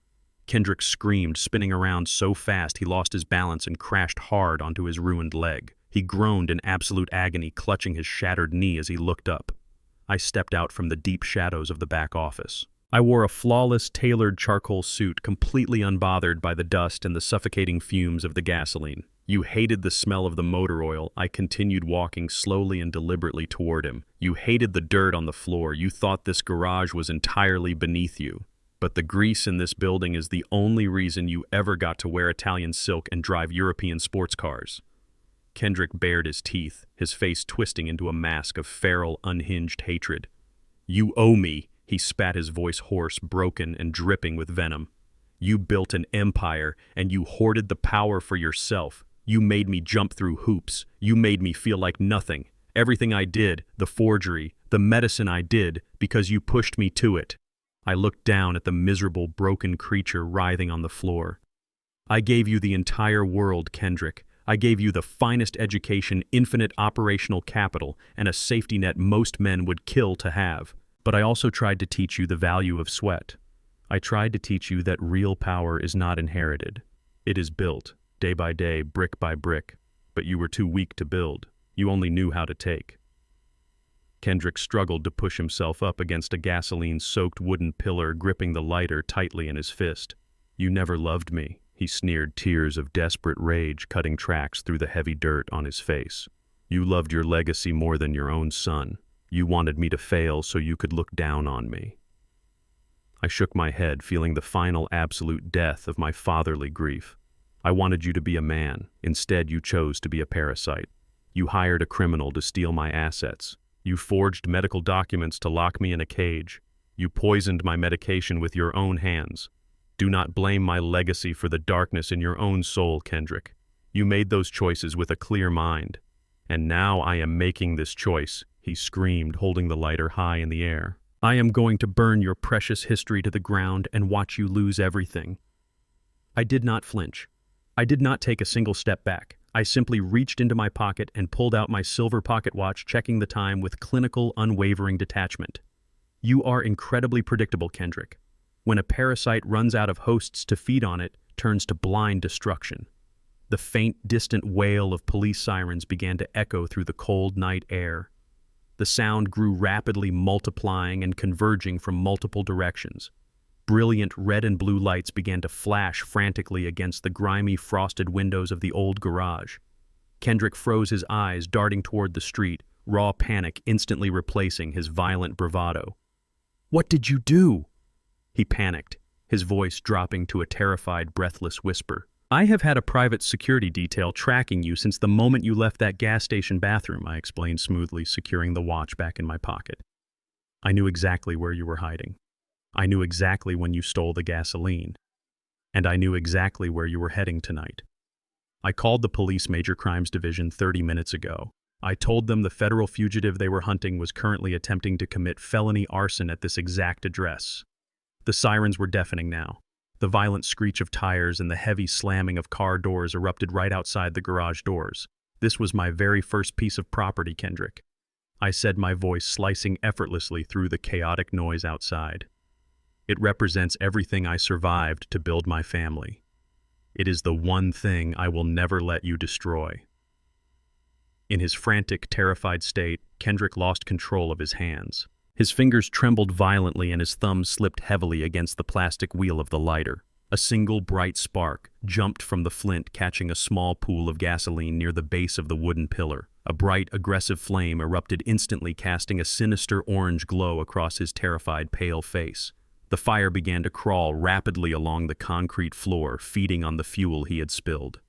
Kendrick screamed, spinning around so fast he lost his balance and crashed hard onto his ruined leg. He groaned in absolute agony, clutching his shattered knee as he looked up. I stepped out from the deep shadows of the back office. I wore a flawless, tailored charcoal suit, completely unbothered by the dust and the suffocating fumes of the gasoline. You hated the smell of the motor oil. I continued walking slowly and deliberately toward him. You hated the dirt on the floor. You thought this garage was entirely beneath you. But the grease in this building is the only reason you ever got to wear Italian silk and drive European sports cars. Kendrick bared his teeth, his face twisting into a mask of feral, unhinged hatred. You owe me, he spat, his voice hoarse, broken, and dripping with venom. You built an empire, and you hoarded the power for yourself. You made me jump through hoops. You made me feel like nothing. Everything I did, the forgery, the medicine I did, because you pushed me to it. I looked down at the miserable, broken creature writhing on the floor. I gave you the entire world, Kendrick. I gave you the finest education, infinite operational capital, and a safety net most men would kill to have. But I also tried to teach you the value of sweat. I tried to teach you that real power is not inherited. It is built, day by day, brick by brick. But you were too weak to build. You only knew how to take. Kendrick struggled to push himself up against a gasoline-soaked wooden pillar, gripping the lighter tightly in his fist. You never loved me, he sneered, tears of desperate rage cutting tracks through the heavy dirt on his face. You loved your legacy more than your own son. You wanted me to fail so you could look down on me. I shook my head, feeling the final absolute death of my fatherly grief. I wanted you to be a man. Instead, you chose to be a parasite. You hired a criminal to steal my assets. You forged medical documents to lock me in a cage. You poisoned my medication with your own hands. Do not blame my legacy for the darkness in your own soul, Kendrick. You made those choices with a clear mind. And now I am making this choice, he screamed, holding the lighter high in the air. I am going to burn your precious history to the ground and watch you lose everything. I did not flinch. I did not take a single step back. I simply reached into my pocket and pulled out my silver pocket watch, checking the time with clinical, unwavering detachment. You are incredibly predictable, Kendrick. When a parasite runs out of hosts to feed on it, turns to blind destruction. The faint, distant wail of police sirens began to echo through the cold night air. The sound grew rapidly, multiplying and converging from multiple directions. Brilliant red and blue lights began to flash frantically against the grimy, frosted windows of the old garage. Kendrick froze his eyes, darting toward the street, raw panic instantly replacing his violent bravado. "What did you do?" He panicked, his voice dropping to a terrified, breathless whisper. "I have had a private security detail tracking you since the moment you left that gas station bathroom," I explained smoothly, securing the watch back in my pocket. "I knew exactly where you were hiding. I knew exactly when you stole the gasoline. And I knew exactly where you were heading tonight. I called the police major crimes division 30 minutes ago. I told them the federal fugitive they were hunting was currently attempting to commit felony arson at this exact address." The sirens were deafening now. The violent screech of tires and the heavy slamming of car doors erupted right outside the garage doors. "This was my very first piece of property, Kendrick," I said, my voice slicing effortlessly through the chaotic noise outside. "It represents everything I survived to build my family. It is the one thing I will never let you destroy." In his frantic, terrified state, Kendrick lost control of his hands. His fingers trembled violently and his thumbs slipped heavily against the plastic wheel of the lighter. A single bright spark jumped from the flint, catching a small pool of gasoline near the base of the wooden pillar. A bright, aggressive flame erupted instantly, casting a sinister orange glow across his terrified, pale face. The fire began to crawl rapidly along the concrete floor, feeding on the fuel he had spilled.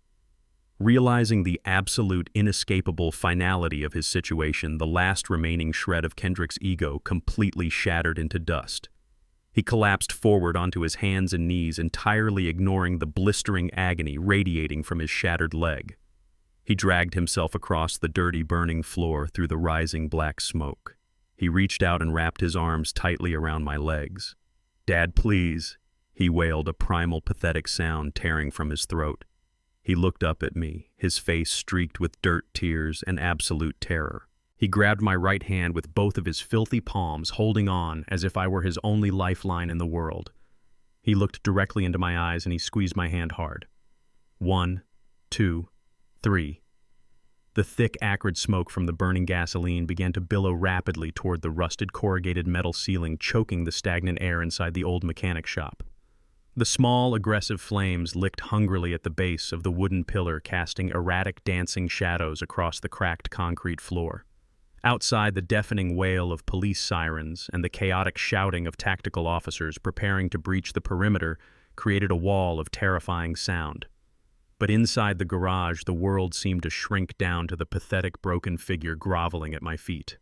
Realizing the absolute, inescapable finality of his situation, the last remaining shred of Kendrick's ego completely shattered into dust. He collapsed forward onto his hands and knees, entirely ignoring the blistering agony radiating from his shattered leg. He dragged himself across the dirty, burning floor through the rising black smoke. He reached out and wrapped his arms tightly around my legs. "Dad, please," he wailed, a primal, pathetic sound tearing from his throat. He looked up at me, his face streaked with dirt, tears, and absolute terror. He grabbed my right hand with both of his filthy palms, holding on as if I were his only lifeline in the world. He looked directly into my eyes and he squeezed my hand hard. 1, 2, 3. The The thick, acrid smoke from the burning gasoline began to billow rapidly toward the rusted corrugated metal ceiling, choking the stagnant air inside the old mechanic shop. The small, aggressive flames licked hungrily at the base of the wooden pillar, casting erratic, dancing shadows across the cracked concrete floor. Outside, the deafening wail of police sirens and the chaotic shouting of tactical officers preparing to breach the perimeter created a wall of terrifying sound. But inside the garage, the world seemed to shrink down to the pathetic, broken figure groveling at my feet.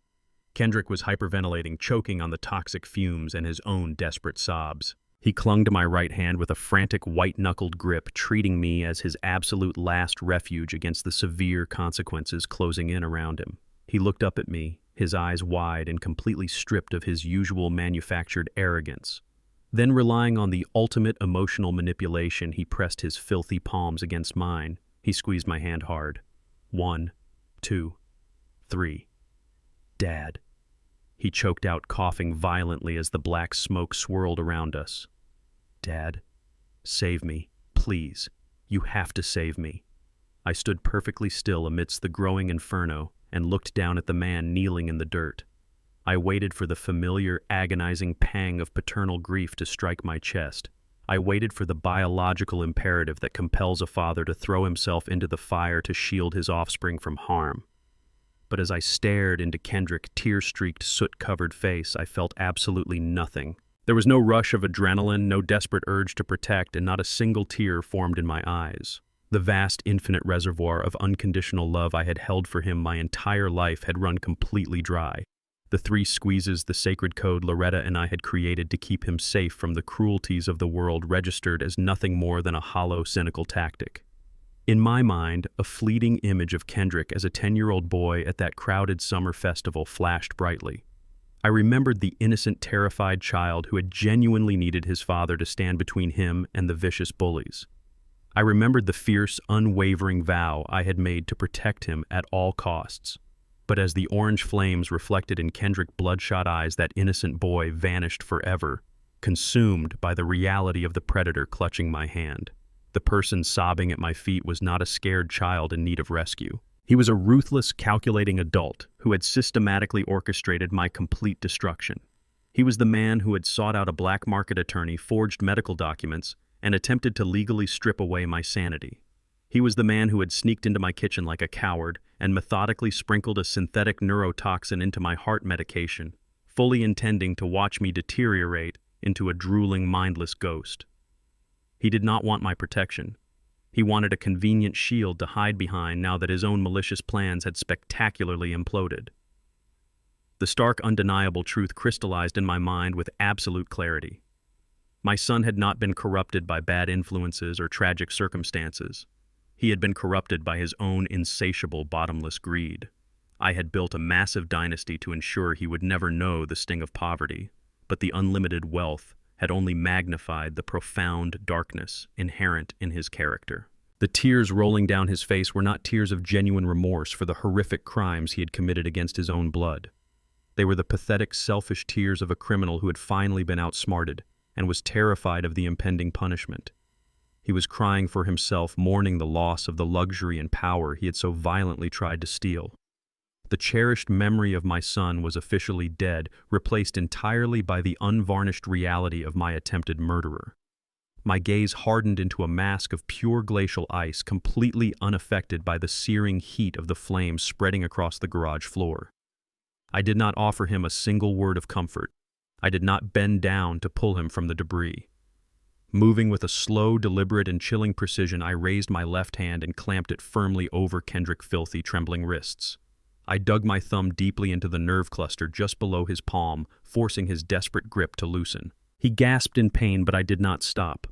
Kendrick was hyperventilating, choking on the toxic fumes and his own desperate sobs. He clung to my right hand with a frantic, white-knuckled grip, treating me as his absolute last refuge against the severe consequences closing in around him. He looked up at me, his eyes wide and completely stripped of his usual manufactured arrogance. Then, relying on the ultimate emotional manipulation, he pressed his filthy palms against mine. He squeezed my hand hard. 1, 2, 3. Dad. He choked out, coughing violently as the black smoke swirled around us. Dad, save me, please. You have to save me. I stood perfectly still amidst the growing inferno and looked down at the man kneeling in the dirt. I waited for the familiar, agonizing pang of paternal grief to strike my chest. I waited for the biological imperative that compels a father to throw himself into the fire to shield his offspring from harm. But as I stared into Kendrick's tear-streaked, soot-covered face, I felt absolutely nothing. There was no rush of adrenaline, no desperate urge to protect, and not a single tear formed in my eyes. The vast, infinite reservoir of unconditional love I had held for him my entire life had run completely dry. The 3 squeezes, the sacred code Loretta and I had created to keep him safe from the cruelties of the world, registered as nothing more than a hollow, cynical tactic. In my mind, a fleeting image of Kendrick as a 10-year-old boy at that crowded summer festival flashed brightly. I remembered the innocent, terrified child who had genuinely needed his father to stand between him and the vicious bullies. I remembered the fierce, unwavering vow I had made to protect him at all costs. But as the orange flames reflected in Kendrick's bloodshot eyes, that innocent boy vanished forever, consumed by the reality of the predator clutching my hand. The person sobbing at my feet was not a scared child in need of rescue. He was a ruthless, calculating adult who had systematically orchestrated my complete destruction. He was the man who had sought out a black market attorney, forged medical documents, and attempted to legally strip away my sanity. He was the man who had sneaked into my kitchen like a coward and methodically sprinkled a synthetic neurotoxin into my heart medication, fully intending to watch me deteriorate into a drooling, mindless ghost. He did not want my protection. He wanted a convenient shield to hide behind now that his own malicious plans had spectacularly imploded. The stark, undeniable truth crystallized in my mind with absolute clarity. My son had not been corrupted by bad influences or tragic circumstances. He had been corrupted by his own insatiable, bottomless greed. I had built a massive dynasty to ensure he would never know the sting of poverty, but the unlimited wealth had only magnified the profound darkness inherent in his character. The tears rolling down his face were not tears of genuine remorse for the horrific crimes he had committed against his own blood. They were the pathetic, selfish tears of a criminal who had finally been outsmarted and was terrified of the impending punishment. He was crying for himself, mourning the loss of the luxury and power he had so violently tried to steal. The cherished memory of my son was officially dead, replaced entirely by the unvarnished reality of my attempted murderer. My gaze hardened into a mask of pure glacial ice, completely unaffected by the searing heat of the flames spreading across the garage floor. I did not offer him a single word of comfort. I did not bend down to pull him from the debris. Moving with a slow, deliberate, and chilling precision, I raised my left hand and clamped it firmly over Kendrick's filthy, trembling wrists. I dug my thumb deeply into the nerve cluster just below his palm, forcing his desperate grip to loosen. He gasped in pain, but I did not stop.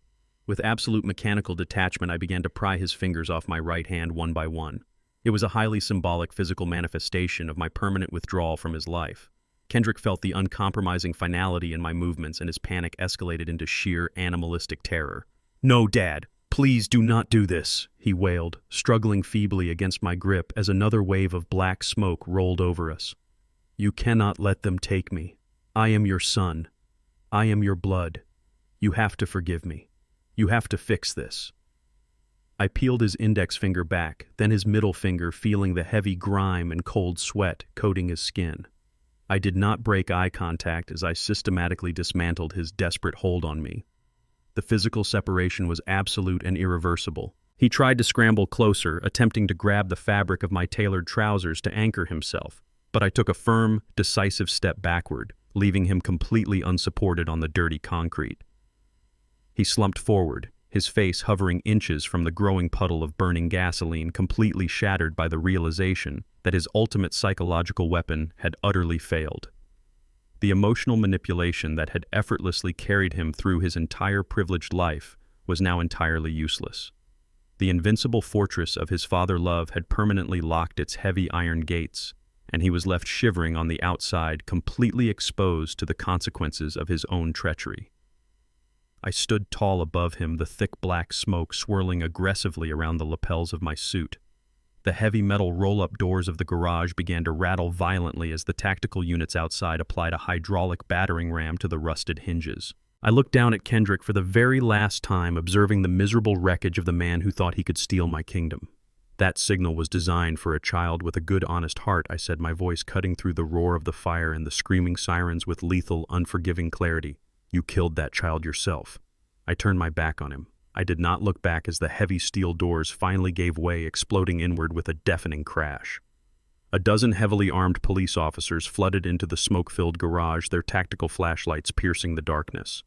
With absolute mechanical detachment, I began to pry his fingers off my right hand one by one. It was a highly symbolic physical manifestation of my permanent withdrawal from his life. Kendrick felt the uncompromising finality in my movements, and his panic escalated into sheer animalistic terror. "No, Dad! Please do not do this," he wailed, struggling feebly against my grip as another wave of black smoke rolled over us. "You cannot let them take me. I am your son. I am your blood. You have to forgive me. You have to fix this." I peeled his index finger back, then his middle finger, feeling the heavy grime and cold sweat coating his skin. I did not break eye contact as I systematically dismantled his desperate hold on me. The physical separation was absolute and irreversible. He tried to scramble closer, attempting to grab the fabric of my tailored trousers to anchor himself, but I took a firm, decisive step backward, leaving him completely unsupported on the dirty concrete. He slumped forward, his face hovering inches from the growing puddle of burning gasoline, completely shattered by the realization that his ultimate psychological weapon had utterly failed. The emotional manipulation that had effortlessly carried him through his entire privileged life was now entirely useless. The invincible fortress of his father love had permanently locked its heavy iron gates, and he was left shivering on the outside, completely exposed to the consequences of his own treachery. I stood tall above him, the thick black smoke swirling aggressively around the lapels of my suit. The heavy metal roll-up doors of the garage began to rattle violently as the tactical units outside applied a hydraulic battering ram to the rusted hinges. I looked down at Kendrick for the very last time, observing the miserable wreckage of the man who thought he could steal my kingdom. "That signal was designed for a child with a good, honest heart," I said, my voice cutting through the roar of the fire and the screaming sirens with lethal, unforgiving clarity. "You killed that child yourself." I turned my back on him. I did not look back as the heavy steel doors finally gave way, exploding inward with a deafening crash. A dozen heavily armed police officers flooded into the smoke-filled garage, their tactical flashlights piercing the darkness.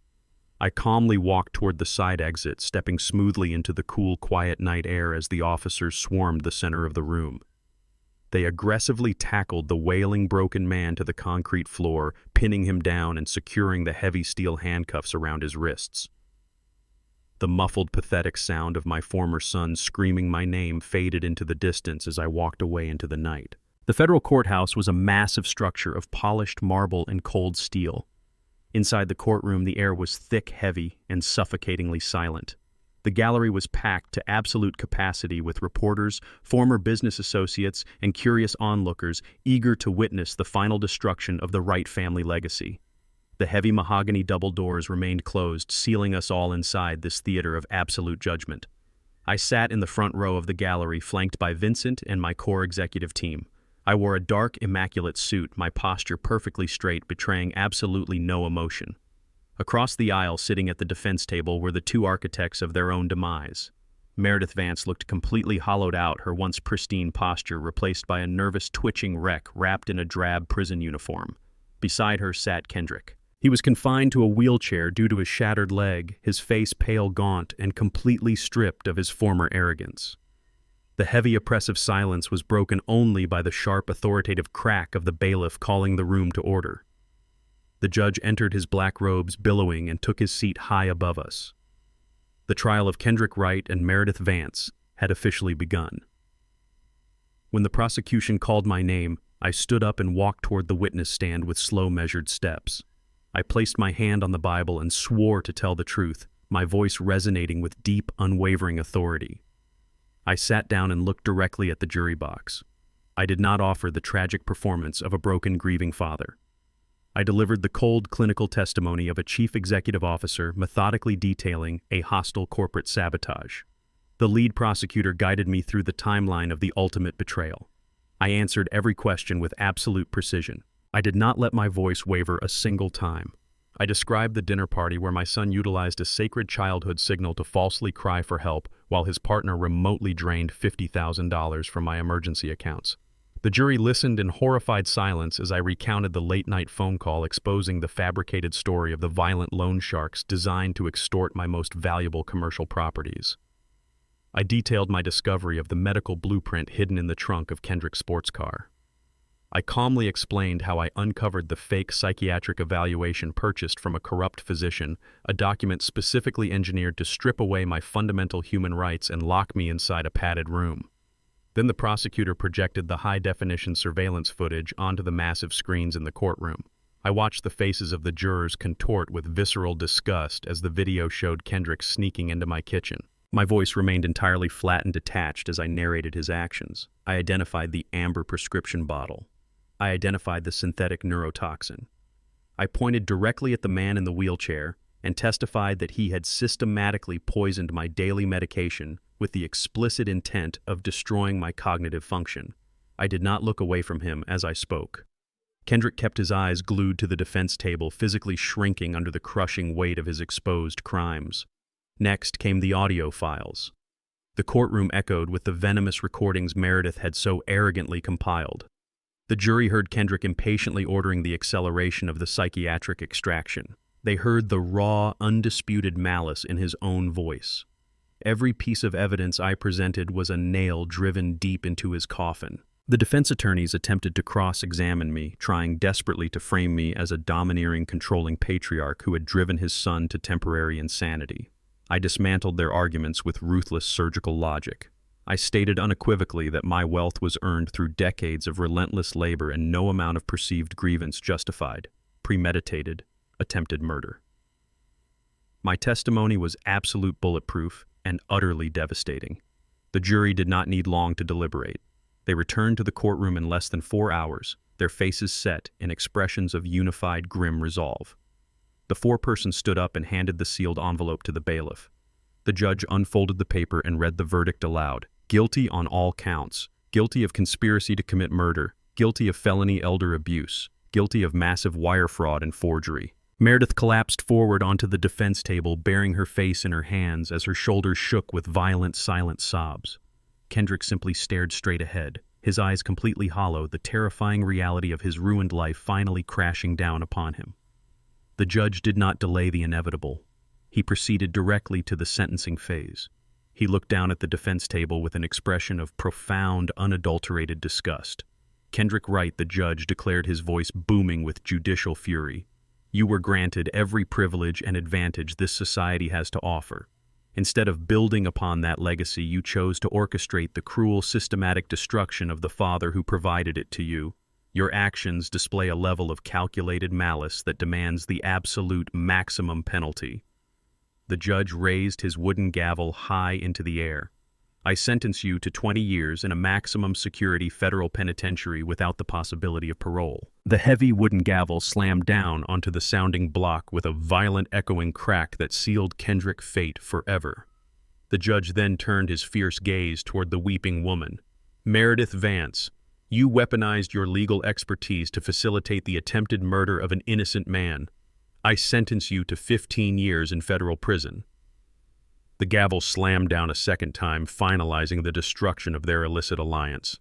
I calmly walked toward the side exit, stepping smoothly into the cool, quiet night air as the officers swarmed the center of the room. They aggressively tackled the wailing, broken man to the concrete floor, pinning him down and securing the heavy steel handcuffs around his wrists. The muffled, pathetic sound of my former son screaming my name faded into the distance as I walked away into the night. The federal courthouse was a massive structure of polished marble and cold steel. Inside the courtroom, the air was thick, heavy, and suffocatingly silent. The gallery was packed to absolute capacity with reporters, former business associates, and curious onlookers eager to witness the final destruction of the Wright family legacy. The heavy mahogany double doors remained closed, sealing us all inside this theater of absolute judgment. I sat in the front row of the gallery, flanked by Vincent and my core executive team. I wore a dark, immaculate suit, my posture perfectly straight, betraying absolutely no emotion. Across the aisle, sitting at the defense table, were the two architects of their own demise. Meredith Vance looked completely hollowed out, her once pristine posture replaced by a nervous, twitching wreck wrapped in a drab prison uniform. Beside her sat Kendrick. He was confined to a wheelchair due to his shattered leg, his face pale, gaunt, and completely stripped of his former arrogance. The heavy, oppressive silence was broken only by the sharp, authoritative crack of the bailiff calling the room to order. The judge entered his black robes, billowing, and took his seat high above us. The trial of Kendrick Wright and Meredith Vance had officially begun. When the prosecution called my name, I stood up and walked toward the witness stand with slow, measured steps. I placed my hand on the Bible and swore to tell the truth, my voice resonating with deep, unwavering authority. I sat down and looked directly at the jury box. I did not offer the tragic performance of a broken, grieving father. I delivered the cold, clinical testimony of a chief executive officer methodically detailing a hostile corporate sabotage. The lead prosecutor guided me through the timeline of the ultimate betrayal. I answered every question with absolute precision. I did not let my voice waver a single time. I described the dinner party where my son utilized a sacred childhood signal to falsely cry for help while his partner remotely drained $50,000 from my emergency accounts. The jury listened in horrified silence as I recounted the late-night phone call exposing the fabricated story of the violent loan sharks designed to extort my most valuable commercial properties. I detailed my discovery of the medical blueprint hidden in the trunk of Kendrick's sports car. I calmly explained how I uncovered the fake psychiatric evaluation purchased from a corrupt physician, a document specifically engineered to strip away my fundamental human rights and lock me inside a padded room. Then the prosecutor projected the high-definition surveillance footage onto the massive screens in the courtroom. I watched the faces of the jurors contort with visceral disgust as the video showed Kendrick sneaking into my kitchen. My voice remained entirely flat and detached as I narrated his actions. I identified the amber prescription bottle. I identified the synthetic neurotoxin. I pointed directly at the man in the wheelchair and testified that he had systematically poisoned my daily medication with the explicit intent of destroying my cognitive function. I did not look away from him as I spoke. Kendrick kept his eyes glued to the defense table, physically shrinking under the crushing weight of his exposed crimes. Next came the audio files. The courtroom echoed with the venomous recordings Meredith had so arrogantly compiled. The jury heard Kendrick impatiently ordering the acceleration of the psychiatric extraction. They heard the raw, undisputed malice in his own voice. Every piece of evidence I presented was a nail driven deep into his coffin. The defense attorneys attempted to cross-examine me, trying desperately to frame me as a domineering, controlling patriarch who had driven his son to temporary insanity. I dismantled their arguments with ruthless surgical logic. I stated unequivocally that my wealth was earned through decades of relentless labor and no amount of perceived grievance justified premeditated, attempted murder. My testimony was absolute bulletproof and utterly devastating. The jury did not need long to deliberate. They returned to the courtroom in less than 4 hours, their faces set in expressions of unified, grim resolve. The foreperson stood up and handed the sealed envelope to the bailiff. The judge unfolded the paper and read the verdict aloud. Guilty on all counts. Guilty of conspiracy to commit murder. Guilty of felony elder abuse. Guilty of massive wire fraud and forgery. Meredith collapsed forward onto the defense table, burying her face in her hands as her shoulders shook with violent, silent sobs. Kendrick simply stared straight ahead, his eyes completely hollow, the terrifying reality of his ruined life finally crashing down upon him. The judge did not delay the inevitable. He proceeded directly to the sentencing phase. He looked down at the defense table with an expression of profound, unadulterated disgust. Kendrick Wright, the judge, declared, his voice booming with judicial fury. You were granted every privilege and advantage this society has to offer. Instead of building upon that legacy, you chose to orchestrate the cruel, systematic destruction of the father who provided it to you. Your actions display a level of calculated malice that demands the absolute maximum penalty. The judge raised his wooden gavel high into the air. I sentence you to 20 years in a maximum security federal penitentiary without the possibility of parole. The heavy wooden gavel slammed down onto the sounding block with a violent echoing crack that sealed Kendrick's fate forever. The judge then turned his fierce gaze toward the weeping woman. Meredith Vance, you weaponized your legal expertise to facilitate the attempted murder of an innocent man. I sentence you to 15 years in federal prison. The gavel slammed down a second time, finalizing the destruction of their illicit alliance.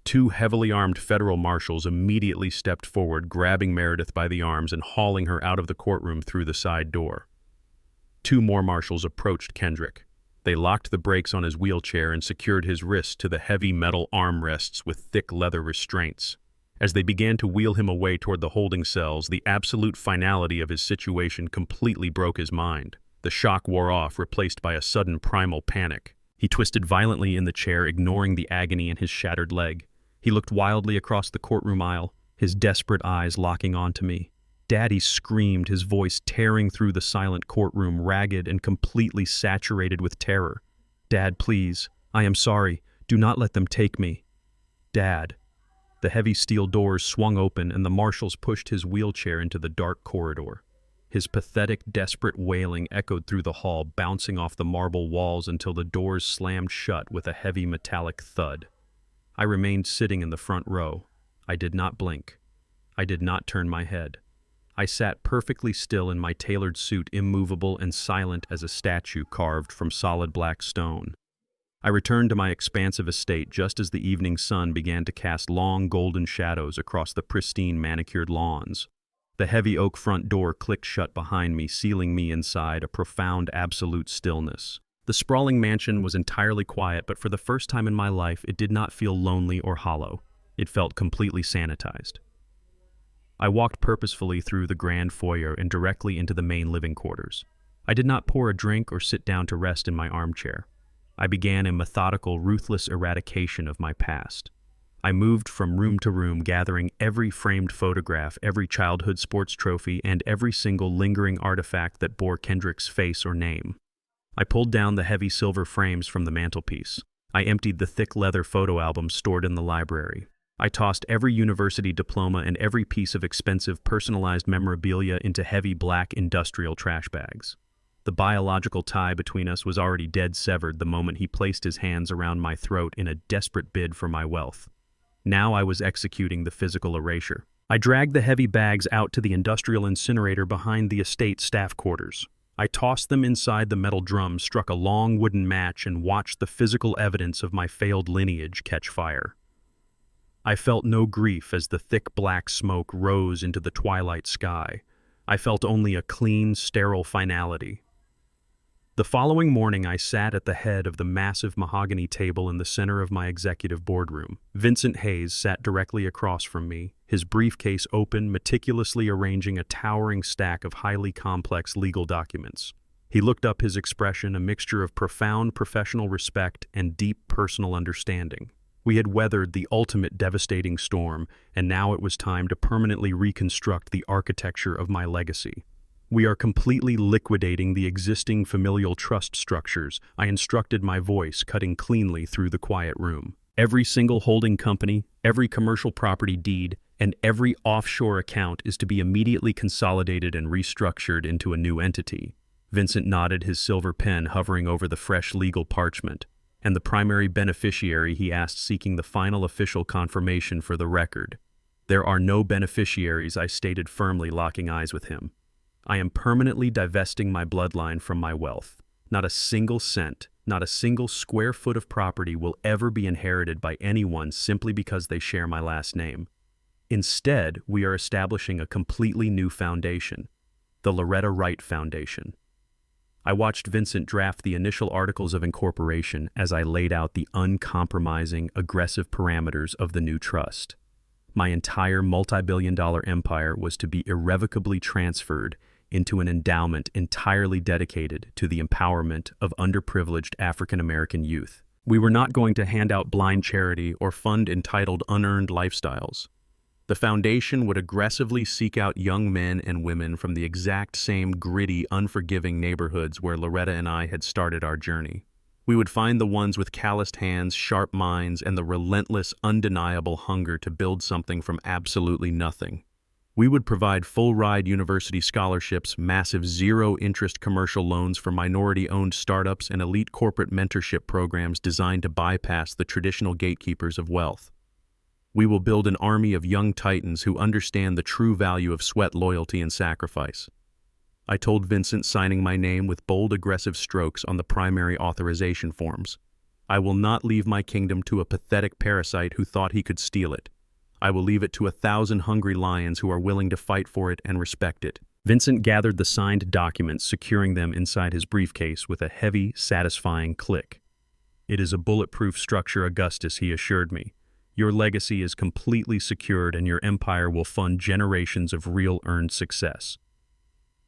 2 heavily armed federal marshals immediately stepped forward, grabbing Meredith by the arms and hauling her out of the courtroom through the side door. 2 more marshals approached Kendrick. They locked the brakes on his wheelchair and secured his wrists to the heavy metal armrests with thick leather restraints. As they began to wheel him away toward the holding cells, the absolute finality of his situation completely broke his mind. The shock wore off, replaced by a sudden primal panic. He twisted violently in the chair, ignoring the agony in his shattered leg. He looked wildly across the courtroom aisle, his desperate eyes locking onto me. Daddy screamed, his voice tearing through the silent courtroom, ragged and completely saturated with terror. Dad, please. I am sorry. Do not let them take me. Dad. The heavy steel doors swung open and the marshals pushed his wheelchair into the dark corridor. His pathetic, desperate wailing echoed through the hall, bouncing off the marble walls until the doors slammed shut with a heavy metallic thud. I remained sitting in the front row. I did not blink. I did not turn my head. I sat perfectly still in my tailored suit, immovable and silent as a statue carved from solid black stone. I returned to my expansive estate just as the evening sun began to cast long golden shadows across the pristine manicured lawns. The heavy oak front door clicked shut behind me, sealing me inside a profound, absolute stillness. The sprawling mansion was entirely quiet, but for the first time in my life, it did not feel lonely or hollow. It felt completely sanitized. I walked purposefully through the grand foyer and directly into the main living quarters. I did not pour a drink or sit down to rest in my armchair. I began a methodical, ruthless eradication of my past. I moved from room to room, gathering every framed photograph, every childhood sports trophy, and every single lingering artifact that bore Kendrick's face or name. I pulled down the heavy silver frames from the mantelpiece. I emptied the thick leather photo albums stored in the library. I tossed every university diploma and every piece of expensive personalized memorabilia into heavy black industrial trash bags. The biological tie between us was already dead severed the moment he placed his hands around my throat in a desperate bid for my wealth. Now I was executing the physical erasure. I dragged the heavy bags out to the industrial incinerator behind the estate staff quarters. I tossed them inside the metal drum, struck a long wooden match, and watched the physical evidence of my failed lineage catch fire. I felt no grief as the thick black smoke rose into the twilight sky. I felt only a clean, sterile finality. The following morning, I sat at the head of the massive mahogany table in the center of my executive boardroom. Vincent Hayes sat directly across from me, his briefcase open, meticulously arranging a towering stack of highly complex legal documents. He looked up, his expression a mixture of profound professional respect and deep personal understanding. We had weathered the ultimate devastating storm, and now it was time to permanently reconstruct the architecture of my legacy. We are completely liquidating the existing familial trust structures, I instructed, my voice cutting cleanly through the quiet room. Every single holding company, every commercial property deed, and every offshore account is to be immediately consolidated and restructured into a new entity. Vincent nodded, his silver pen hovering over the fresh legal parchment. And the primary beneficiary, he asked, seeking the final official confirmation for the record. There are no beneficiaries, I stated firmly, locking eyes with him. I am permanently divesting my bloodline from my wealth. Not a single cent, not a single square foot of property will ever be inherited by anyone simply because they share my last name. Instead, we are establishing a completely new foundation, the Loretta Wright Foundation. I watched Vincent draft the initial articles of incorporation as I laid out the uncompromising, aggressive parameters of the new trust. My entire multi-billion-dollar empire was to be irrevocably transferred into an endowment entirely dedicated to the empowerment of underprivileged African-American youth. We were not going to hand out blind charity or fund entitled unearned lifestyles. The foundation would aggressively seek out young men and women from the exact same gritty, unforgiving neighborhoods where Loretta and I had started our journey. We would find the ones with calloused hands, sharp minds, and the relentless, undeniable hunger to build something from absolutely nothing. We would provide full-ride university scholarships, massive zero-interest commercial loans for minority-owned startups, and elite corporate mentorship programs designed to bypass the traditional gatekeepers of wealth. We will build an army of young titans who understand the true value of sweat, loyalty, and sacrifice. I told Vincent, signing my name with bold, aggressive strokes on the primary authorization forms. I will not leave my kingdom to a pathetic parasite who thought he could steal it. I will leave it to 1,000 hungry lions who are willing to fight for it and respect it. Vincent gathered the signed documents, securing them inside his briefcase with a heavy, satisfying click. It is a bulletproof structure, Augustus, he assured me. Your legacy is completely secured and your empire will fund generations of real earned success.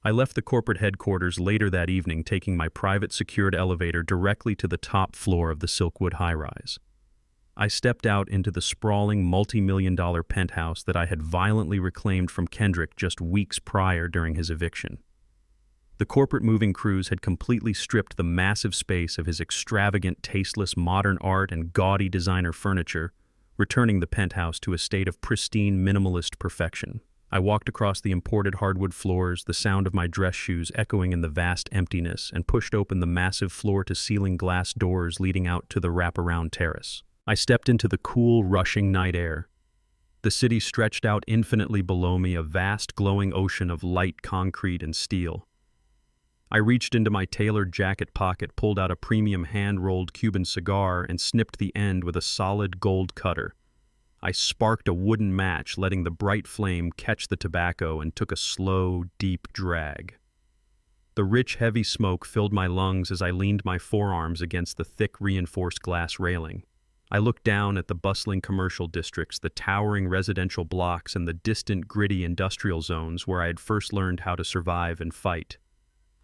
I left the corporate headquarters later that evening, taking my private secured elevator directly to the top floor of the Silkwood high-rise. I stepped out into the sprawling multi-million-dollar penthouse that I had violently reclaimed from Kendrick just weeks prior during his eviction. The corporate moving crews had completely stripped the massive space of his extravagant, tasteless modern art and gaudy designer furniture, returning the penthouse to a state of pristine, minimalist perfection. I walked across the imported hardwood floors, the sound of my dress shoes echoing in the vast emptiness, and pushed open the massive floor-to-ceiling glass doors leading out to the wraparound terrace. I stepped into the cool, rushing night air. The city stretched out infinitely below me, a vast, glowing ocean of light concrete and steel. I reached into my tailored jacket pocket, pulled out a premium hand-rolled Cuban cigar, and snipped the end with a solid gold cutter. I sparked a wooden match, letting the bright flame catch the tobacco, and took a slow, deep drag. The rich, heavy smoke filled my lungs as I leaned my forearms against the thick, reinforced glass railing. I looked down at the bustling commercial districts, the towering residential blocks, and the distant, gritty industrial zones where I had first learned how to survive and fight.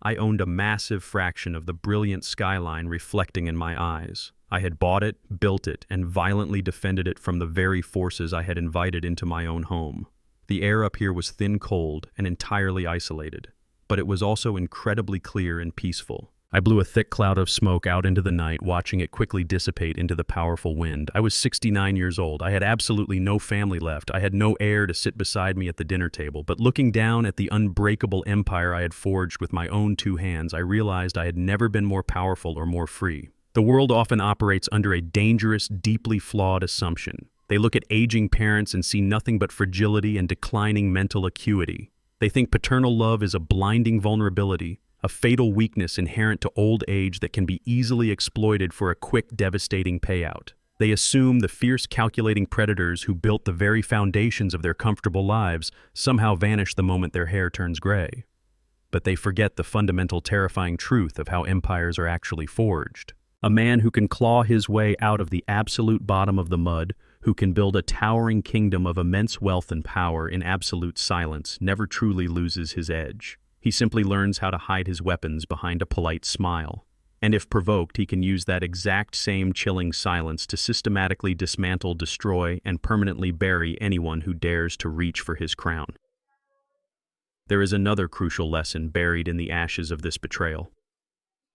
I owned a massive fraction of the brilliant skyline reflecting in my eyes. I had bought it, built it, and violently defended it from the very forces I had invited into my own home. The air up here was thin, cold, and entirely isolated, but it was also incredibly clear and peaceful. I blew a thick cloud of smoke out into the night, watching it quickly dissipate into the powerful wind. I was 69 years old. I had absolutely no family left. I had no heir to sit beside me at the dinner table. But looking down at the unbreakable empire I had forged with my own two hands, I realized I had never been more powerful or more free. The world often operates under a dangerous, deeply flawed assumption. They look at aging parents and see nothing but fragility and declining mental acuity. They think paternal love is a blinding vulnerability, a fatal weakness inherent to old age that can be easily exploited for a quick, devastating payout. They assume the fierce, calculating predators who built the very foundations of their comfortable lives somehow vanish the moment their hair turns gray. But they forget the fundamental, terrifying truth of how empires are actually forged. A man who can claw his way out of the absolute bottom of the mud, who can build a towering kingdom of immense wealth and power in absolute silence, never truly loses his edge. He simply learns how to hide his weapons behind a polite smile. And if provoked, he can use that exact same chilling silence to systematically dismantle, destroy, and permanently bury anyone who dares to reach for his crown. There is another crucial lesson buried in the ashes of this betrayal.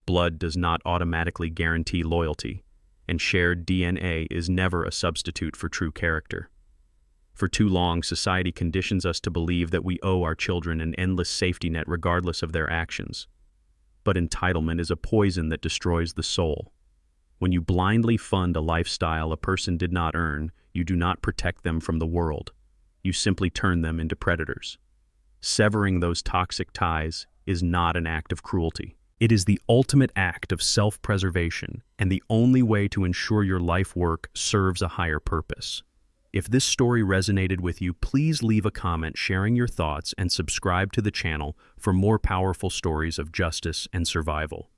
Blood does not automatically guarantee loyalty, and shared DNA is never a substitute for true character. For too long, society conditions us to believe that we owe our children an endless safety net regardless of their actions. But entitlement is a poison that destroys the soul. When you blindly fund a lifestyle a person did not earn, you do not protect them from the world. You simply turn them into predators. Severing those toxic ties is not an act of cruelty. It is the ultimate act of self-preservation and the only way to ensure your life work serves a higher purpose. If this story resonated with you, please leave a comment sharing your thoughts and subscribe to the channel for more powerful stories of justice and survival.